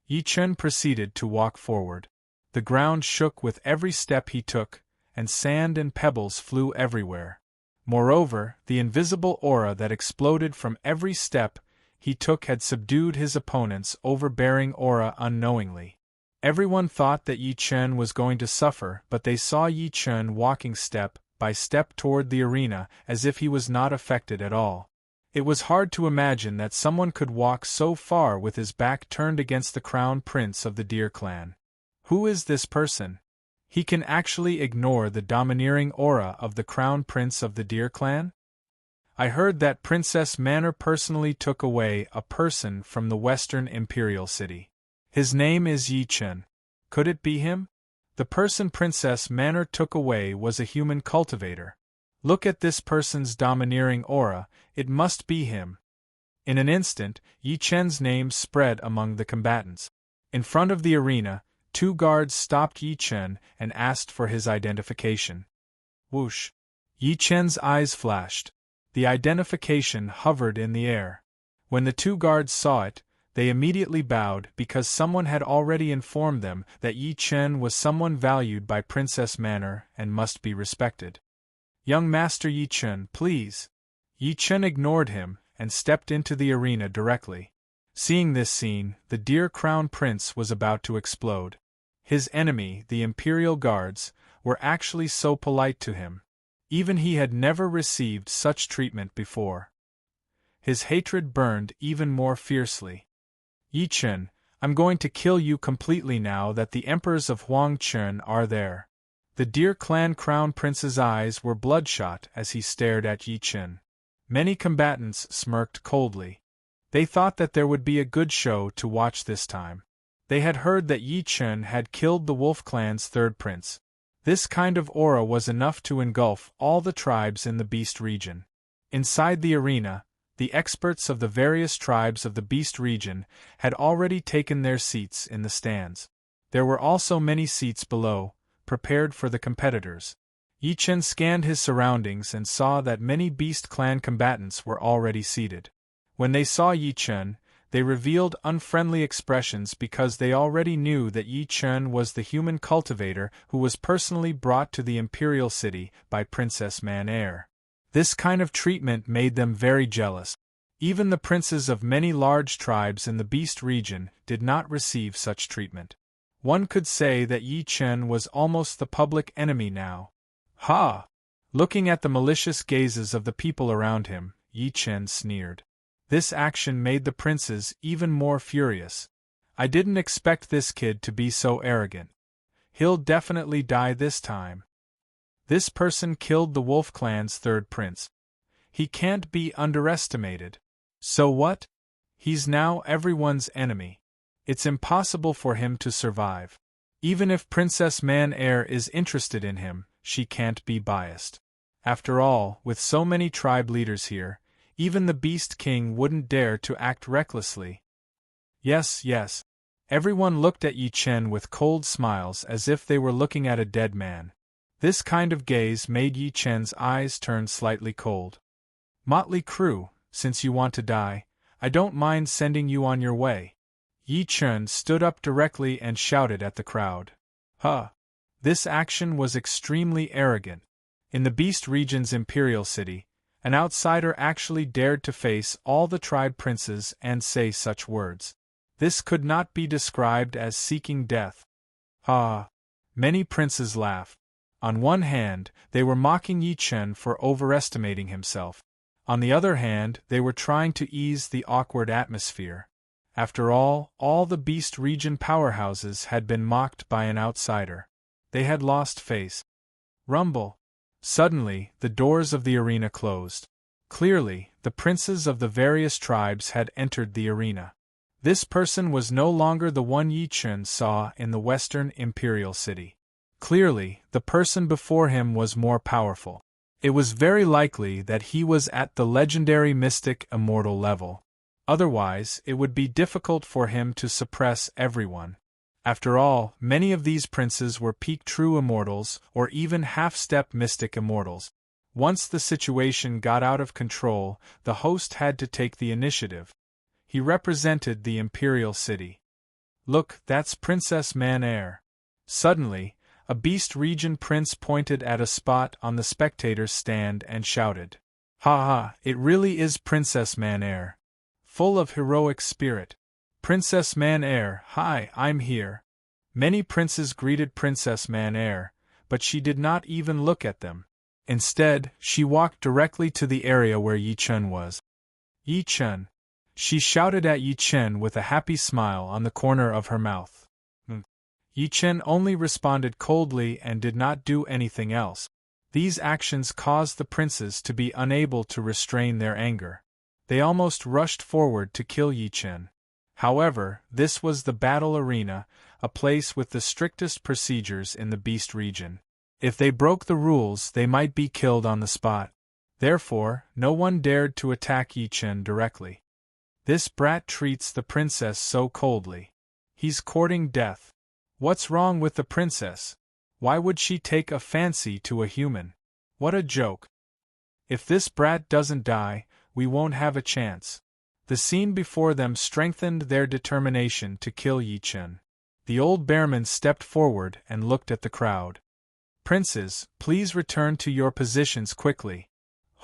Yi Chen proceeded to walk forward. The ground shook with every step he took, and sand and pebbles flew everywhere. Moreover, the invisible aura that exploded from every step he took had subdued his opponent's overbearing aura unknowingly. Everyone thought that Yi Chen was going to suffer, but they saw Yi Chen walking step by step toward the arena as if he was not affected at all. It was hard to imagine that someone could walk so far with his back turned against the crown prince of the Deer clan. Who is this person? He can actually ignore the domineering aura of the crown prince of the Deer clan? I heard that Princess Manor personally took away a person from the western imperial city. His name is Yi Chen. Could it be him? The person Princess Manor took away was a human cultivator. Look at this person's domineering aura, it must be him. In an instant, Yi Chen's name spread among the combatants. In front of the arena, 2 guards stopped Yi Chen and asked for his identification. Whoosh! Yi Chen's eyes flashed. The identification hovered in the air. When the 2 guards saw it, they immediately bowed because someone had already informed them that Yi Chen was someone valued by Princess Manor and must be respected. Young Master Yi Chen, please. Yi Chen ignored him and stepped into the arena directly. Seeing this scene, the Deer Crown Prince was about to explode. His enemy, the Imperial Guards, were actually so polite to him. Even he had never received such treatment before. His hatred burned even more fiercely. Yi Chen, I'm going to kill you completely now that the Emperors of Huang Chen are there. The Deer Clan Crown Prince's eyes were bloodshot as he stared at Yi Chen. Many combatants smirked coldly. They thought that there would be a good show to watch this time. They had heard that Yi Chen had killed the Wolf Clan's 3rd prince. This kind of aura was enough to engulf all the tribes in the Beast region. Inside the arena, the experts of the various tribes of the Beast region had already taken their seats in the stands. There were also many seats below, prepared for the competitors. Yi Chen scanned his surroundings and saw that many Beast Clan combatants were already seated. When they saw Yi Chen, they revealed unfriendly expressions because they already knew that Yi Chen was the human cultivator who was personally brought to the imperial city by Princess Manor. This kind of treatment made them very jealous. Even the princes of many large tribes in the Beast region did not receive such treatment. One could say that Yi Chen was almost the public enemy now. Ha! Looking at the malicious gazes of the people around him, Yi Chen sneered. This action made the princes even more furious. I didn't expect this kid to be so arrogant. He'll definitely die this time. This person killed the Wolf Clan's 3rd prince. He can't be underestimated. So what? He's now everyone's enemy. It's impossible for him to survive. Even if Princess Manor is interested in him, she can't be biased. After all, with so many tribe leaders here, even the Beast King wouldn't dare to act recklessly. Yes, yes. Everyone looked at Yi Chen with cold smiles as if they were looking at a dead man. This kind of gaze made Yi Chen's eyes turn slightly cold. Motley crew, since you want to die, I don't mind sending you on your way. Yi Chen stood up directly and shouted at the crowd. Huh! This action was extremely arrogant. In the Beast region's imperial city, an outsider actually dared to face all the tribe princes and say such words. This could not be described as seeking death. Ha! Many princes laughed. On one hand, they were mocking Yi Chen for overestimating himself. On the other hand, they were trying to ease the awkward atmosphere. After all the Beast region powerhouses had been mocked by an outsider. They had lost face. Rumble. Suddenly, the doors of the arena closed. Clearly, the princes of the various tribes had entered the arena. This person was no longer the one Yi Chen saw in the Western Imperial City. Clearly, the person before him was more powerful. It was very likely that he was at the legendary mystic immortal level. Otherwise, it would be difficult for him to suppress everyone. After all, many of these princes were peak true immortals or even half-step mystic immortals. Once the situation got out of control, the host had to take the initiative. He represented the Imperial City. Look, that's Princess Man-Air. Suddenly, a Beast Region prince pointed at a spot on the spectators' stand and shouted, "Ha ha, it really is Princess Man-Air. Full of heroic spirit. Princess Man-Air, hi, I'm here." Many princes greeted Princess Man-Air, but she did not even look at them. Instead, she walked directly to the area where Yi Chen was. "Yi Chen!" She shouted at Yi Chen with a happy smile on the corner of her mouth. Yi Chen only responded coldly and did not do anything else. These actions caused the princes to be unable to restrain their anger. They almost rushed forward to kill Yi Chen. However, this was the battle arena, a place with the strictest procedures in the Beast region. If they broke the rules, they might be killed on the spot. Therefore, no one dared to attack Yi Chen directly. This brat treats the princess so coldly. He's courting death. What's wrong with the princess? Why would she take a fancy to a human? What a joke. If this brat doesn't die, we won't have a chance. The scene before them strengthened their determination to kill Yi Chen. The old bearman stepped forward and looked at the crowd. "Princes, please return to your positions quickly."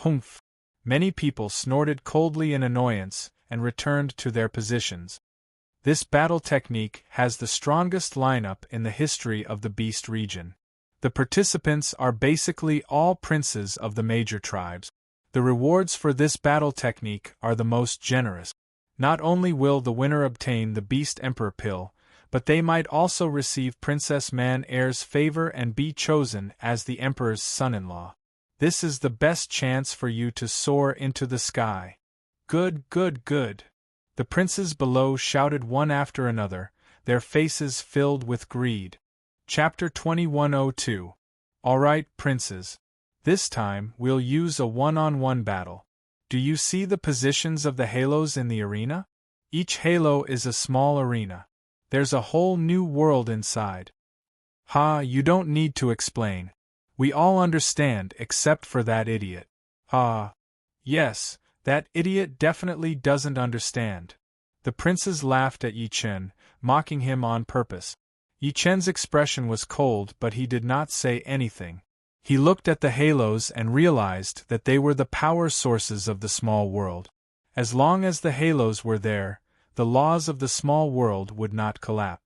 Humph! Many people snorted coldly in annoyance and returned to their positions. This battle technique has the strongest lineup in the history of the Beast region. The participants are basically all princes of the major tribes. The rewards for this battle technique are the most generous. Not only will the winner obtain the Beast Emperor pill, but they might also receive Princess Man-Air's favor and be chosen as the Emperor's son-in-law. This is the best chance for you to soar into the sky. Good, good, good. The princes below shouted one after another, their faces filled with greed. Chapter 2102. Alright, princes. This time, we'll use a one-on-one battle. Do you see the positions of the halos in the arena? Each halo is a small arena. There's a whole new world inside. Ha, you don't need to explain. We all understand except for that idiot. Ha. Yes, that idiot definitely doesn't understand. The princes laughed at Yi Chen, mocking him on purpose. Yi Chen's expression was cold, but he did not say anything. He looked at the halos and realized that they were the power sources of the small world. As long as the halos were there, the laws of the small world would not collapse.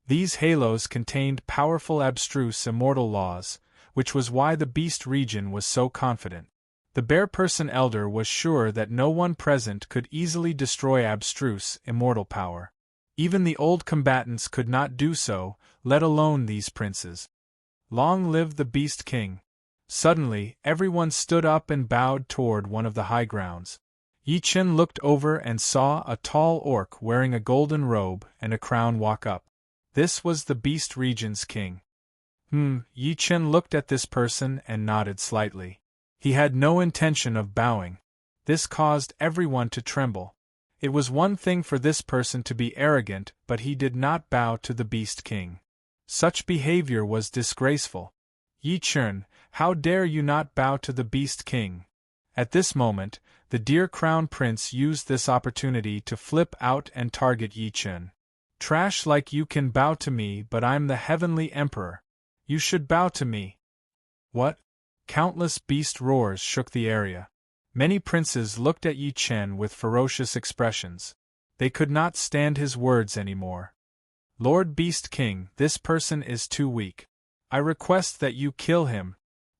These halos contained powerful abstruse immortal laws, which was why the Beast region was so confident. The Bear Person Elder was sure that no one present could easily destroy abstruse immortal power. Even the old combatants could not do so, let alone these princes. Long live the Beast King! Suddenly, everyone stood up and bowed toward one of the high grounds. Yi Chen looked over and saw a tall orc wearing a golden robe and a crown walk up. This was the Beast region's king. Yi Chen looked at this person and nodded slightly. He had no intention of bowing. This caused everyone to tremble. It was one thing for this person to be arrogant, but he did not bow to the Beast King. Such behavior was disgraceful. Yi Chen, how dare you not bow to the Beast King? At this moment, the dear Crown Prince used this opportunity to flip out and target Yi Chen. Trash like you can bow to me, but I'm the Heavenly Emperor. You should bow to me. What? Countless beast roars shook the area. Many princes looked at Yi Chen with ferocious expressions. They could not stand his words anymore. Lord Beast King, this person is too weak. I request that you kill him.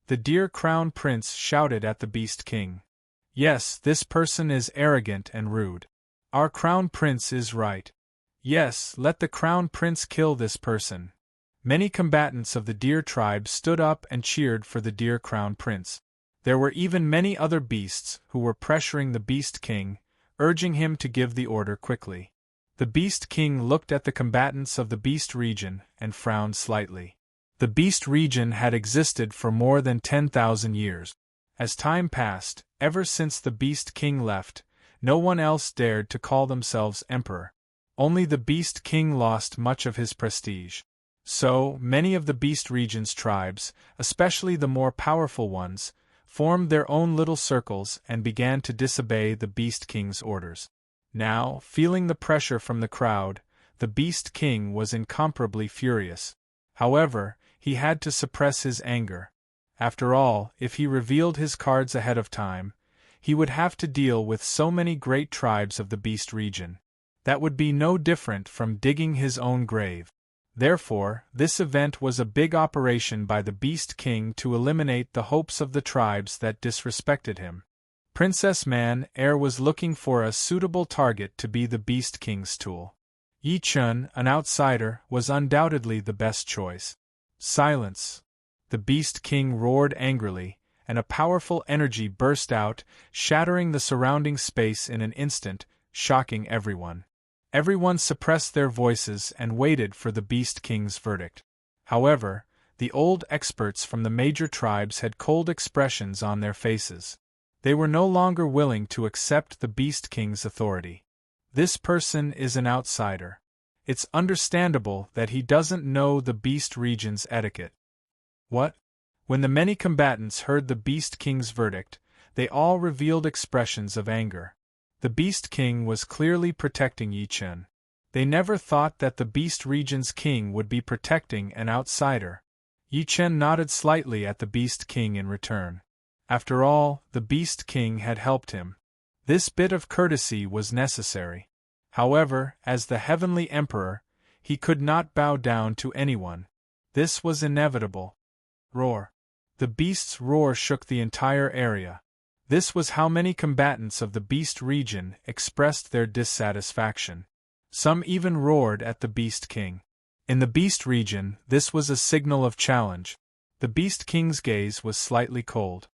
The dear Crown Prince shouted at the Beast King. Yes, this person is arrogant and rude. Our Crown Prince is right. Yes, let the Crown Prince kill this person. Many combatants of the deer tribe stood up and cheered for the deer crown prince. There were even many other beasts who were pressuring the Beast King, urging him to give the order quickly. The Beast King looked at the combatants of the Beast region and frowned slightly. The Beast region had existed for more than 10,000 years. As time passed, ever since the Beast King left, no one else dared to call themselves emperor. Only the Beast King lost much of his prestige. So, many of the Beast region's tribes, especially the more powerful ones, formed their own little circles and began to disobey the Beast King's orders. Now, feeling the pressure from the crowd, the Beast King was incomparably furious. However, he had to suppress his anger. After all, if he revealed his cards ahead of time, he would have to deal with so many great tribes of the Beast region. That would be no different from digging his own grave. Therefore, this event was a big operation by the Beast King to eliminate the hopes of the tribes that disrespected him. Princess Man-Er was looking for a suitable target to be the Beast King's tool. Yi-Chun, an outsider, was undoubtedly the best choice. Silence! The Beast King roared angrily, and a powerful energy burst out, shattering the surrounding space in an instant, shocking everyone. Everyone suppressed their voices and waited for the Beast King's verdict. However, the old experts from the major tribes had cold expressions on their faces. They were no longer willing to accept the Beast King's authority. This person is an outsider. It's understandable that he doesn't know the Beast region's etiquette. What? When the many combatants heard the Beast King's verdict, they all revealed expressions of anger. The Beast King was clearly protecting Yi-Chun. They never thought that the Beast region's king would be protecting an outsider. Yi-Chun nodded slightly at the Beast King in return. After all, the Beast King had helped him. This bit of courtesy was necessary. However, as the Heavenly Emperor, he could not bow down to anyone. This was inevitable. Roar! The beast's roar shook the entire area. This was how many combatants of the Beast region expressed their dissatisfaction. Some even roared at the Beast King. In the Beast region, this was a signal of challenge. The Beast King's gaze was slightly cold.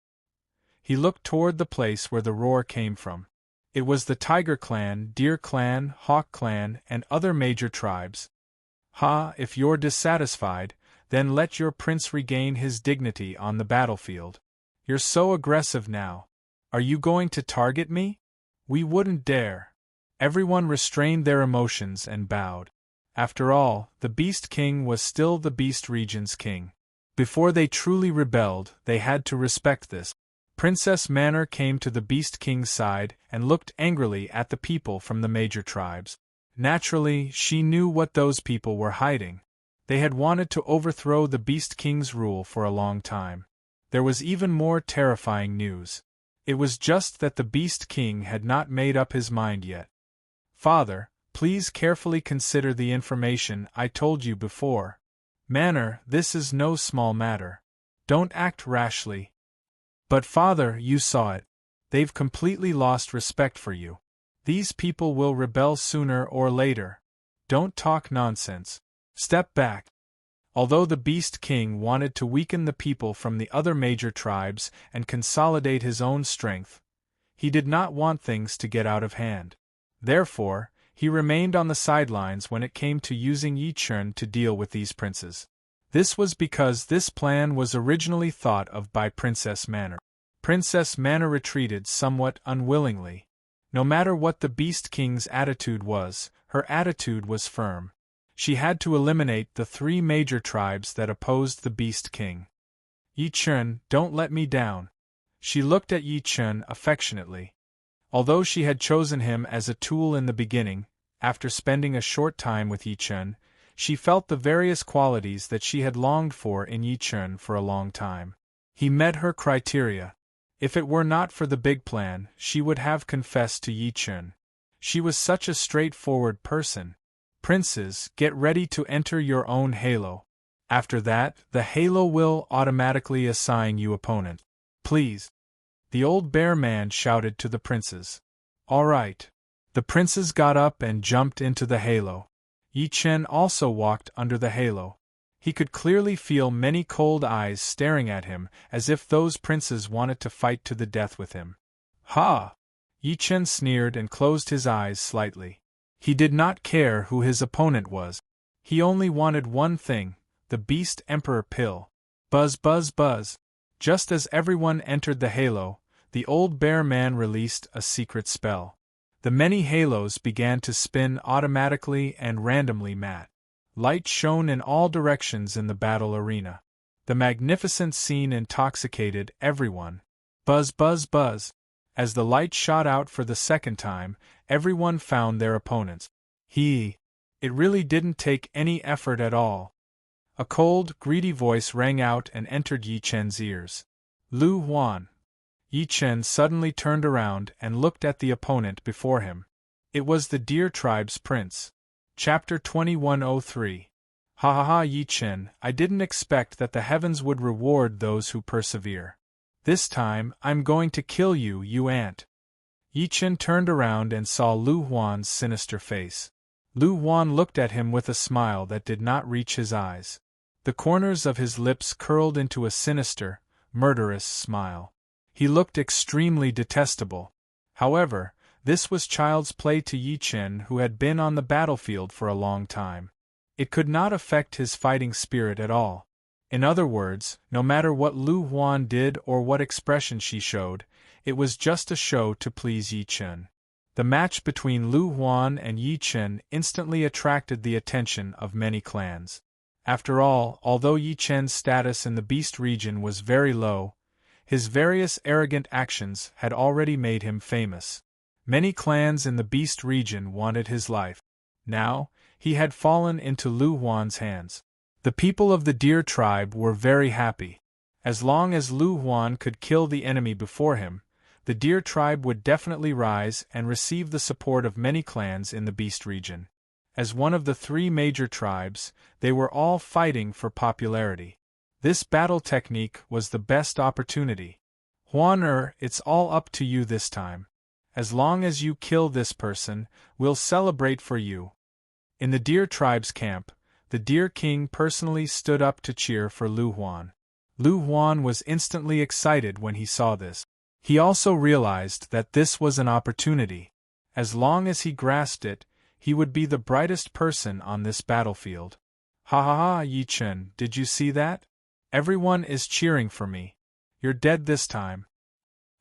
He looked toward the place where the roar came from. It was the Tiger Clan, Deer Clan, Hawk Clan, and other major tribes. Ha! If you're dissatisfied, then let your prince regain his dignity on the battlefield. You're so aggressive now. Are you going to target me? We wouldn't dare. Everyone restrained their emotions and bowed. After all, the Beast King was still the Beast region's king. Before they truly rebelled, they had to respect this. Princess Man-Er came to the Beast King's side and looked angrily at the people from the major tribes. Naturally, she knew what those people were hiding. They had wanted to overthrow the Beast King's rule for a long time. There was even more terrifying news. It was just that the Beast King had not made up his mind yet. Father, please carefully consider the information I told you before. Man-Er, this is no small matter. Don't act rashly. But father, you saw it. They've completely lost respect for you. These people will rebel sooner or later. Don't talk nonsense. Step back. Although the Beast King wanted to weaken the people from the other major tribes and consolidate his own strength, he did not want things to get out of hand. Therefore, he remained on the sidelines when it came to using Yi-Chun to deal with these princes. This was because this plan was originally thought of by Princess Man-Er. Princess Man-Er retreated somewhat unwillingly. No matter what the Beast King's attitude was, her attitude was firm. She had to eliminate the three major tribes that opposed the Beast King. Yi-Chun, don't let me down. She looked at Yi-Chun affectionately. Although she had chosen him as a tool in the beginning, after spending a short time with Yi-Chun, she felt the various qualities that she had longed for in Yi-Chun for a long time. He met her criteria. If it were not for the big plan, she would have confessed to Yi-Chun. She was such a straightforward person. Princes, get ready to enter your own halo. After that, the halo will automatically assign you opponent. Please. The old bear man shouted to the princes. All right. The princes got up and jumped into the halo. Yi-Chun also walked under the halo. He could clearly feel many cold eyes staring at him, as if those princes wanted to fight to the death with him. Ha! Yi Chen sneered and closed his eyes slightly. He did not care who his opponent was. He only wanted one thing, the Beast Emperor pill. Buzz buzz buzz. Just as everyone entered the halo, the old bear man released a secret spell. The many halos began to spin automatically and randomly. Light shone in all directions in the battle arena. The magnificent scene intoxicated everyone. Buzz buzz buzz. As the light shot out for the second time, everyone found their opponents. It really didn't take any effort at all. A cold, greedy voice rang out and entered Yi Chen's ears. Lu Huan. Yi Chen suddenly turned around and looked at the opponent before him. It was the Deer Tribe's prince. Chapter 2103. Ha ha ha, Yi Chen, I didn't expect that the heavens would reward those who persevere. This time, I'm going to kill you, you ant. Yi Chen turned around and saw Lu Huan's sinister face. Lu Huan looked at him with a smile that did not reach his eyes. The corners of his lips curled into a sinister, murderous smile. He looked extremely detestable. However, this was child's play to Yi Chen, who had been on the battlefield for a long time. It could not affect his fighting spirit at all. In other words, no matter what Lu Huan did or what expression she showed, it was just a show to please Yi Chen. The match between Lu Huan and Yi Chen instantly attracted the attention of many clans. After all, although Yi Chen's status in the Beast region was very low, his various arrogant actions had already made him famous. Many clans in the Beast region wanted his life. Now, he had fallen into Lu Huan's hands. The people of the Deer Tribe were very happy. As long as Lu Huan could kill the enemy before him, the Deer Tribe would definitely rise and receive the support of many clans in the Beast region. As one of the three major tribes, they were all fighting for popularity. This battle technique was the best opportunity. Huan, it's all up to you this time. As long as you kill this person, we'll celebrate for you. In the Deer Tribe's camp, the Deer King personally stood up to cheer for Lu Huan. Lu Huan was instantly excited when he saw this. He also realized that this was an opportunity. As long as he grasped it, he would be the brightest person on this battlefield. Ha ha ha, Yi Chen, did you see that? Everyone is cheering for me. You're dead this time.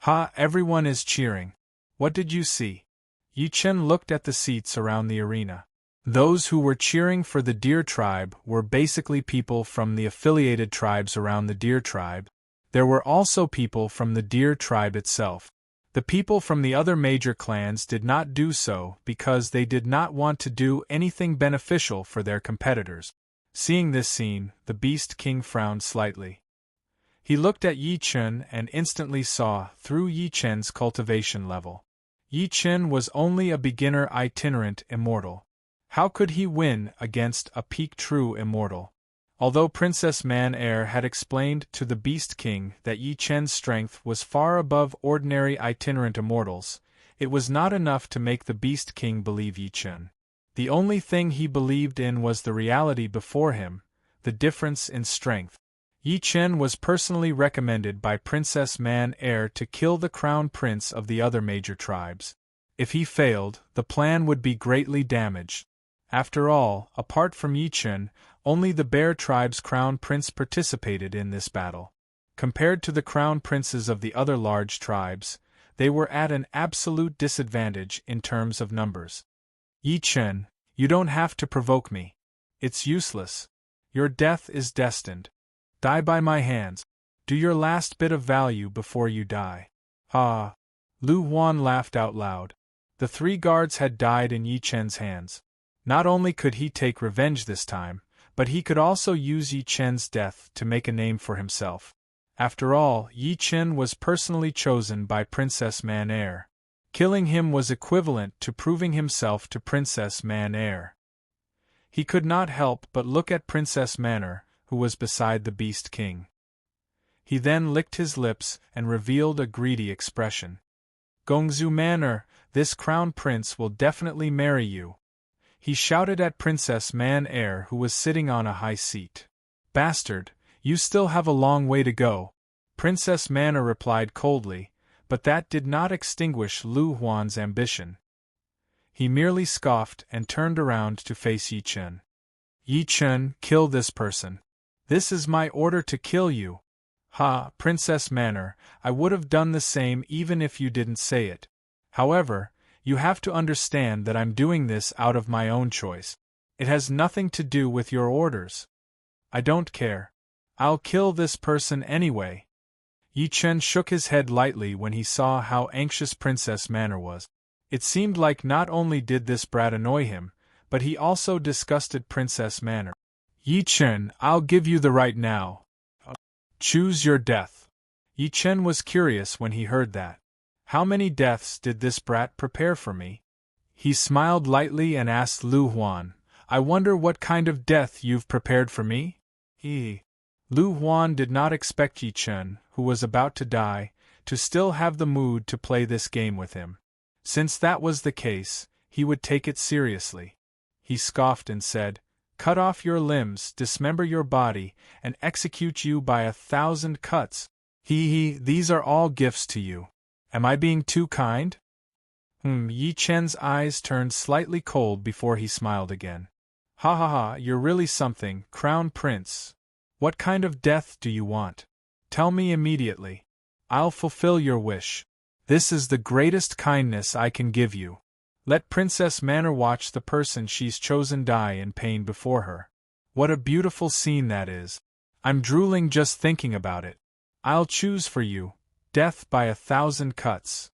Ha, everyone is cheering. What did you see? Yi Chen looked at the seats around the arena. Those who were cheering for the Deer Tribe were basically people from the affiliated tribes around the Deer Tribe. There were also people from the Deer Tribe itself. The people from the other major clans did not do so because they did not want to do anything beneficial for their competitors. Seeing this scene, the Beast King frowned slightly. He looked at Yi Chen and instantly saw through Yi Chen's cultivation level. Yi Chen was only a beginner itinerant immortal. How could he win against a peak true immortal? Although Princess Man-Er had explained to the Beast King that Yi Chen's strength was far above ordinary itinerant immortals, it was not enough to make the Beast King believe Yi Chen. The only thing he believed in was the reality before him, the difference in strength. Yi Chen was personally recommended by Princess Man-Er to kill the crown prince of the other major tribes. If he failed, the plan would be greatly damaged. After all, apart from Yi Chen, only the Bear Tribe's crown prince participated in this battle. Compared to the crown princes of the other large tribes, they were at an absolute disadvantage in terms of numbers. Yi Chen, you don't have to provoke me. It's useless. Your death is destined. Die by my hands. Do your last bit of value before you die. Ah! Lu Huan laughed out loud. The three guards had died in Yi Chen's hands. Not only could he take revenge this time, but he could also use Yi Chen's death to make a name for himself. After all, Yi Chen was personally chosen by Princess Man-Er. Killing him was equivalent to proving himself to Princess Man-Er. He could not help but look at Princess Man-Er, who was beside the Beast King. He then licked his lips and revealed a greedy expression. Gongzu Man-Er, this crown prince will definitely marry you. He shouted at Princess Man-Er, who was sitting on a high seat. Bastard, you still have a long way to go, Princess Mana replied coldly, but that did not extinguish Lu Huan's ambition. He merely scoffed and turned around to face Yi Chen. Yi Chen, kill this person. This is my order to kill you. Ha, Princess Manor, I would have done the same even if you didn't say it. However, you have to understand that I'm doing this out of my own choice. It has nothing to do with your orders. I don't care. I'll kill this person anyway. Yi Chen shook his head lightly when he saw how anxious Princess Manor was. It seemed like not only did this brat annoy him, but he also disgusted Princess Manor. Yi Chen, I'll give you the right now. Choose your death. Yi Chen was curious when he heard that. How many deaths did this brat prepare for me? He smiled lightly and asked Lu Huan, I wonder what kind of death you've prepared for me? Lu Huan did not expect Yi Chen, who was about to die, to still have the mood to play this game with him. Since that was the case, he would take it seriously. He scoffed and said, Cut off your limbs, dismember your body, and execute you by 1,000 cuts. These are all gifts to you. Am I being too kind? Yi Chen's eyes turned slightly cold before he smiled again. Ha ha ha, you're really something, Crown Prince. What kind of death do you want? Tell me immediately. I'll fulfill your wish. This is the greatest kindness I can give you. Let Princess Manor watch the person she's chosen die in pain before her. What a beautiful scene that is. I'm drooling just thinking about it. I'll choose for you, death by 1,000 cuts.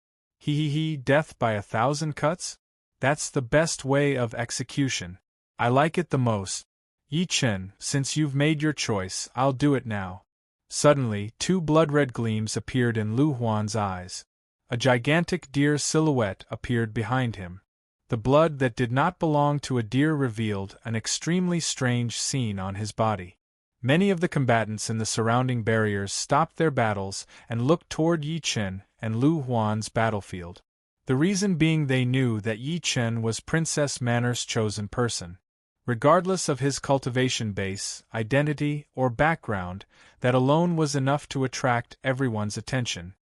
Death by 1,000 cuts? That's the best way of execution. I like it the most. Yi Chen, since you've made your choice, I'll do it now. Suddenly, 2 blood-red gleams appeared in Lu Huan's eyes. A gigantic deer silhouette appeared behind him. The blood that did not belong to a deer revealed an extremely strange scene on his body. Many of the combatants in the surrounding barriers stopped their battles and looked toward Yi Chen and Lu Huan's battlefield. The reason being they knew that Yi Chen was Princess Manor's chosen person. Regardless of his cultivation base, identity, or background, that alone was enough to attract everyone's attention.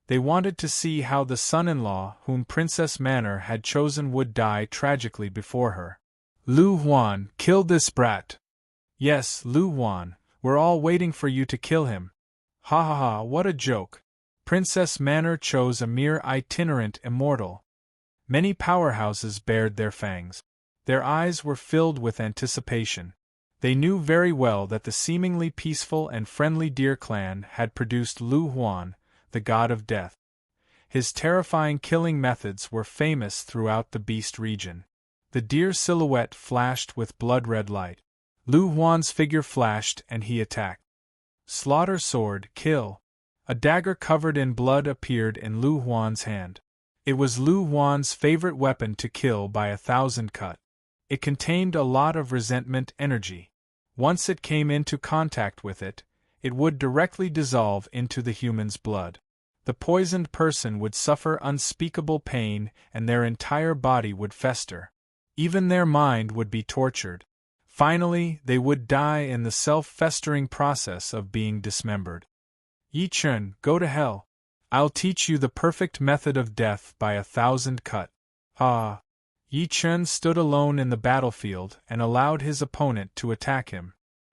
They wanted to see how the son-in-law whom Princess Manor had chosen would die tragically before her. Lu Huan, kill this brat! Yes, Lu Huan, we're all waiting for you to kill him. Ha ha ha, what a joke! Princess Manor chose a mere itinerant immortal. Many powerhouses bared their fangs. Their eyes were filled with anticipation. They knew very well that the seemingly peaceful and friendly Deer Clan had produced Lu Huan, the god of death. His terrifying killing methods were famous throughout the Beast region. The deer silhouette flashed with blood-red light. Lu Huan's figure flashed and he attacked. Slaughter sword, kill. A dagger covered in blood appeared in Lu Huan's hand. It was Lu Huan's favorite weapon to kill by 1,000 cut. It contained a lot of resentment energy. Once it came into contact with it, it would directly dissolve into the human's blood. The poisoned person would suffer unspeakable pain and their entire body would fester. Even their mind would be tortured. Finally, they would die in the self-festering process of being dismembered. Yi Chen, go to hell. I'll teach you the perfect method of death by 1,000 cut. Ah! Yi Chen stood alone in the battlefield and allowed his opponent to attack him.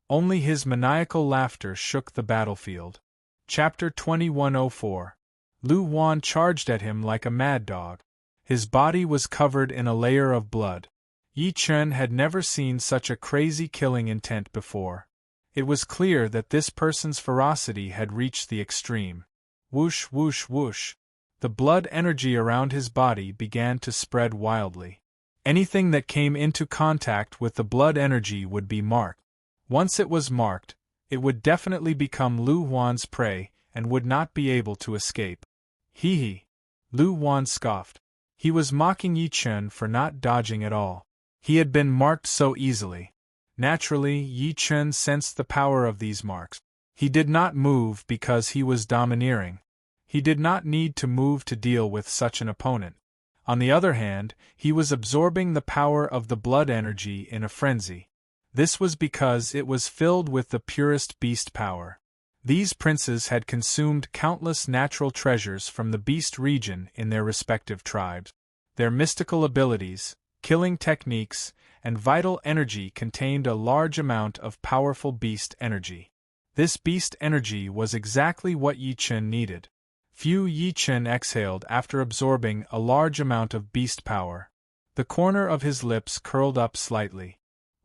Only his maniacal laughter shook the battlefield. Chapter 2104. Lu Huan charged at him like a mad dog. His body was covered in a layer of blood. Yi Chen had never seen such a crazy killing intent before. It was clear that this person's ferocity had reached the extreme. Whoosh, whoosh, whoosh. The blood energy around his body began to spread wildly. Anything that came into contact with the blood energy would be marked. Once it was marked, it would definitely become Lu Huan's prey and would not be able to escape. Hee. Lu Huan scoffed. He was mocking Yi Chen for not dodging at all. He had been marked so easily. Naturally, Yi Chen sensed the power of these marks. He did not move because he was domineering. He did not need to move to deal with such an opponent. On the other hand, he was absorbing the power of the blood energy in a frenzy. This was because it was filled with the purest beast power. These princes had consumed countless natural treasures from the beast region in their respective tribes. Their mystical abilities, killing techniques, and vital energy contained a large amount of powerful beast energy. This beast energy was exactly what Yi Chen needed. Yi Chen exhaled after absorbing a large amount of beast power. The corner of his lips curled up slightly.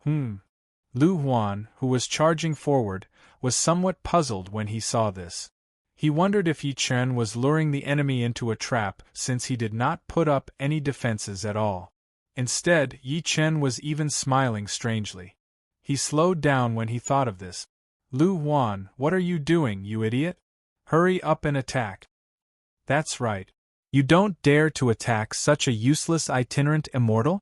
Lu Huan, who was charging forward, was somewhat puzzled when he saw this. He wondered if Yi Chen was luring the enemy into a trap since he did not put up any defenses at all. Instead, Yi Chen was even smiling strangely. He slowed down when he thought of this. Lu Huan, what are you doing, you idiot? Hurry up and attack. That's right. You don't dare to attack such a useless itinerant immortal?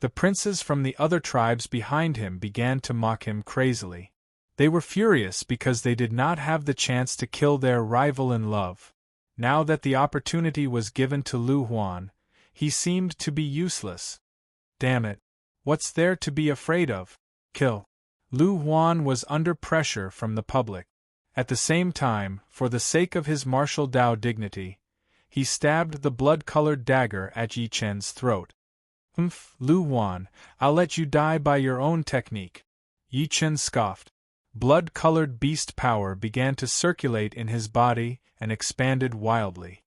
The princes from the other tribes behind him began to mock him crazily. They were furious because they did not have the chance to kill their rival in love. Now that the opportunity was given to Lu Huan, he seemed to be useless. Damn it. What's there to be afraid of? Kill. Lu Huan was under pressure from the public. At the same time, for the sake of his martial Dao dignity, he stabbed the blood-colored dagger at Yi Chen's throat. Lu Huan, I'll let you die by your own technique. Yi Chen scoffed. Blood-colored beast power began to circulate in his body and expanded wildly.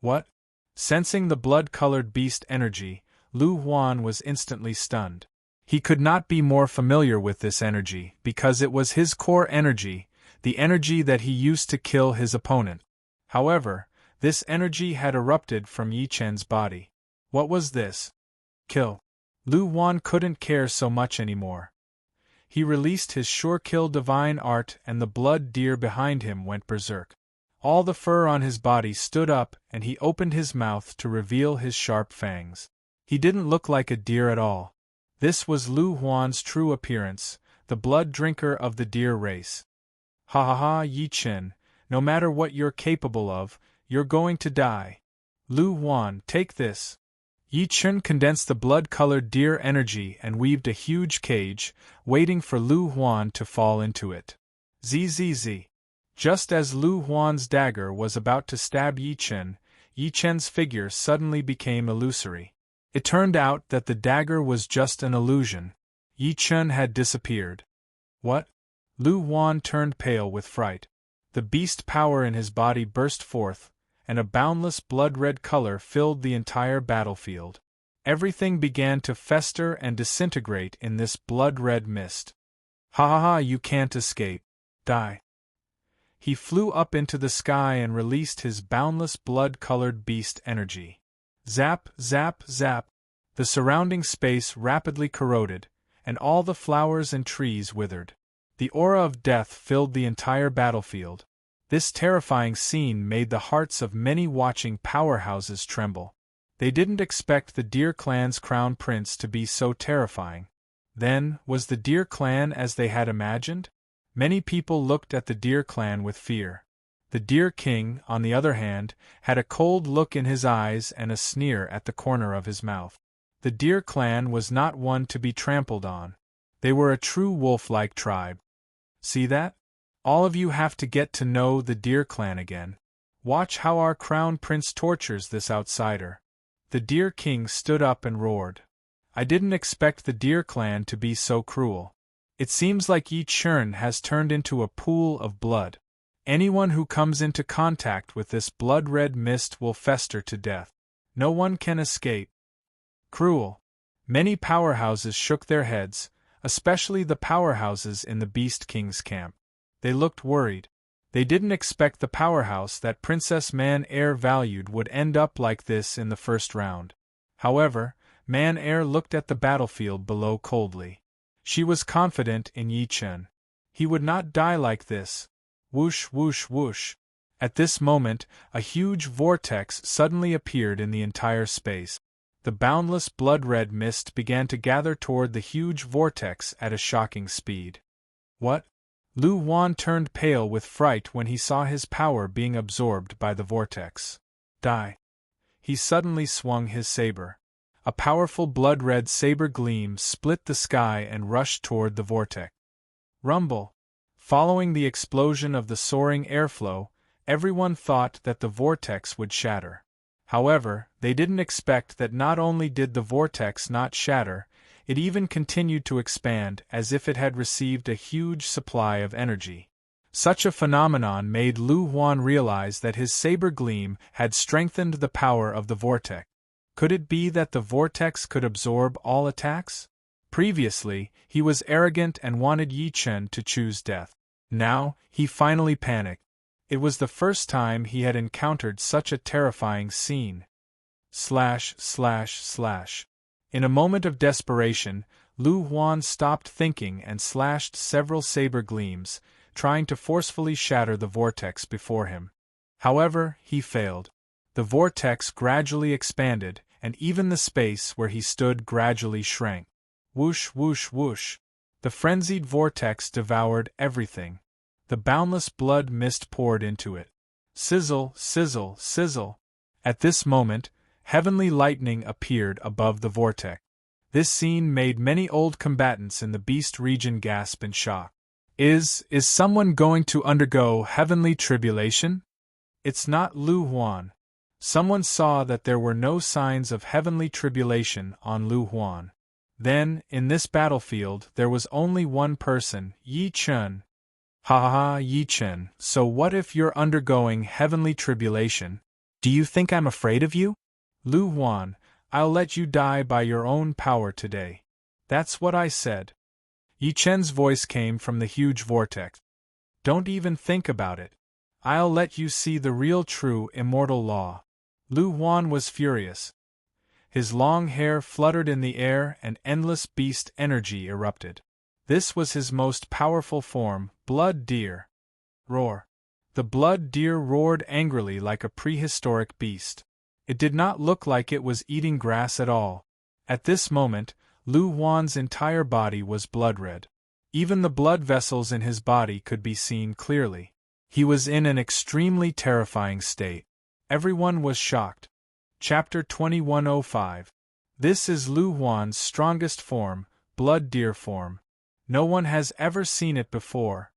What? Sensing the blood-colored beast energy, Lu Huan was instantly stunned. He could not be more familiar with this energy because it was his core energy, the energy that he used to kill his opponent. However, this energy had erupted from Yi Chen's body. What was this? Kill. Lu Huan couldn't care so much anymore. He released his sure-kill divine art and the blood deer behind him went berserk. All the fur on his body stood up and he opened his mouth to reveal his sharp fangs. He didn't look like a deer at all. This was Lu Huan's true appearance, the blood drinker of the deer race. Ha ha ha, Yi Chen, no matter what you're capable of, you're going to die. Lu Huan, take this. Yi Chen condensed the blood-colored deer energy and weaved a huge cage, waiting for Lu Huan to fall into it. Zzz. Just as Lu Huan's dagger was about to stab Yi Chen's figure suddenly became illusory. It turned out that the dagger was just an illusion. Yi Chen had disappeared. What? Lu Huan turned pale with fright. The beast power in his body burst forth, and a boundless blood-red color filled the entire battlefield. Everything began to fester and disintegrate in this blood-red mist. Ha ha ha, you can't escape. Die. He flew up into the sky and released his boundless blood-colored beast energy. Zap, zap, zap. The surrounding space rapidly corroded, and all the flowers and trees withered. The aura of death filled the entire battlefield. This terrifying scene made the hearts of many watching powerhouses tremble. They didn't expect the Deer Clan's crown prince to be so terrifying. Then, was the Deer Clan as they had imagined? Many people looked at the Deer Clan with fear. The Deer King, on the other hand, had a cold look in his eyes and a sneer at the corner of his mouth. The Deer Clan was not one to be trampled on. They were a true wolf-like tribe. See that? All of you have to get to know the Deer Clan again. Watch how our crown prince tortures this outsider. The Deer King stood up and roared. I didn't expect the Deer Clan to be so cruel. It seems like Yi Chen has turned into a pool of blood. Anyone who comes into contact with this blood-red mist will fester to death. No one can escape. Cruel. Many powerhouses shook their heads, especially the powerhouses in the Beast King's camp. They looked worried. They didn't expect the powerhouse that Princess Man-Air valued would end up like this in the first round. However, Man-Air looked at the battlefield below coldly. She was confident in Yi Chen. He would not die like this. Whoosh, whoosh, whoosh. At this moment, a huge vortex suddenly appeared in the entire space. The boundless blood-red mist began to gather toward the huge vortex at a shocking speed. What? Lu Huan turned pale with fright when he saw his power being absorbed by the vortex. Die. He suddenly swung his saber. A powerful blood-red saber gleam split the sky and rushed toward the vortex. Rumble. Following the explosion of the soaring airflow, everyone thought that the vortex would shatter. However, they didn't expect that not only did the vortex not shatter, it even continued to expand as if it had received a huge supply of energy. Such a phenomenon made Lu Huan realize that his saber gleam had strengthened the power of the vortex. Could it be that the vortex could absorb all attacks? Previously, he was arrogant and wanted Yi Chen to choose death. Now, he finally panicked. It was the first time he had encountered such a terrifying scene. In a moment of desperation, Lu Huan stopped thinking and slashed several saber gleams, trying to forcefully shatter the vortex before him. However, he failed. The vortex gradually expanded, and even the space where he stood gradually shrank. Whoosh, whoosh, whoosh. The frenzied vortex devoured everything. The boundless blood mist poured into it. Sizzle, sizzle, sizzle. At this moment, heavenly lightning appeared above the vortex. This scene made many old combatants in the beast region gasp in shock. Is someone going to undergo heavenly tribulation? It's not Lu Huan. Someone saw that there were no signs of heavenly tribulation on Lu Huan. Then, in this battlefield, there was only one person, Yi Chen. Ha ha ha, Yi Chen, so what if you're undergoing heavenly tribulation? Do you think I'm afraid of you? Lu Huan, I'll let you die by your own power today. That's what I said. Yi Chen's voice came from the huge vortex. Don't even think about it. I'll let you see the real true immortal law. Lu Huan was furious. His long hair fluttered in the air and endless beast energy erupted. This was his most powerful form, Blood Deer. Roar. The Blood Deer roared angrily like a prehistoric beast. It did not look like it was eating grass at all. At this moment, Lu Huan's entire body was blood-red. Even the blood vessels in his body could be seen clearly. He was in an extremely terrifying state. Everyone was shocked. Chapter 2105. This is Lu Huan's strongest form, Blood Deer form. No one has ever seen it before.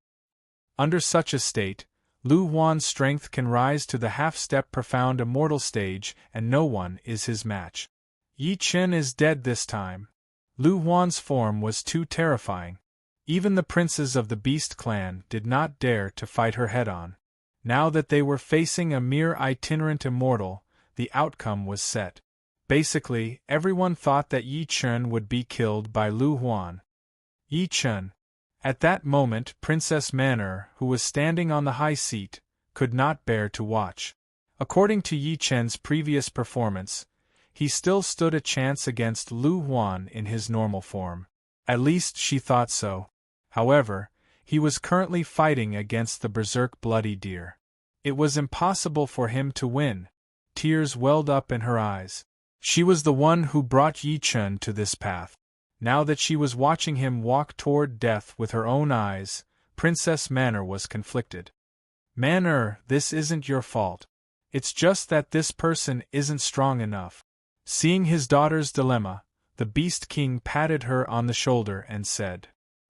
Under such a state, Lu Huan's strength can rise to the half-step profound immortal stage, and no one is his match. Yi Chen is dead this time. Lu Huan's form was too terrifying. Even the princes of the Beast clan did not dare to fight her head-on. Now that they were facing a mere itinerant immortal, the outcome was set. Basically, everyone thought that Yi Chen would be killed by Lu Huan. Yi Chen. At that moment, Princess Man'er, who was standing on the high seat, could not bear to watch. According to Yi Chen's previous performance, he still stood a chance against Lu Huan in his normal form. At least she thought so. However, he was currently fighting against the berserk Bloody Deer. It was impossible for him to win. Tears welled up in her eyes. She was the one who brought Yi Chen to this path. Now that she was watching him walk toward death with her own eyes, Princess Man'er was conflicted. Man'er, this isn't your fault. It's just that this person isn't strong enough. Seeing his daughter's dilemma, the Beast King patted her on the shoulder and said,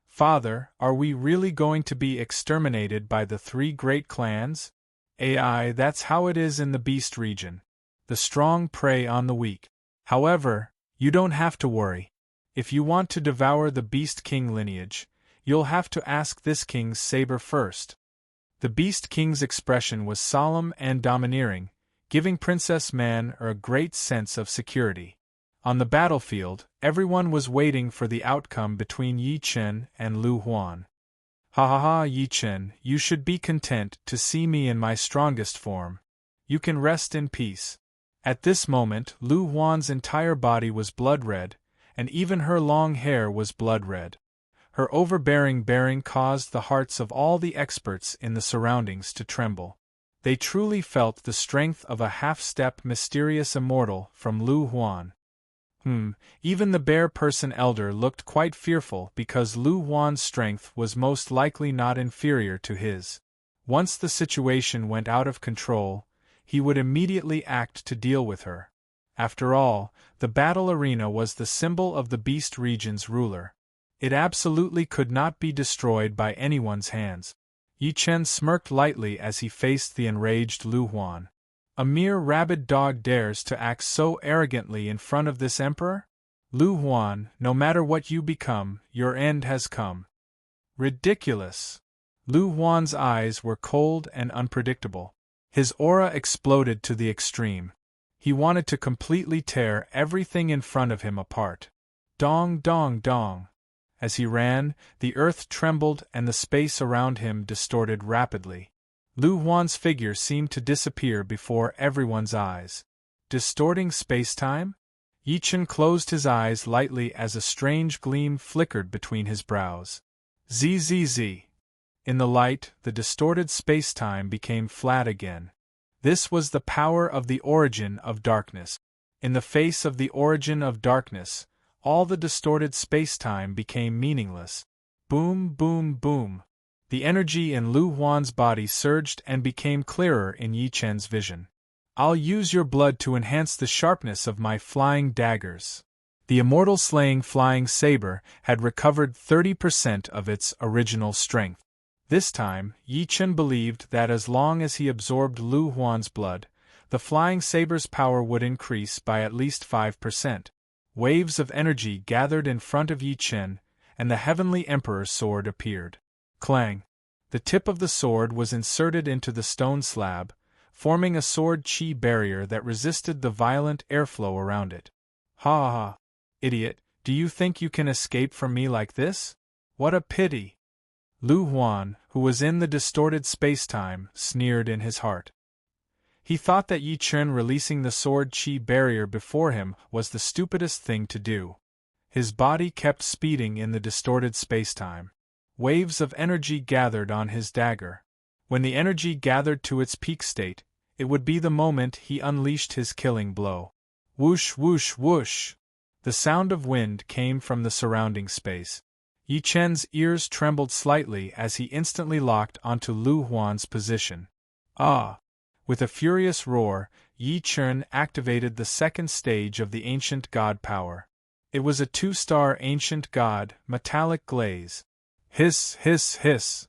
Father, are we really going to be exterminated by the three great clans? Ai, that's how it is in the Beast region. The strong prey on the weak. However, you don't have to worry. If you want to devour the Beast King lineage, you'll have to ask this king's saber first. The Beast King's expression was solemn and domineering, giving Princess Man'er a great sense of security. On the battlefield, everyone was waiting for the outcome between Yi Chen and Lu Huan. Ha ha ha, Yi Chen, you should be content to see me in my strongest form. You can rest in peace. At this moment, Lu Huan's entire body was blood-red, and even her long hair was blood-red. Her overbearing bearing caused the hearts of all the experts in the surroundings to tremble. They truly felt the strength of a half-step mysterious immortal from Lu Huan. Even the bear person elder looked quite fearful because Lu Huan's strength was most likely not inferior to his. Once the situation went out of control, he would immediately act to deal with her. After all, the battle arena was the symbol of the Beast region's ruler. It absolutely could not be destroyed by anyone's hands. Yi Chen smirked lightly as he faced the enraged Lu Huan. A mere rabid dog dares to act so arrogantly in front of this emperor? Lu Huan, no matter what you become, your end has come. Ridiculous! Lu Huan's eyes were cold and unpredictable. His aura exploded to the extreme. He wanted to completely tear everything in front of him apart. Dong, dong, dong. As he ran, the earth trembled and the space around him distorted rapidly. Lu Huan's figure seemed to disappear before everyone's eyes. Distorting space-time? Yi Chen closed his eyes lightly as a strange gleam flickered between his brows. Zzz. In the light, the distorted space-time became flat again. This was the power of the origin of darkness. In the face of the origin of darkness, all the distorted space-time became meaningless. Boom, boom, boom. The energy in Lu Huan's body surged and became clearer in Yi Chen's vision. I'll use your blood to enhance the sharpness of my flying daggers. The immortal slaying flying saber had recovered 30% of its original strength. This time, Yi Chen believed that as long as he absorbed Lu Huan's blood, the flying saber's power would increase by at least 5%. Waves of energy gathered in front of Yi Chen, and the Heavenly Emperor's sword appeared. Clang! The tip of the sword was inserted into the stone slab, forming a sword chi barrier that resisted the violent airflow around it. Ha ha! Idiot, do you think you can escape from me like this? What a pity! Lu Huan, who was in the distorted space-time, sneered in his heart. He thought that Yi Chen releasing the sword chi barrier before him was the stupidest thing to do. His body kept speeding in the distorted space-time. Waves of energy gathered on his dagger. When the energy gathered to its peak state, it would be the moment he unleashed his killing blow. Whoosh, whoosh, whoosh! The sound of wind came from the surrounding space. Yi Chen's ears trembled slightly as he instantly locked onto Lu Huan's position. Ah! With a furious roar, Yi Chen activated the second stage of the ancient god power. It was a 2-star ancient god, metallic glaze. Hiss, hiss, hiss.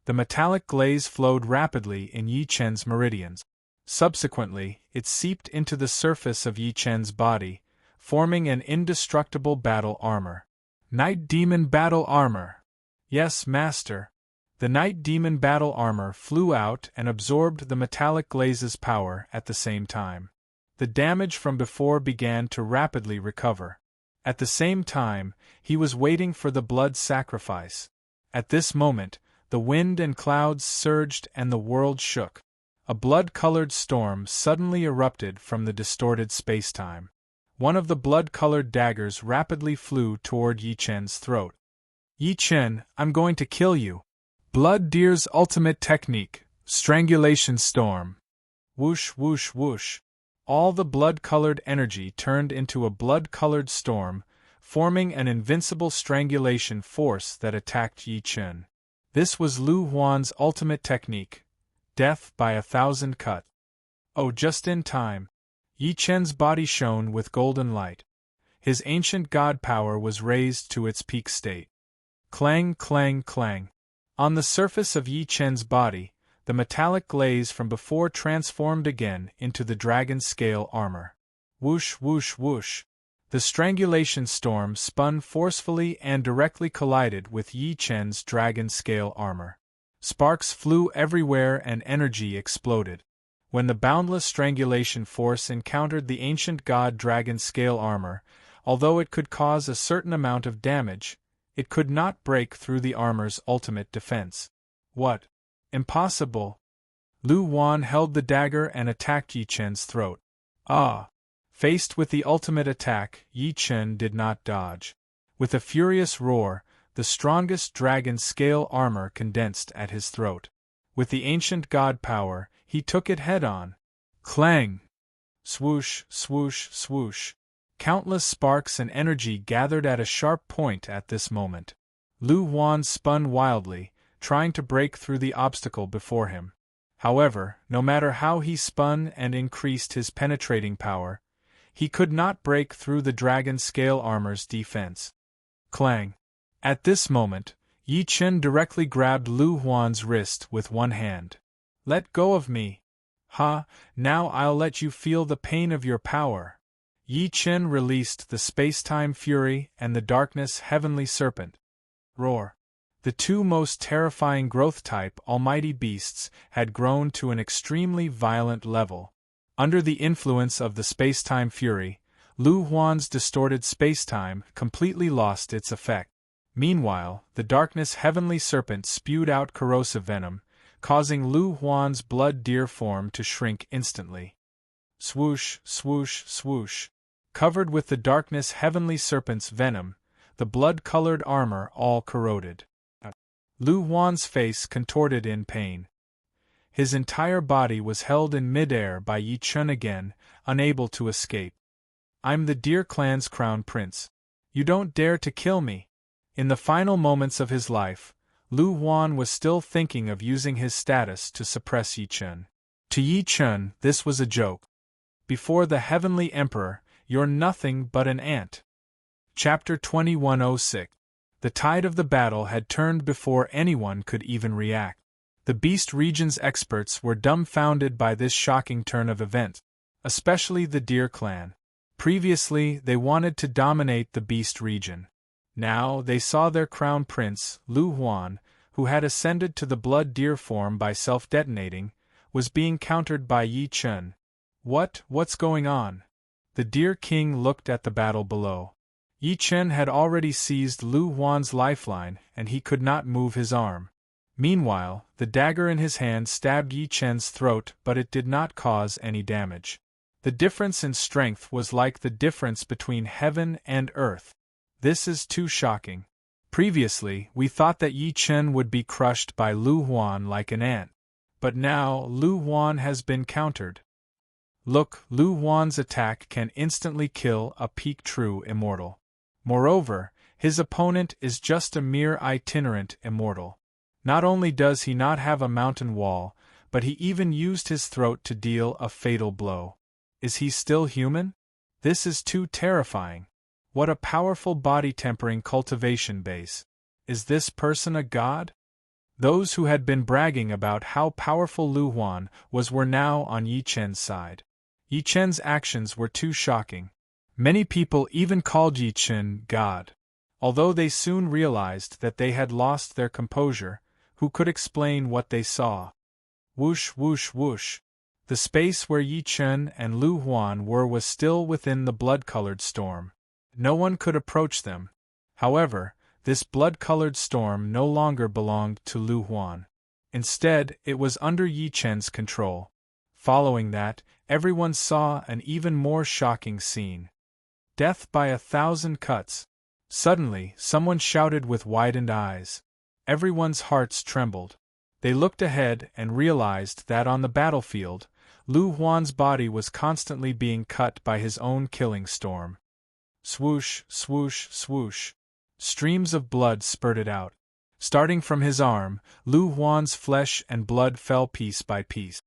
The metallic glaze flowed rapidly in Yi Chen's meridians. Subsequently, it seeped into the surface of Yi Chen's body, forming an indestructible battle armor. Night Demon Battle Armor! Yes, Master. The Night Demon Battle Armor flew out and absorbed the metallic glaze's power at the same time. The damage from before began to rapidly recover. At the same time, he was waiting for the blood sacrifice. At this moment, the wind and clouds surged and the world shook. A blood-colored storm suddenly erupted from the distorted space-time. One of the blood-colored daggers rapidly flew toward Yi Chen's throat. Yi Chen, I'm going to kill you. Blood Deer's ultimate technique, Strangulation Storm. Whoosh, whoosh, whoosh. All the blood-colored energy turned into a blood-colored storm, forming an invincible strangulation force that attacked Yi Chen. This was Lu Huan's ultimate technique, death by 1,000 cuts. Oh, just in time. Yi Chen's body shone with golden light. His ancient god power was raised to its peak state. Clang, clang, clang. On the surface of Yi Chen's body, the metallic glaze from before transformed again into the dragon scale armor. Whoosh, whoosh, whoosh. The strangulation storm spun forcefully and directly collided with Yi Chen's dragon scale armor. Sparks flew everywhere and energy exploded. When the boundless strangulation force encountered the ancient god dragon scale armor, although it could cause a certain amount of damage, it could not break through the armor's ultimate defense. What? Impossible! Lu Huan held the dagger and attacked Yi Chen's throat. Ah! Faced with the ultimate attack, Yi Chen did not dodge. With a furious roar, the strongest dragon scale armor condensed at his throat. With the ancient god power, he took it head-on. Clang! Swoosh, swoosh, swoosh. Countless sparks and energy gathered at a sharp point at this moment. Lu Huan spun wildly, trying to break through the obstacle before him. However, no matter how he spun and increased his penetrating power, he could not break through the dragon scale armor's defense. Clang! At this moment, Yi Chen directly grabbed Lu Huan's wrist with one hand. Let go of me! Ha, now I'll let you feel the pain of your power. Yi Chen released the space-time fury and the darkness heavenly serpent. Roar! The two most terrifying growth-type almighty beasts had grown to an extremely violent level. Under the influence of the space-time fury, Lu Huan's distorted space-time completely lost its effect. Meanwhile, the darkness heavenly serpent spewed out corrosive venom, causing Lu Huan's blood deer form to shrink instantly. Swoosh, swoosh, swoosh. Covered with the darkness heavenly serpent's venom, the blood-colored armor all corroded. Lu Huan's face contorted in pain. His entire body was held in midair by Yi Chen again, unable to escape. I'm the Deer Clan's crown prince. You don't dare to kill me. In the final moments of his life, Lu Huan was still thinking of using his status to suppress Yi Chen. To Yi Chen, this was a joke. Before the Heavenly Emperor, you're nothing but an ant. Chapter 2106. The tide of the battle had turned before anyone could even react. The Beast Region's experts were dumbfounded by this shocking turn of events, especially the Deer Clan. Previously, they wanted to dominate the Beast Region. Now, they saw their crown prince, Lu Huan, who had ascended to the blood deer form by self-detonating, was being countered by Yi Chen. What's going on? The Deer King looked at the battle below. Yi Chen had already seized Lu Huan's lifeline, and he could not move his arm. Meanwhile, the dagger in his hand stabbed Yi Chen's throat, but it did not cause any damage. The difference in strength was like the difference between heaven and earth. This is too shocking. Previously, we thought that Yi Chen would be crushed by Lu Huan like an ant. But now, Lu Huan has been countered. Look, Lu Huan's attack can instantly kill a peak true immortal. Moreover, his opponent is just a mere itinerant immortal. Not only does he not have a mountain wall, but he even used his throat to deal a fatal blow. Is he still human? This is too terrifying. What a powerful body-tempering cultivation base. Is this person a god? Those who had been bragging about how powerful Lu Huan was were now on Yi Chen's side. Yi Chen's actions were too shocking. Many people even called Yi Chen God. Although they soon realized that they had lost their composure, who could explain what they saw? Whoosh, whoosh, whoosh. The space where Yi Chen and Lu Huan were was still within the blood-colored storm. No one could approach them. However, this blood-colored storm no longer belonged to Lu Huan. Instead, it was under Yi Chen's control. Following that, everyone saw an even more shocking scene. Death by 1,000 cuts. Suddenly, someone shouted with widened eyes. Everyone's hearts trembled. They looked ahead and realized that on the battlefield, Lu Huan's body was constantly being cut by his own killing storm. Swoosh, swoosh, swoosh. Streams of blood spurted out. Starting from his arm, Lu Huan's flesh and blood fell piece by piece.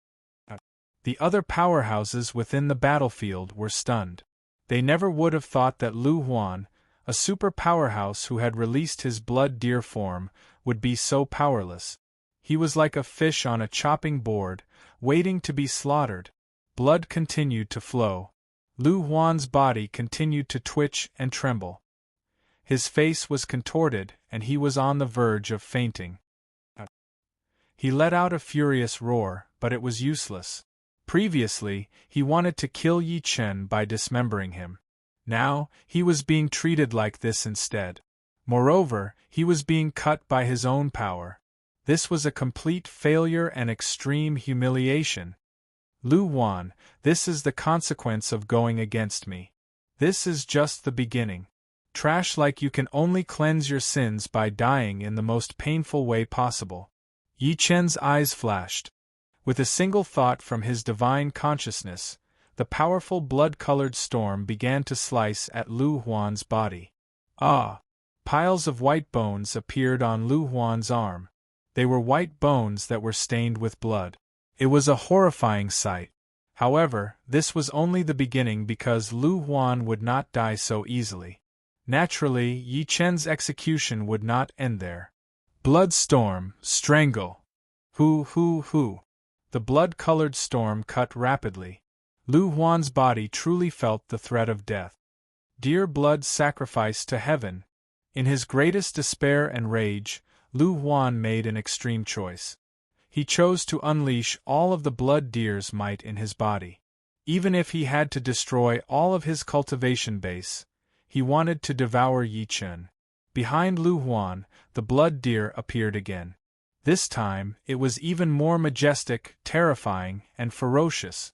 The other powerhouses within the battlefield were stunned. They never would have thought that Lu Huan, a super powerhouse who had released his blood deer form, would be so powerless. He was like a fish on a chopping board, waiting to be slaughtered. Blood continued to flow. Lu Huan's body continued to twitch and tremble. His face was contorted, and he was on the verge of fainting. He let out a furious roar, but it was useless. Previously, he wanted to kill Yi Chen by dismembering him. Now, he was being treated like this instead. Moreover, he was being cut by his own power. This was a complete failure and extreme humiliation. Lu Huan, this is the consequence of going against me. This is just the beginning. Trash like you can only cleanse your sins by dying in the most painful way possible. Yi Chen's eyes flashed. With a single thought from his divine consciousness, the powerful blood-colored storm began to slice at Lu Huan's body. Ah! Piles of white bones appeared on Lu Huan's arm. They were white bones that were stained with blood. It was a horrifying sight. However, this was only the beginning because Lu Huan would not die so easily. Naturally, Yi Chen's execution would not end there. Bloodstorm, strangle. Hoo. The blood-colored storm cut rapidly. Lu Huan's body truly felt the threat of death. Dear blood sacrificed to heaven. In his greatest despair and rage, Lu Huan made an extreme choice. He chose to unleash all of the blood deer's might in his body. Even if he had to destroy all of his cultivation base, he wanted to devour Yi Chen. Behind Lu Huan, the blood deer appeared again. This time, it was even more majestic, terrifying, and ferocious.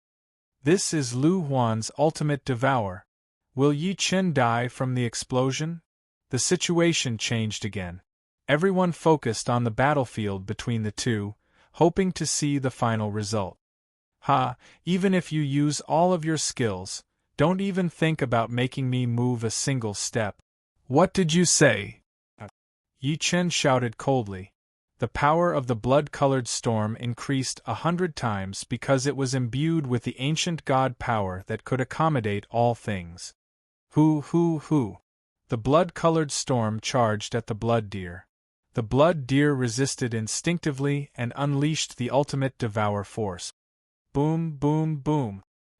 This is Lu Huan's ultimate devour. Will Yi Chen die from the explosion? The situation changed again. Everyone focused on the battlefield between the two, hoping to see the final result. Even if you use all of your skills, don't even think about making me move a single step. What did you say? Yi Chen shouted coldly. The power of the blood-colored storm increased 100 times because it was imbued with the ancient god power that could accommodate all things. Hoo. The blood-colored storm charged at the blood deer. The blood deer resisted instinctively and unleashed the ultimate devour force. Boom.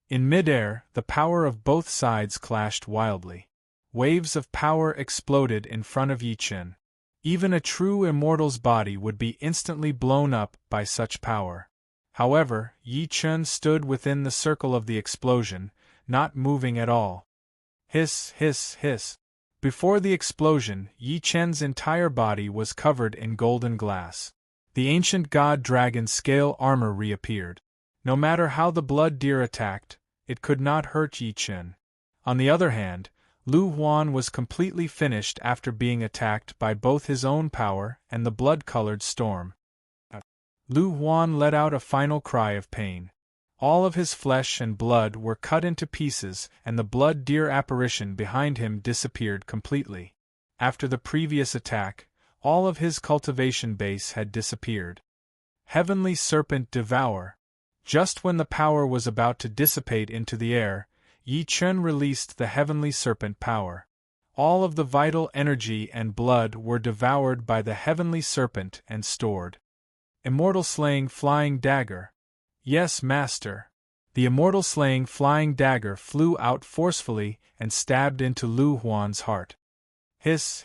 In midair, the power of both sides clashed wildly. Waves of power exploded in front of Yi Chen. Even a true immortal's body would be instantly blown up by such power. However, Yi Chen stood within the circle of the explosion, not moving at all. Hiss. Before the explosion, Yi Chen's entire body was covered in golden glass. The ancient god dragon scale armor reappeared. No matter how the blood deer attacked, it could not hurt Yi Chen. On the other hand, Lu Huan was completely finished after being attacked by both his own power and the blood-colored storm. Lu Huan let out a final cry of pain. All of his flesh and blood were cut into pieces and the blood deer apparition behind him disappeared completely. After the previous attack, all of his cultivation base had disappeared. Heavenly Serpent Devour. Just when the power was about to dissipate into the air, Yi Chen released the Heavenly Serpent power. All of the vital energy and blood were devoured by the Heavenly Serpent and stored. Immortal-slaying flying dagger. Yes, master. The immortal-slaying flying dagger flew out forcefully and stabbed into Lu Huan's heart. Hiss.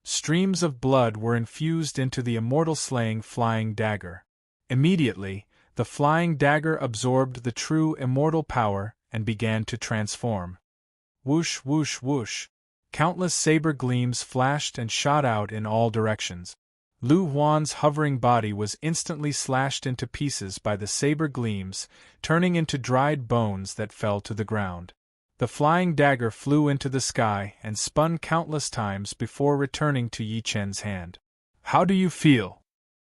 Streams of blood were infused into the immortal-slaying flying dagger. Immediately, the flying dagger absorbed the true immortal power and began to transform. Whoosh. Countless saber gleams flashed and shot out in all directions. Lu Huan's hovering body was instantly slashed into pieces by the saber gleams, turning into dried bones that fell to the ground. The flying dagger flew into the sky and spun countless times before returning to Yi Chen's hand. How do you feel?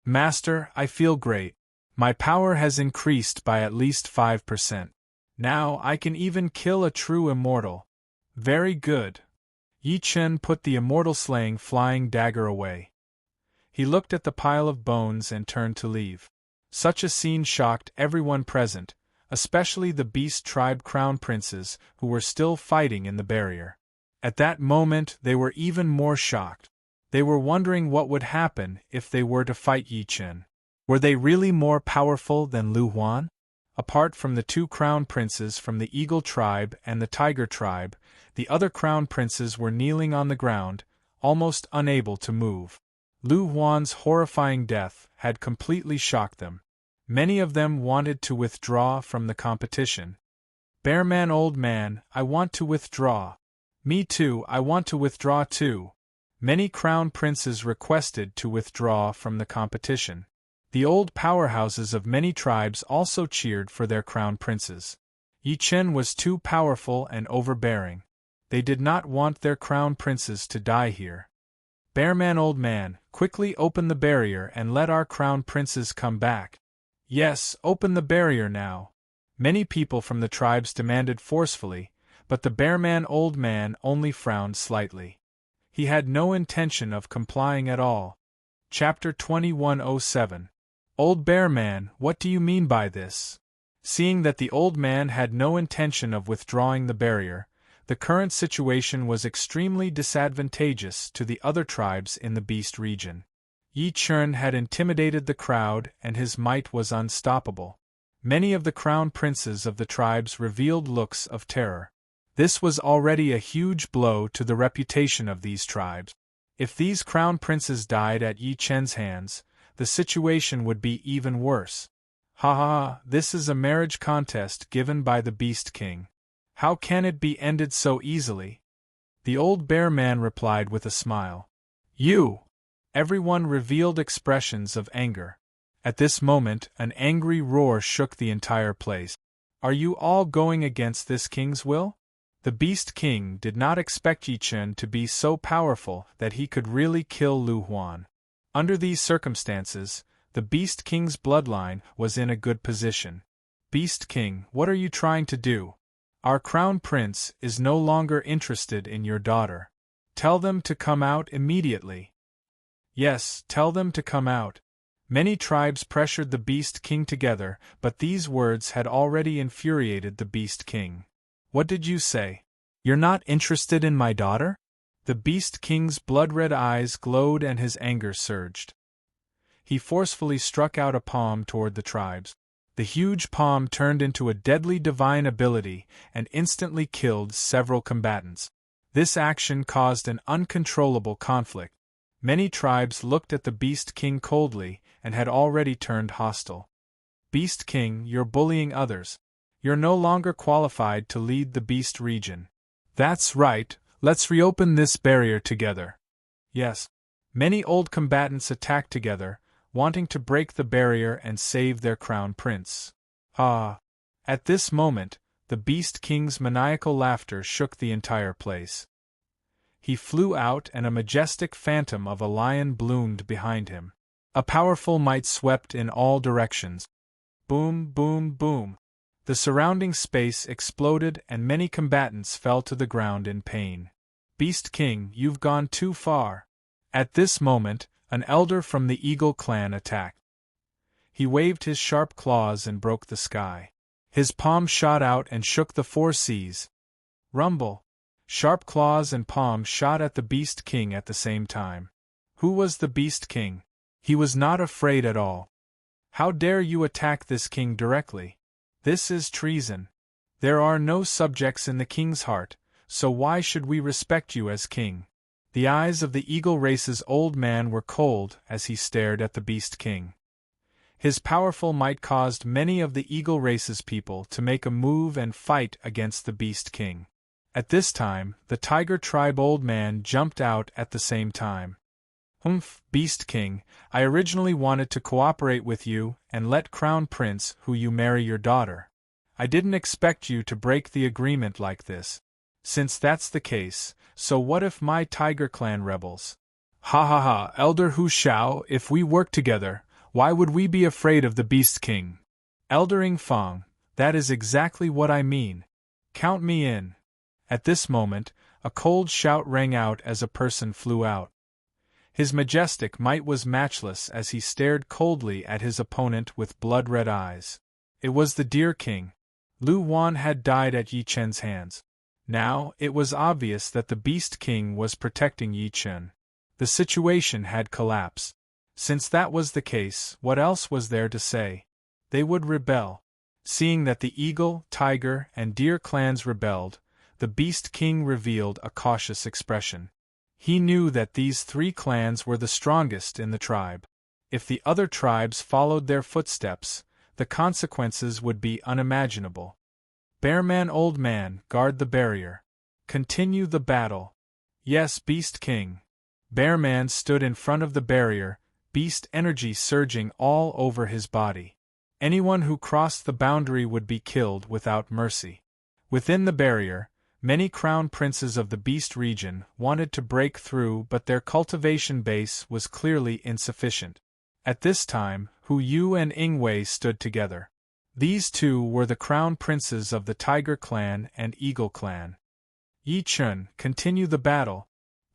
Master, I feel great. My power has increased by at least 5%. Now I can even kill a true immortal. Very good. Yi Chen put the immortal-slaying flying dagger away. He looked at the pile of bones and turned to leave. Such a scene shocked everyone present, especially the Beast Tribe crown princes who were still fighting in the barrier. At that moment they were even more shocked. They were wondering what would happen if they were to fight Yi Chen. Were they really more powerful than Lu Huan? Apart from the two crown princes from the Eagle Tribe and the Tiger Tribe, the other crown princes were kneeling on the ground, almost unable to move. Lu Huan's horrifying death had completely shocked them. Many of them wanted to withdraw from the competition. Bearman old man, I want to withdraw. Me too, I want to withdraw too. Many crown princes requested to withdraw from the competition. The old powerhouses of many tribes also cheered for their crown princes. Yi Chen was too powerful and overbearing. They did not want their crown princes to die here. Bearman old man, quickly open the barrier and let our crown princes come back. Yes, open the barrier now. Many people from the tribes demanded forcefully, but the Bearman old man only frowned slightly. He had no intention of complying at all. Chapter 2107. Old Bearman, what do you mean by this? Seeing that the old man had no intention of withdrawing the barrier, the current situation was extremely disadvantageous to the other tribes in the Beast region. Yi Chen had intimidated the crowd and his might was unstoppable. Many of the crown princes of the tribes revealed looks of terror. This was already a huge blow to the reputation of these tribes. If these crown princes died at Yi Chen's hands, the situation would be even worse. Ha ha ha, this is a marriage contest given by the Beast King. How can it be ended so easily? The old bear man replied with a smile. You! Everyone revealed expressions of anger. At this moment, an angry roar shook the entire place. Are you all going against this king's will? The Beast King did not expect Yi Chen to be so powerful that he could really kill Lu Huan. Under these circumstances, the Beast King's bloodline was in a good position. Beast King, what are you trying to do? Our crown prince is no longer interested in your daughter. Tell them to come out immediately. Yes, tell them to come out. Many tribes pressured the Beast King together, but these words had already infuriated the Beast King. What did you say? You're not interested in my daughter? The Beast King's blood-red eyes glowed and his anger surged. He forcefully struck out a palm toward the tribes. The huge palm turned into a deadly divine ability and instantly killed several combatants. This action caused an uncontrollable conflict. Many tribes looked at the Beast King coldly and had already turned hostile. Beast King, you're bullying others. You're no longer qualified to lead the Beast region. That's right, let's reopen this barrier together. Yes. Many old combatants attacked together, wanting to break the barrier and save their crown prince. Ah! At this moment, the Beast King's maniacal laughter shook the entire place. He flew out and a majestic phantom of a lion bloomed behind him. A powerful might swept in all directions. Boom, boom, boom. The surrounding space exploded and many combatants fell to the ground in pain. Beast King, you've gone too far. At this moment, an elder from the Eagle clan attacked. He waved his sharp claws and broke the sky. His palm shot out and shook the four seas. Rumble! Sharp claws and palm shot at the Beast King at the same time. Who was the Beast King? He was not afraid at all. How dare you attack this king directly? This is treason. There are no subjects in the king's heart, so why should we respect you as king? The eyes of the Eagle race's old man were cold as he stared at the Beast King. His powerful might caused many of the Eagle race's people to make a move and fight against the Beast King. At this time, the Tiger tribe old man jumped out at the same time. Humph, Beast King, I originally wanted to cooperate with you and let Crown Prince who you marry your daughter. I didn't expect you to break the agreement like this. Since that's the case, so what if my Tiger Clan rebels? Ha ha ha, Elder Hu Shao, if we work together, why would we be afraid of the Beast King? Elder Ing Fang, that is exactly what I mean. Count me in. At this moment, a cold shout rang out as a person flew out. His majestic might was matchless as he stared coldly at his opponent with blood-red eyes. It was the Deer King. Lu Wan had died at Yi Chen's hands. Now, it was obvious that the Beast King was protecting Yi Chen. The situation had collapsed. Since that was the case, what else was there to say? They would rebel. Seeing that the Eagle, Tiger, and Deer clans rebelled, the Beast King revealed a cautious expression. He knew that these three clans were the strongest in the tribe. If the other tribes followed their footsteps, the consequences would be unimaginable. Bearman Old Man, guard the barrier. Continue the battle. Yes, Beast King. Bearman stood in front of the barrier, beast energy surging all over his body. Anyone who crossed the boundary would be killed without mercy. Within the barrier, many crown princes of the Beast region wanted to break through, but their cultivation base was clearly insufficient. At this time, Hu Yu and Ing Wei stood together. These two were the crown princes of the Tiger clan and Eagle clan. Yi Chen, continue the battle.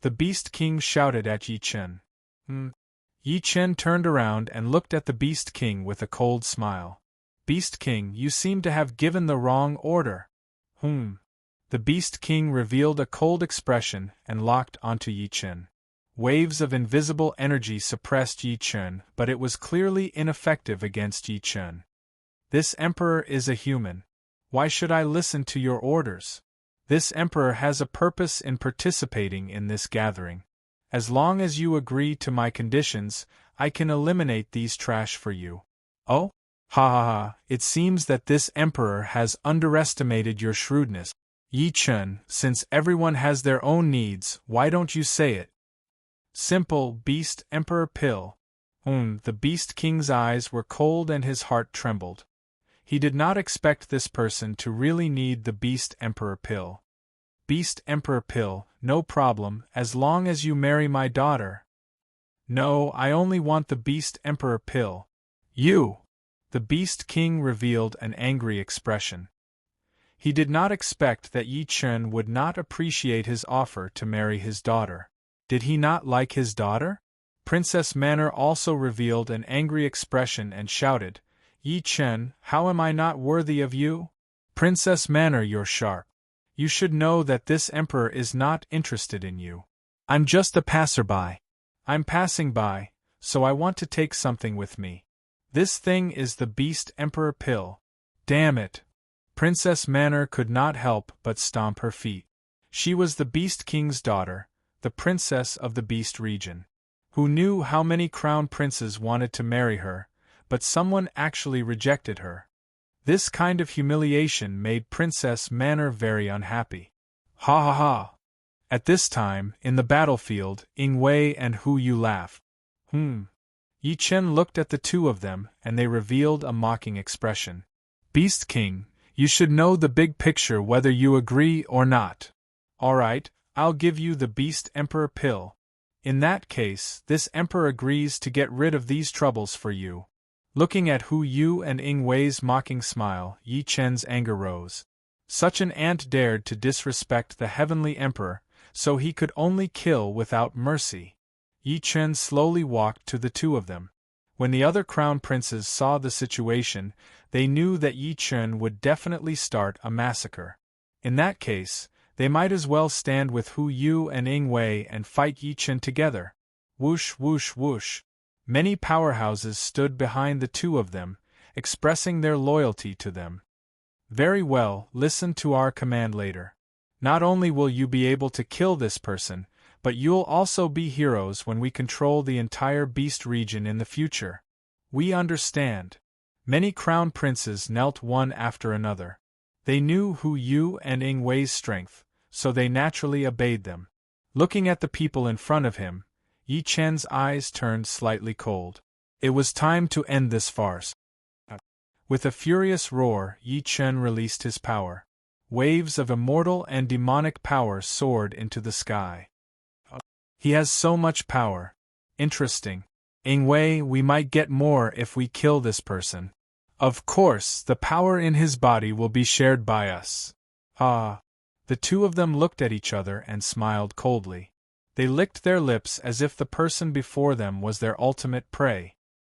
The Beast King shouted at Yi Chen. Yi Chen turned around and looked at the Beast King with a cold smile. Beast King, you seem to have given the wrong order. The Beast King revealed a cold expression and locked onto Yi Chen. Waves of invisible energy suppressed Yi Chen, but it was clearly ineffective against Yi Chen. This emperor is a human. Why should I listen to your orders? This emperor has a purpose in participating in this gathering. As long as you agree to my conditions, I can eliminate these trash for you. Oh? Ha ha ha, it seems that this emperor has underestimated your shrewdness. Yi Chen, since everyone has their own needs, why don't you say it? Simple, Beast Emperor Pill. The Beast King's eyes were cold and his heart trembled. He did not expect this person to really need the Beast Emperor Pill. Beast Emperor Pill, no problem, as long as you marry my daughter. No, I only want the Beast Emperor Pill. You! The Beast King revealed an angry expression. He did not expect that Yi Chen would not appreciate his offer to marry his daughter. Did he not like his daughter? Princess Manor also revealed an angry expression and shouted, Yi Chen, how am I not worthy of you? Princess Manor, you're sharp. You should know that this emperor is not interested in you. I'm just a passerby. I'm passing by, so I want to take something with me. This thing is the Beast Emperor Pill. Damn it! Princess Manor could not help but stomp her feet. She was the Beast King's daughter, the princess of the Beast region. Who knew how many crown princes wanted to marry her, but someone actually rejected her. This kind of humiliation made Princess Manor very unhappy. Ha ha ha! At this time, in the battlefield, Ying Wei and Hu Yu laughed. Yi Chen looked at the two of them, and they revealed a mocking expression. Beast King, you should know the big picture whether you agree or not. Alright, I'll give you the Beast Emperor Pill. In that case, this emperor agrees to get rid of these troubles for you. Looking at Hu Yu and Ying Wei's mocking smile, Yi Chen's anger rose. Such an ant dared to disrespect the heavenly emperor, so he could only kill without mercy. Yi Chen slowly walked to the two of them. When the other crown princes saw the situation, they knew that Yi Chen would definitely start a massacre. In that case, they might as well stand with Hu Yu and Ying Wei and fight Yi Chen together. Whoosh whoosh whoosh. Many powerhouses stood behind the two of them, expressing their loyalty to them. Very well, listen to our command later. Not only will you be able to kill this person, but you'll also be heroes when we control the entire Beast region in the future. We understand. Many crown princes knelt one after another. They knew Hu Yu and Ying Wei's strength, so they naturally obeyed them. Looking at the people in front of him, Yi Chen's eyes turned slightly cold. It was time to end this farce. With a furious roar, Yi Chen released his power. Waves of immortal and demonic power soared into the sky. He has so much power. Interesting. Ying Wei, we might get more if we kill this person. Of course, the power in his body will be shared by us. Ah. The two of them looked at each other and smiled coldly. They licked their lips as if the person before them was their ultimate prey.